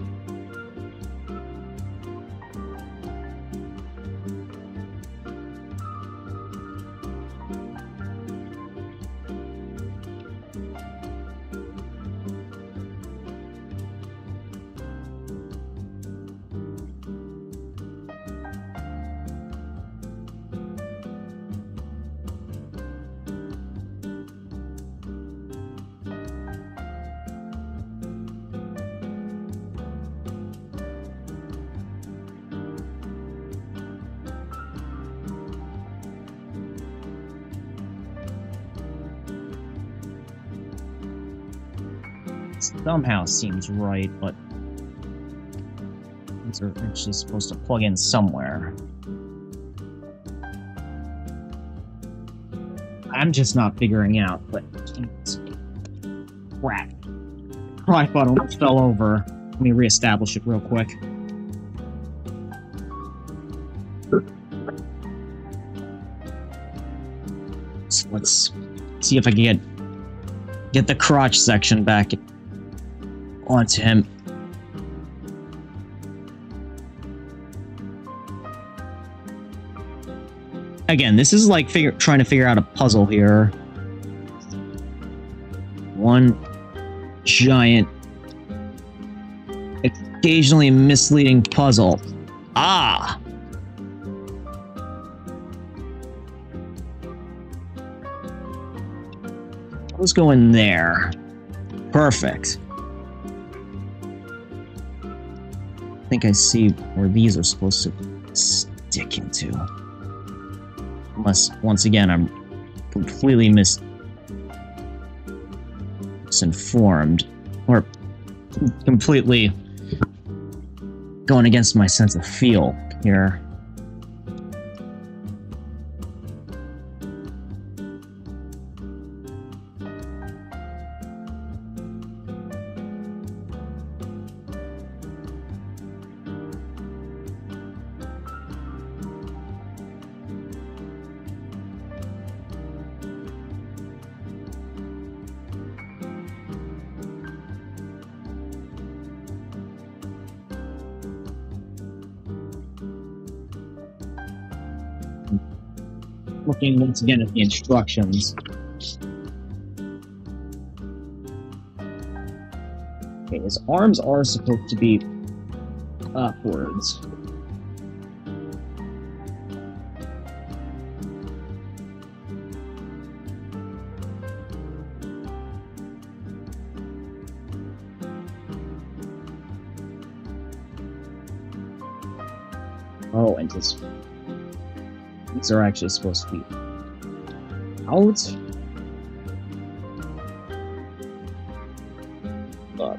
Somehow seems right, but these are actually supposed to plug in somewhere. I'm just not figuring out, but crap. Oh, I thought it fell over. Let me reestablish it real quick. So let's see if I can get the crotch section back onto him. Again, this is like trying to figure out a puzzle here. One giant, occasionally misleading puzzle. Ah! Let's go in there. Perfect. I think I see where these are supposed to stick into. Unless, once again, I'm completely misinformed. Or completely going against my sense of feel here. looking once again at the instructions. Okay, his arms are supposed to be upwards. Oh, and these are actually supposed to be out. But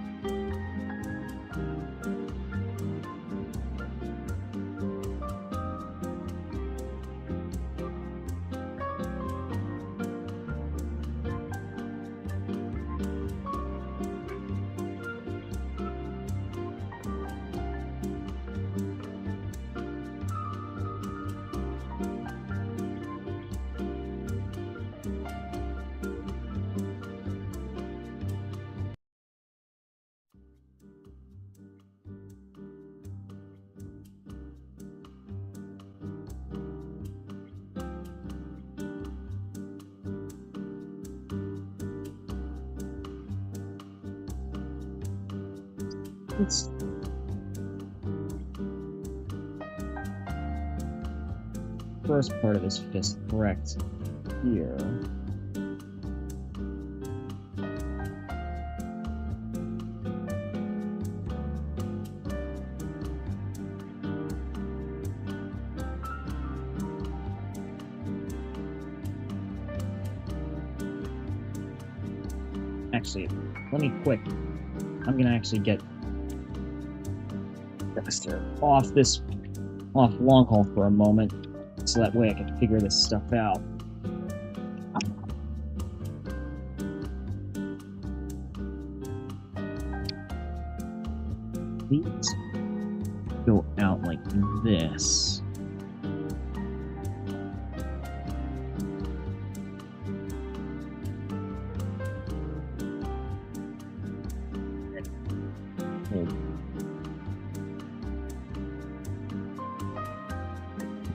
it's first part of his fist correct here. Actually, let me quick. I'm gonna actually get Devastator off long haul for a moment, so that way I can figure this stuff out. These go out like this.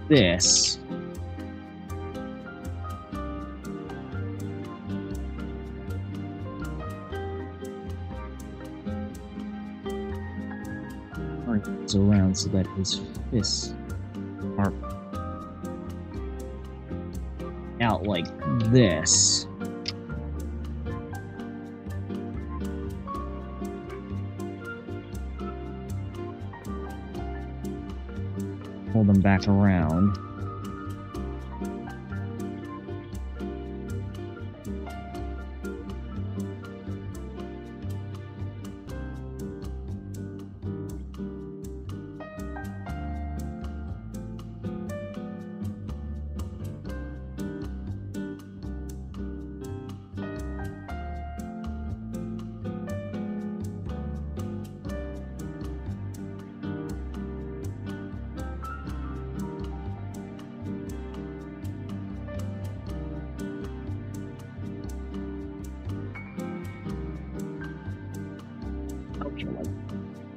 This. Turns around so that his fists are out like this. Pull them back around.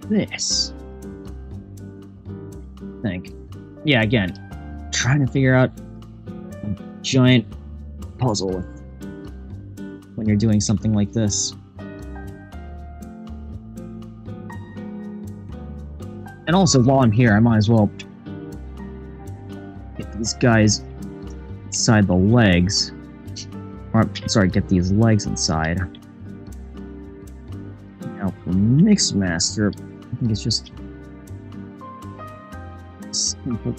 This. I think. Yeah, again, trying to figure out a giant puzzle when you're doing something like this. And also, while I'm here, I might as well get these guys inside the legs. Or, sorry, get these legs inside. Now, for Mixmaster, I think it's just simple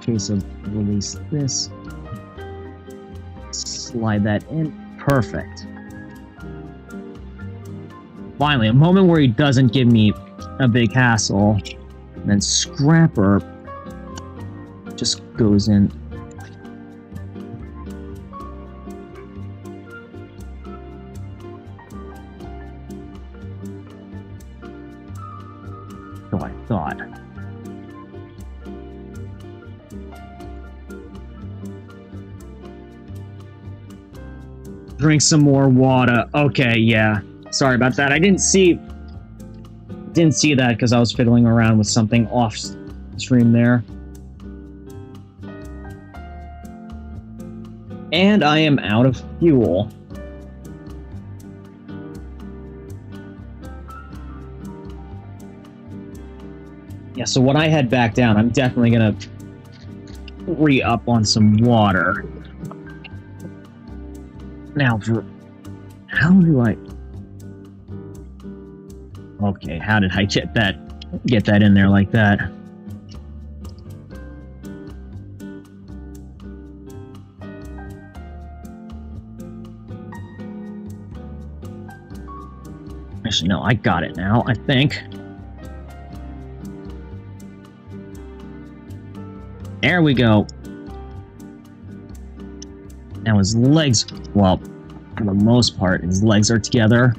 case of release this, slide that in, perfect. Finally, a moment where he doesn't give me a big hassle, and then Scrapper just goes in. So I thought. Drink some more water. Okay, yeah. Sorry about that. I didn't see that because I was fiddling around with something off stream there. And I am out of fuel. Yeah, so when I head back down, I'm definitely gonna re-up on some water. Now, how do I... Okay, how did I get that in there like that? Actually, no, I got it now, I think. There we go. Now his legs, well, for the most part, his legs are together.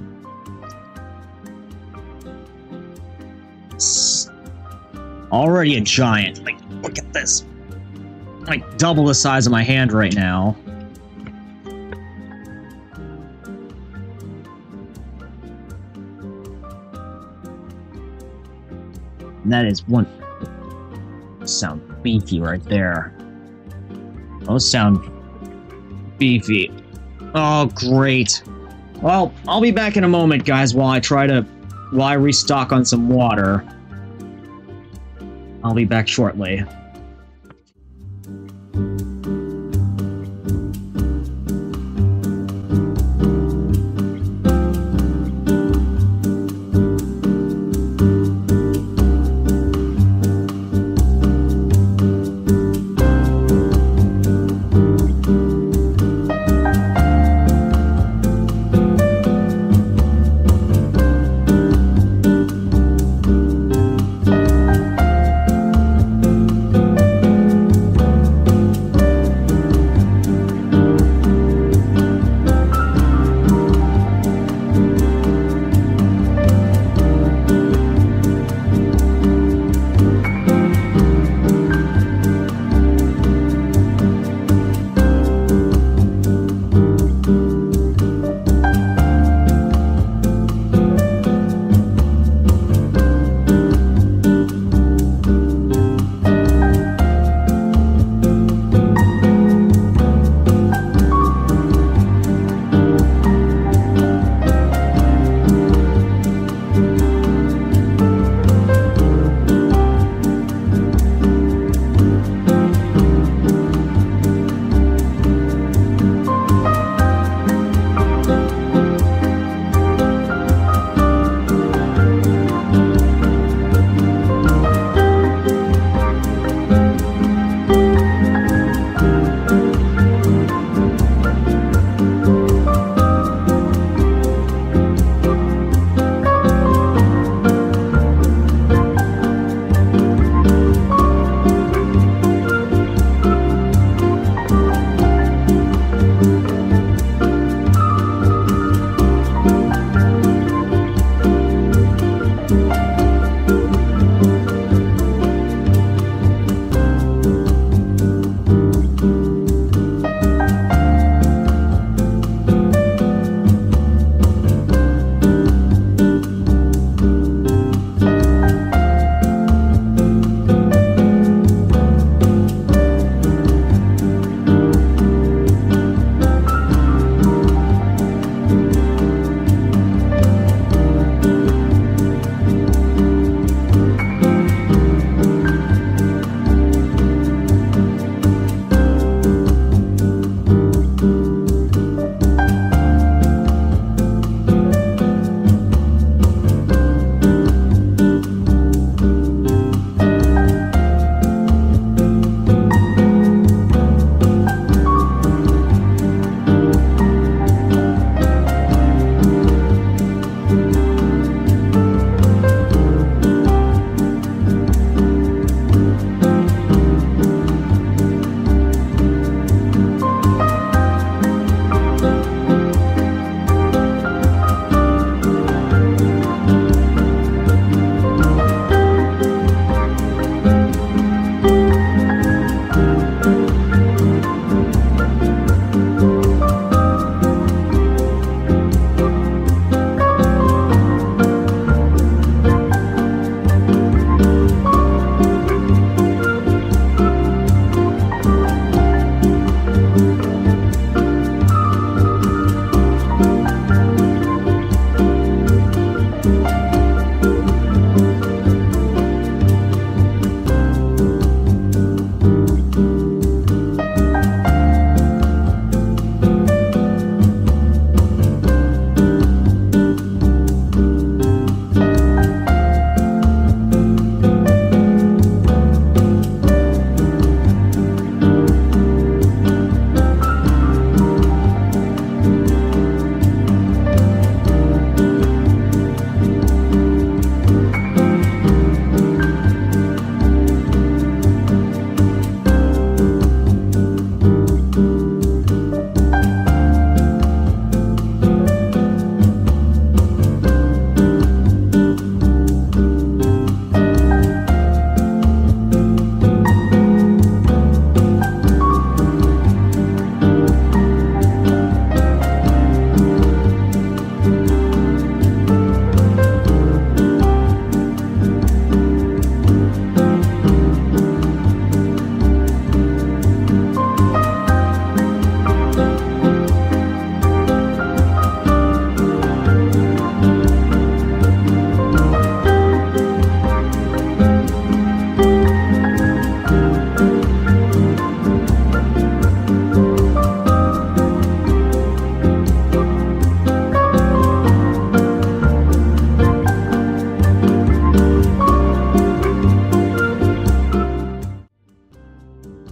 It's already a giant. Like, look at this. Like, double the size of my hand right now. And that is one... sound beefy right there. Those sound beefy. Oh, great. Well, I'll be back in a moment, guys, while I restock on some water. I'll be back shortly.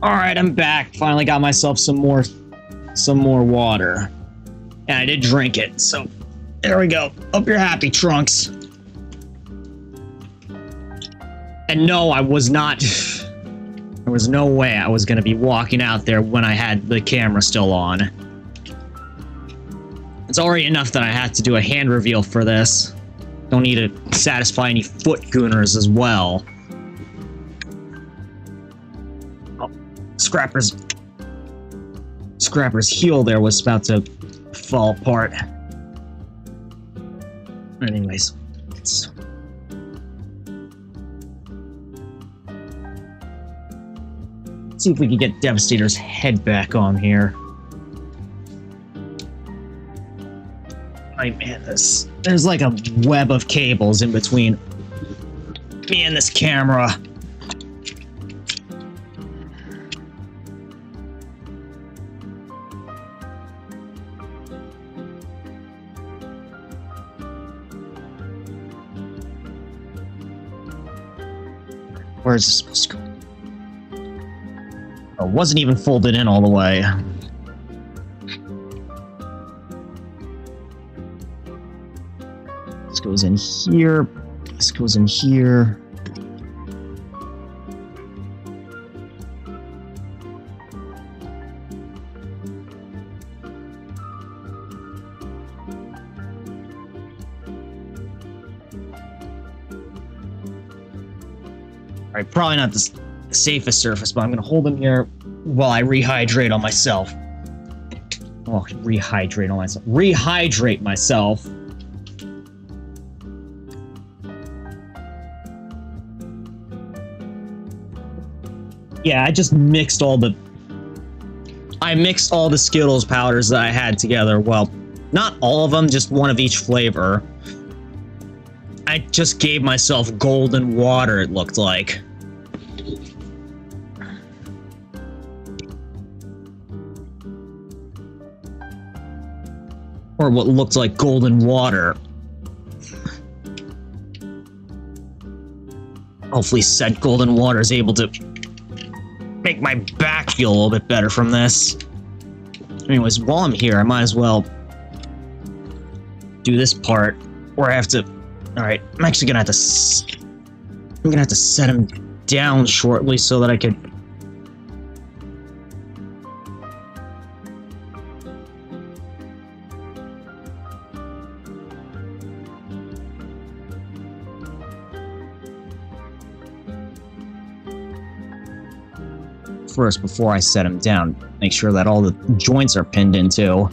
Alright, I'm back. Finally got myself some more water. And I did drink it, so there we go. Hope you're happy, Trunks. And no, I was not... There was no way I was gonna be walking out there when I had the camera still on. It's already enough that I had to do a hand reveal for this. Don't need to satisfy any foot gooners as well. Oh, Scrapper's heel there was about to fall apart. Anyways, let's see if we can get Devastator's head back on here. Oh man, there's like a web of cables in between me and this camera. Where is this supposed to go? Oh, it wasn't even folded in all the way. This goes in here. This goes in here. Alright, probably not the safest surface, but I'm gonna hold them here while I rehydrate on myself. Oh, rehydrate on myself. Rehydrate myself. Yeah, I just mixed all the... I mixed all the Skittles powders that I had together. Well, not all of them, just one of each flavor. I just gave myself golden water, it looked like. Or what looked like golden water. Hopefully said golden water is able to make my back feel a little bit better from this. Anyways, while I'm here, I might as well do this part where I have to... Alright, I'm actually gonna have to... I'm gonna have to set him down shortly so that I can... First, before I set him down, make sure that all the joints are pinned into.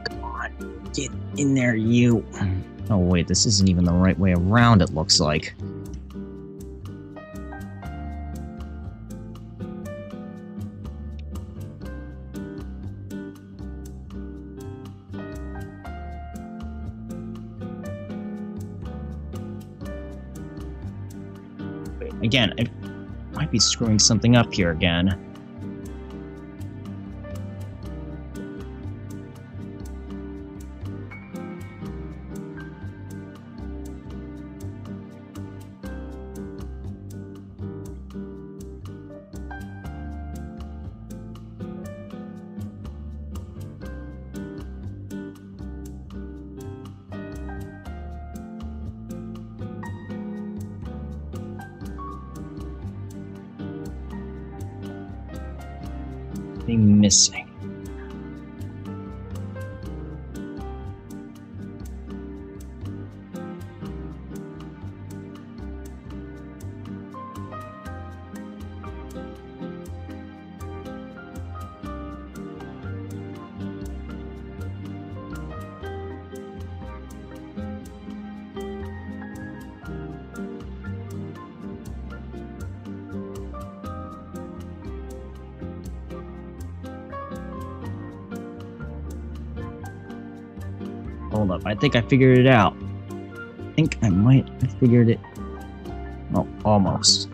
Come on, get in there, you. Oh wait, this isn't even the right way around, it looks like. Again, I might be screwing something up here again. Missing. Hold up, I think I figured it out. I think I might have figured it Oh, almost.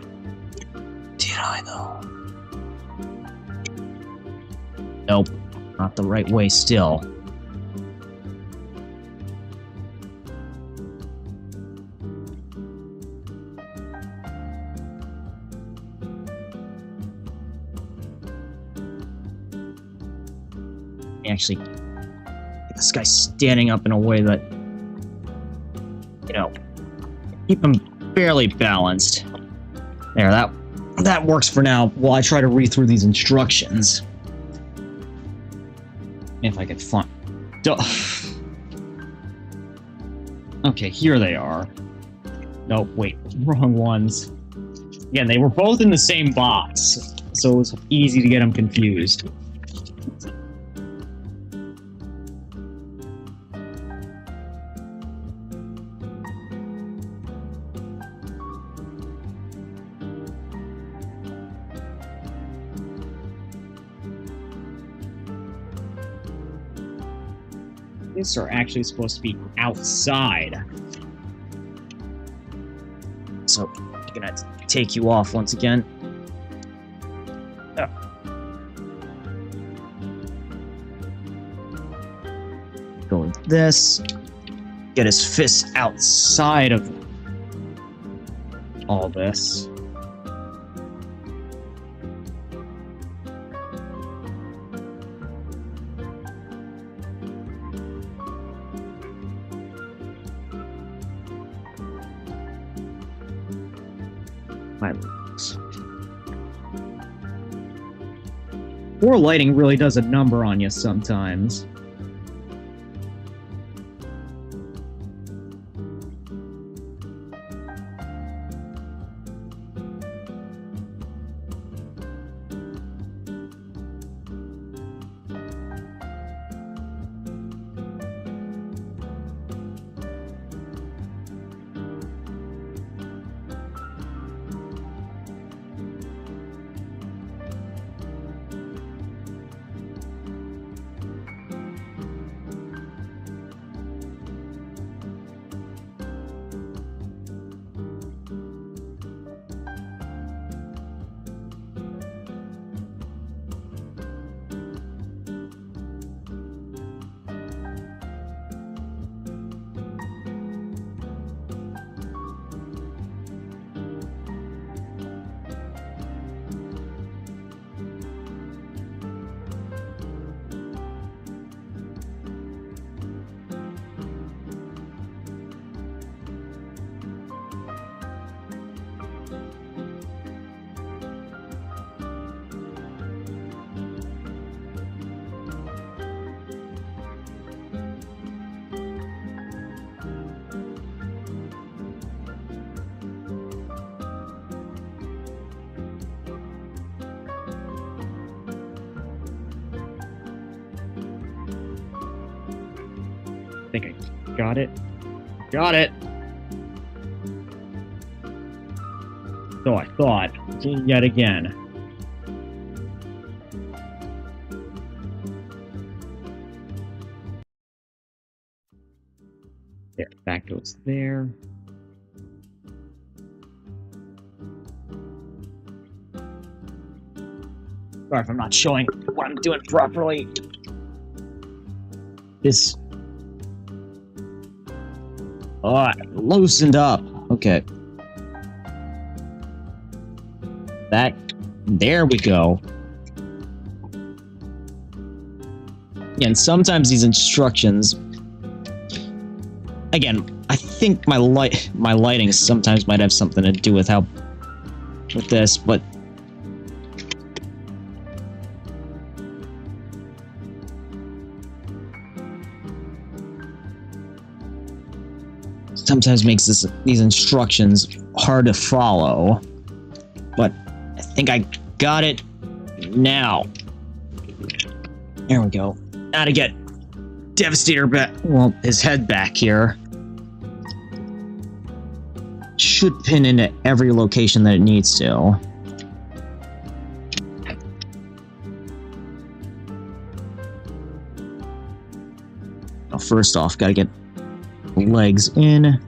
Did I, though? Nope. Not the right way still. Actually, this guy's standing up in a way that, you know, keep him fairly balanced. There, that works for now while I try to read through these instructions. If I could find... Okay, here they are. Nope, wait, wrong ones. Again, they were both in the same box, so it was easy to get them confused. These are actually supposed to be outside. So, I'm gonna take you off once again. Oh. Go with this. Get his fists outside of all this. Poor lighting really does a number on you sometimes. I think I got it. Got it! So I thought, yet again. There, that goes there. Sorry if I'm not showing what I'm doing properly. This... Oh, loosened up. Okay. That... There we go. And sometimes these instructions... Again, I think my lighting sometimes might have something to do with how... with this, but... sometimes makes these instructions hard to follow. But I think I got it now. There we go. Now to get Devastator back, well, his head back here. Should pin into every location that it needs to. Well, first off, gotta get legs in.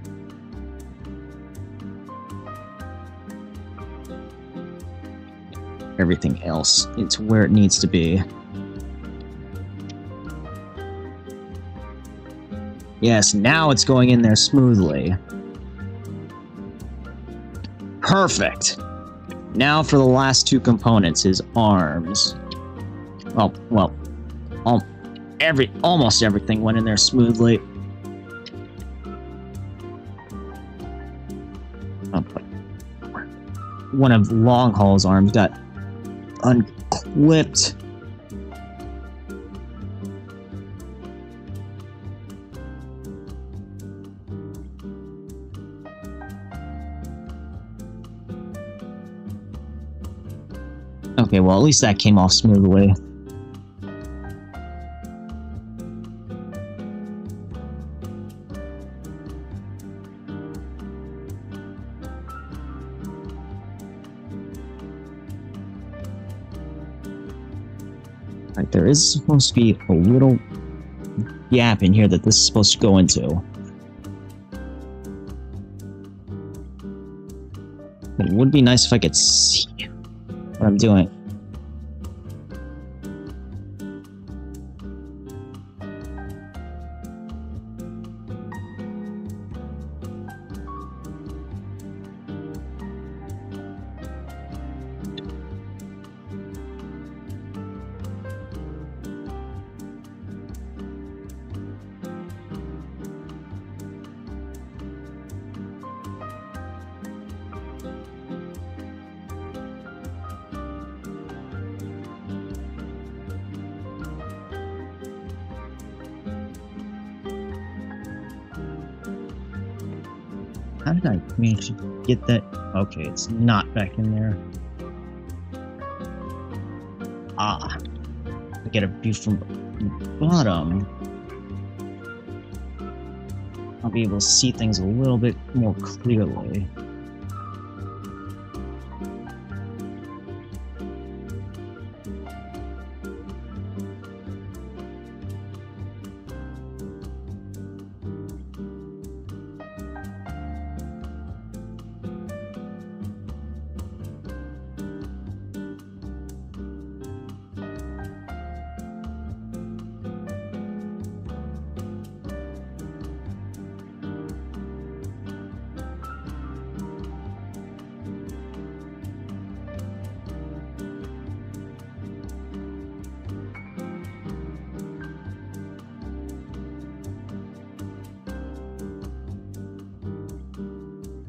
everything else into where it needs to be. Yes, now it's going in there smoothly. Perfect! Now for the last two components, his arms. Well, almost everything went in there smoothly. Oh, but one of Longhaul's arms got unclipped. Okay, well, at least that came off smoothly. Right, there is supposed to be a little gap in here that this is supposed to go into. It would be nice if I could see what I'm doing. How did I manage to get that? Okay, it's not back in there. Ah, I get a view from the bottom. I'll be able to see things a little bit more clearly.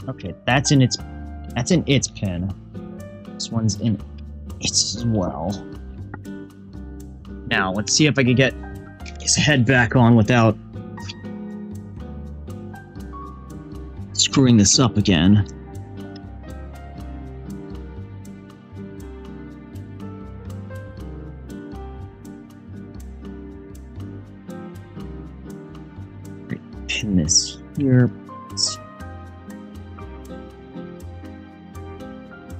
Okay, that's in its pin. This one's in its as well. Now, let's see if I can get his head back on without screwing this up again. Pin this here.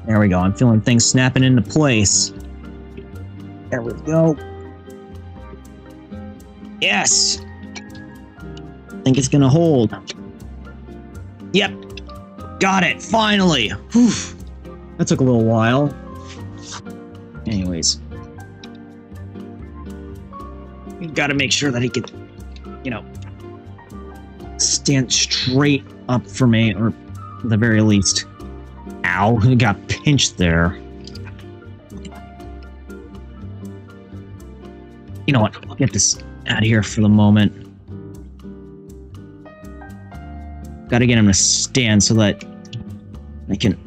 There we go. I'm feeling things snapping into place. There we go. Yes! I think it's gonna hold. Yep. Got it. Finally. Whew. That took a little while. Anyways. We gotta make sure that he could, you know, stand straight up for me, or at the very least. Ow, he got pinched there. You know what? I'll get this out of here for the moment. Gotta get him to stand so that I can...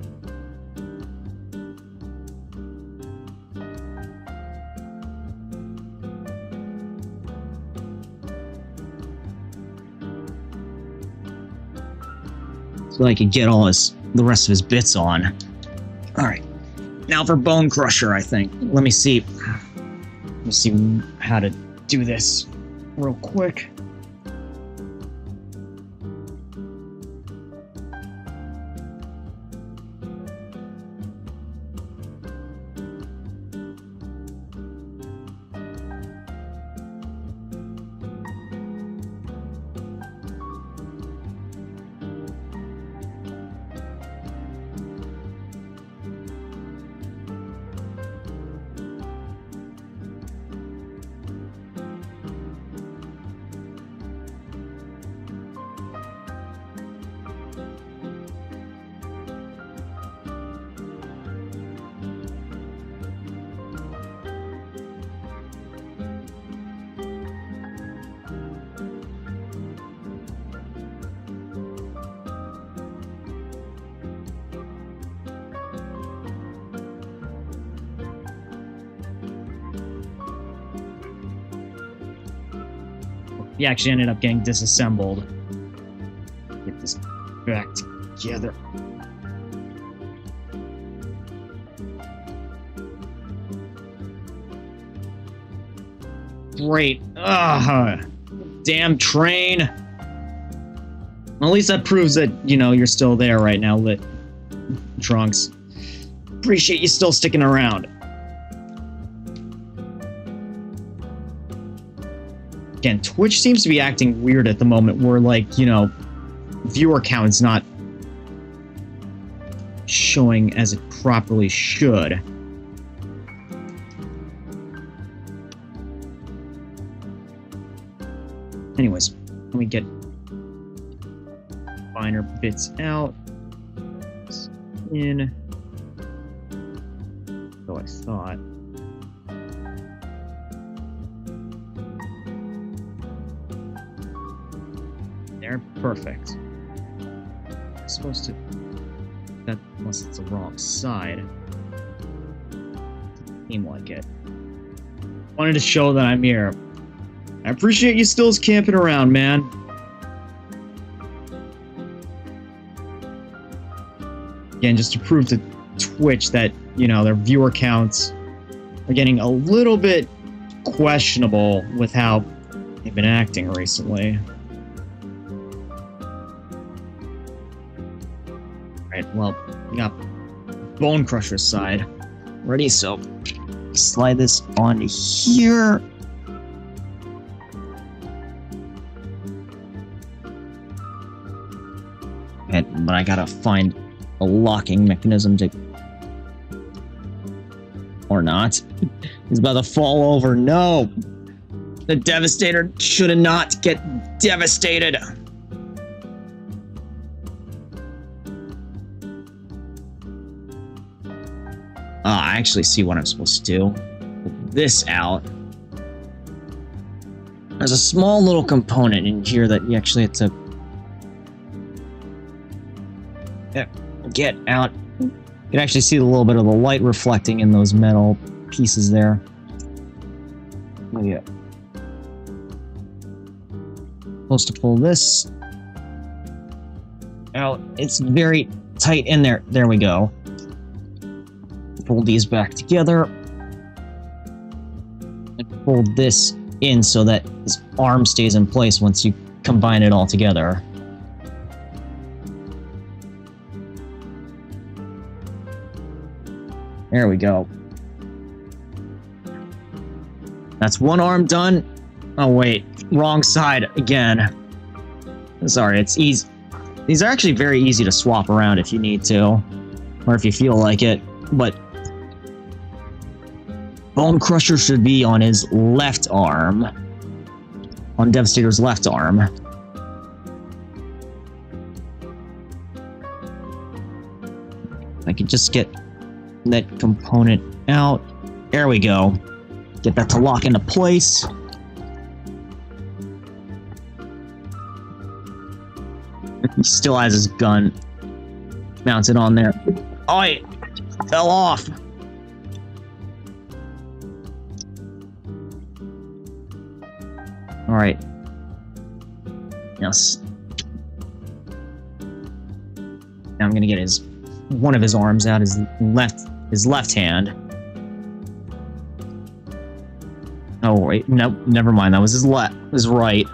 so I can get all the rest of his bits on. Alright. Now for Bone Crusher, I think. Let me see how to do this real quick. He actually ended up getting disassembled. Get this back together. Great. Ugh. Damn train. At least that proves that, you know, you're still there right now, Lit Trunks. Appreciate you still sticking around. Again, Twitch seems to be acting weird at the moment where, like, you know, viewer count is not showing as it properly should. Anyways, let me get finer bits out. In. So I thought. There, perfect. I'm supposed to. That unless it's the wrong side. Seem like it. Wanted to show that I'm here. I appreciate you still camping around, man. Again, just to prove to Twitch that, you know, their viewer counts are getting a little bit questionable with how they've been acting recently. Alright, well, we got Bone Crusher's side ready, so slide this on here. But I gotta find a locking mechanism to... Or not. He's about to fall over. No! The Devastator should not get devastated! I actually see what I'm supposed to do. Pull this out. There's a small little component in here that you actually have to get out. You can actually see a little bit of the light reflecting in those metal pieces there. Oh yeah. Supposed to pull this out. It's very tight in there. There we go. Pull these back together. And pull this in so that this arm stays in place once you combine it all together. There we go. That's one arm done. Oh wait, wrong side again. Sorry, it's easy. These are actually very easy to swap around if you need to, or if you feel like it, but Bone Crusher should be on his left arm. On Devastator's left arm. I could just get that component out. There we go. Get that to lock into place. He still has his gun mounted on there. Oh, it fell off. All right. Yes. Now I'm gonna get one of his arms out, his left hand. Oh wait, nope, never mind. That was his right.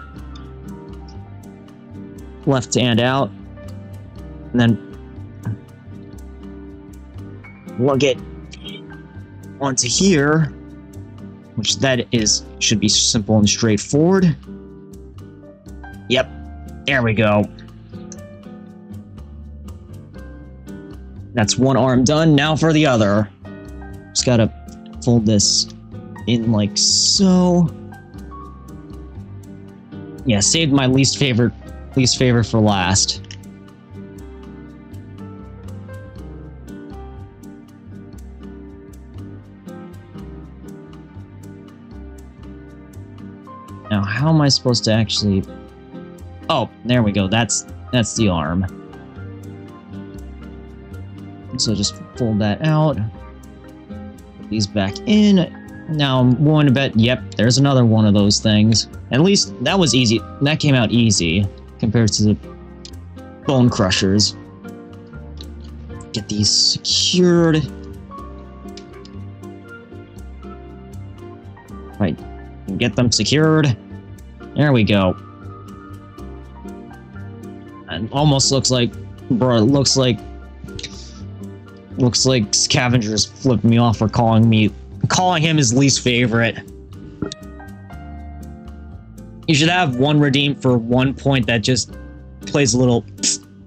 Left hand out, and then plug it onto here, which should be simple and straightforward. Yep, there we go. That's one arm done. Now for the other. Just gotta fold this in like so. Yeah, saved my least favorite for last. Now, how am I supposed to actually... Oh, there we go. That's the arm. So just fold that out. Put these back in. Now I'm willing to bet, yep, there's another one of those things. At least that was easy. That came out easy compared to the bone crushers. Get these secured. Right, get them secured. There we go. It almost looks like, bro, it looks like Scavenger's flipped me off for calling him his least favorite. You should have one redeem for 1 point that just plays a little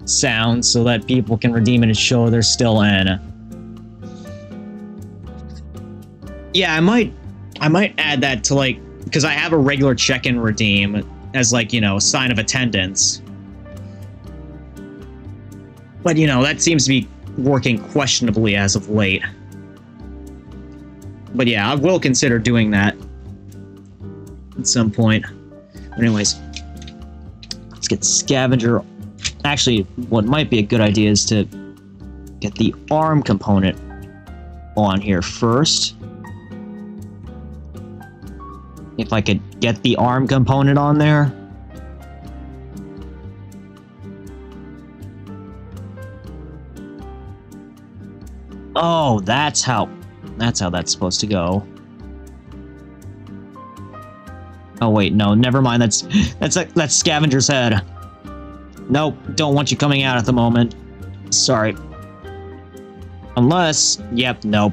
sound so that people can redeem it and show they're still in. Yeah, I might add that to, like, because I have a regular check-in redeem as, like, you know, a sign of attendance. But, you know, that seems to be working questionably as of late. But yeah, I will consider doing that at some point. But anyways, let's get Scavenger. Actually, what might be a good idea is to get the arm component on here first. If I could get the arm component on there. Oh, that's how that's supposed to go. Oh wait, no, never mind. That's Scavenger's head. Nope, don't want you coming out at the moment. Sorry. Unless, yep, nope.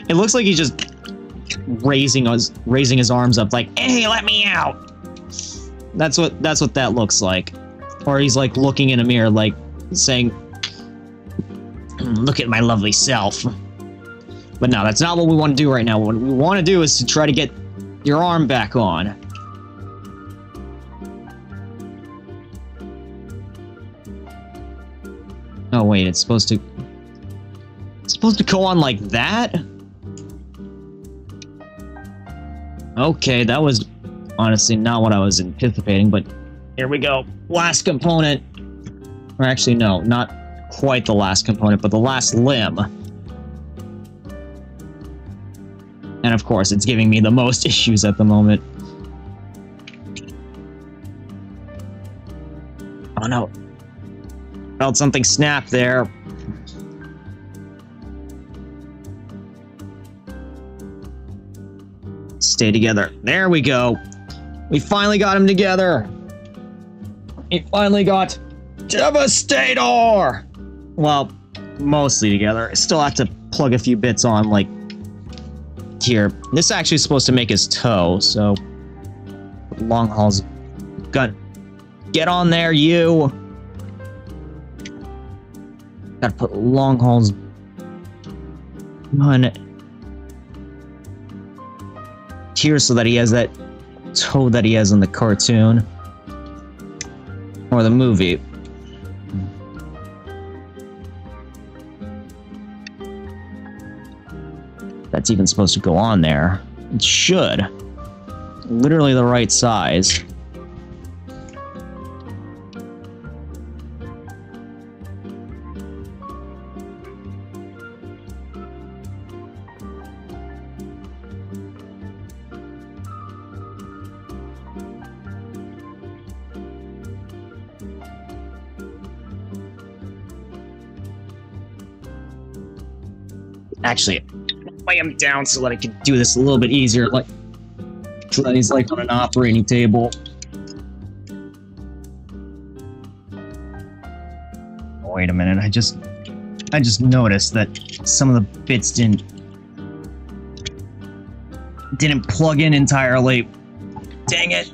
It looks like he's just raising his arms up, like, "Hey, let me out." That's what that looks like. Or he's like looking in a mirror, like saying, "Look at my lovely self." But no, that's not what we want to do right now. What we want to do is to try to get your arm back on. Oh wait, it's supposed to go on like that? Okay, that was honestly not what I was anticipating, but here we go. Last component. Or actually, no, not quite the last component, but the last limb. And of course, it's giving me the most issues at the moment. Oh no. Felt something snap there. Stay together. There we go. We finally got him together. We finally got Devastator! Well, mostly together. I still have to plug a few bits on, like, here. This is actually supposed to make his toe, so long haul's gun. Get on there, you! Gotta put long haul's gun here so that he has that toe that he has in the cartoon. Or the movie. That's even supposed to go on there. It should. Literally the right size. Actually, lay him down so that I can do this a little bit easier, like so that he's like on an operating table. Oh, wait a minute, I just noticed that some of the bits didn't plug in entirely. Dang it.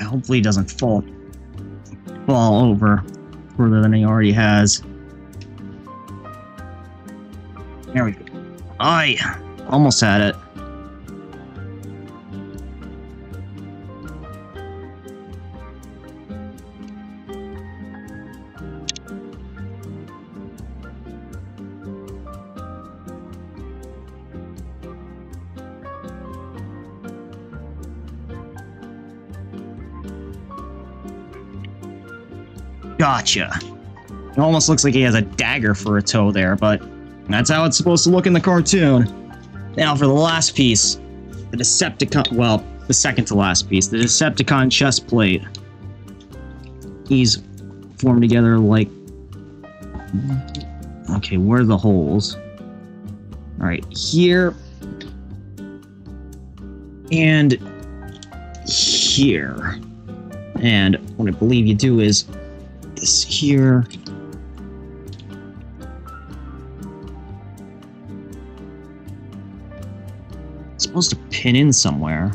Hopefully he doesn't fall over further than he already has. There we go. I almost had it. Gotcha. It almost looks like he has a dagger for a toe there, but that's how it's supposed to look in the cartoon. Now for the last piece, the Decepticon, well, the second to last piece, the Decepticon chest plate. He's formed together like... Okay, where are the holes? Alright, here. And here. And what I believe you do is this here. It's supposed to pin in somewhere.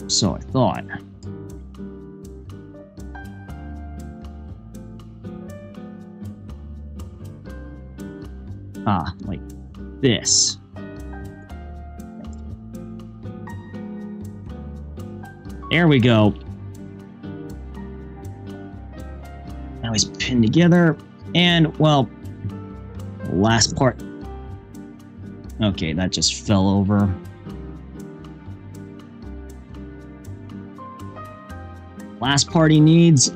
So I thought. Ah, like this. There we go. Now he's pinned together. And, well, the last part. Okay, that just fell over. Last part he needs.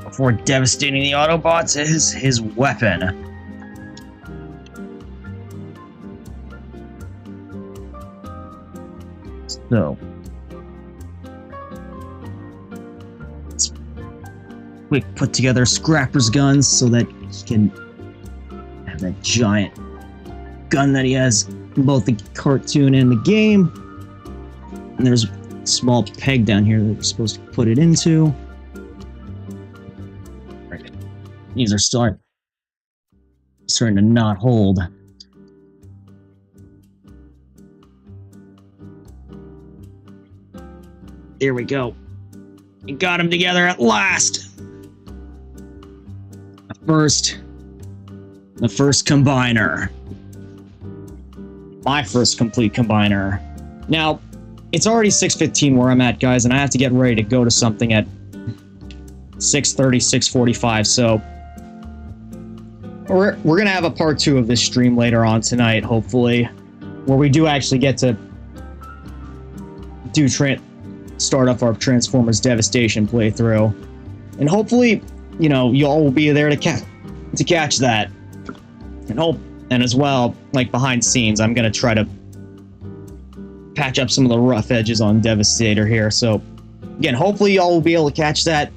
Before devastating the Autobots is his weapon. So, let's quick put together Scrapper's guns so that he can have that giant gun that he has in both the cartoon and the game. And there's a small peg down here that we're supposed to put it into. Right. These are starting to not hold. There we go. We got them together at last. The first combiner. My first complete combiner. Now, it's already 6:15 where I'm at, guys, and I have to get ready to go to something at 6:30, 6:45, so we're gonna have a part 2 of this stream later on tonight, hopefully, where we do actually get to start off our Transformers Devastation playthrough, and hopefully, you know, y'all will be there to catch that, and as well, like behind scenes, I'm gonna try to patch up some of the rough edges on Devastator here. So again, hopefully y'all will be able to catch that.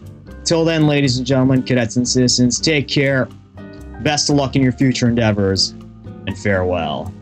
Till then, ladies and gentlemen, cadets and citizens, take care. Best of luck in your future endeavors, and farewell.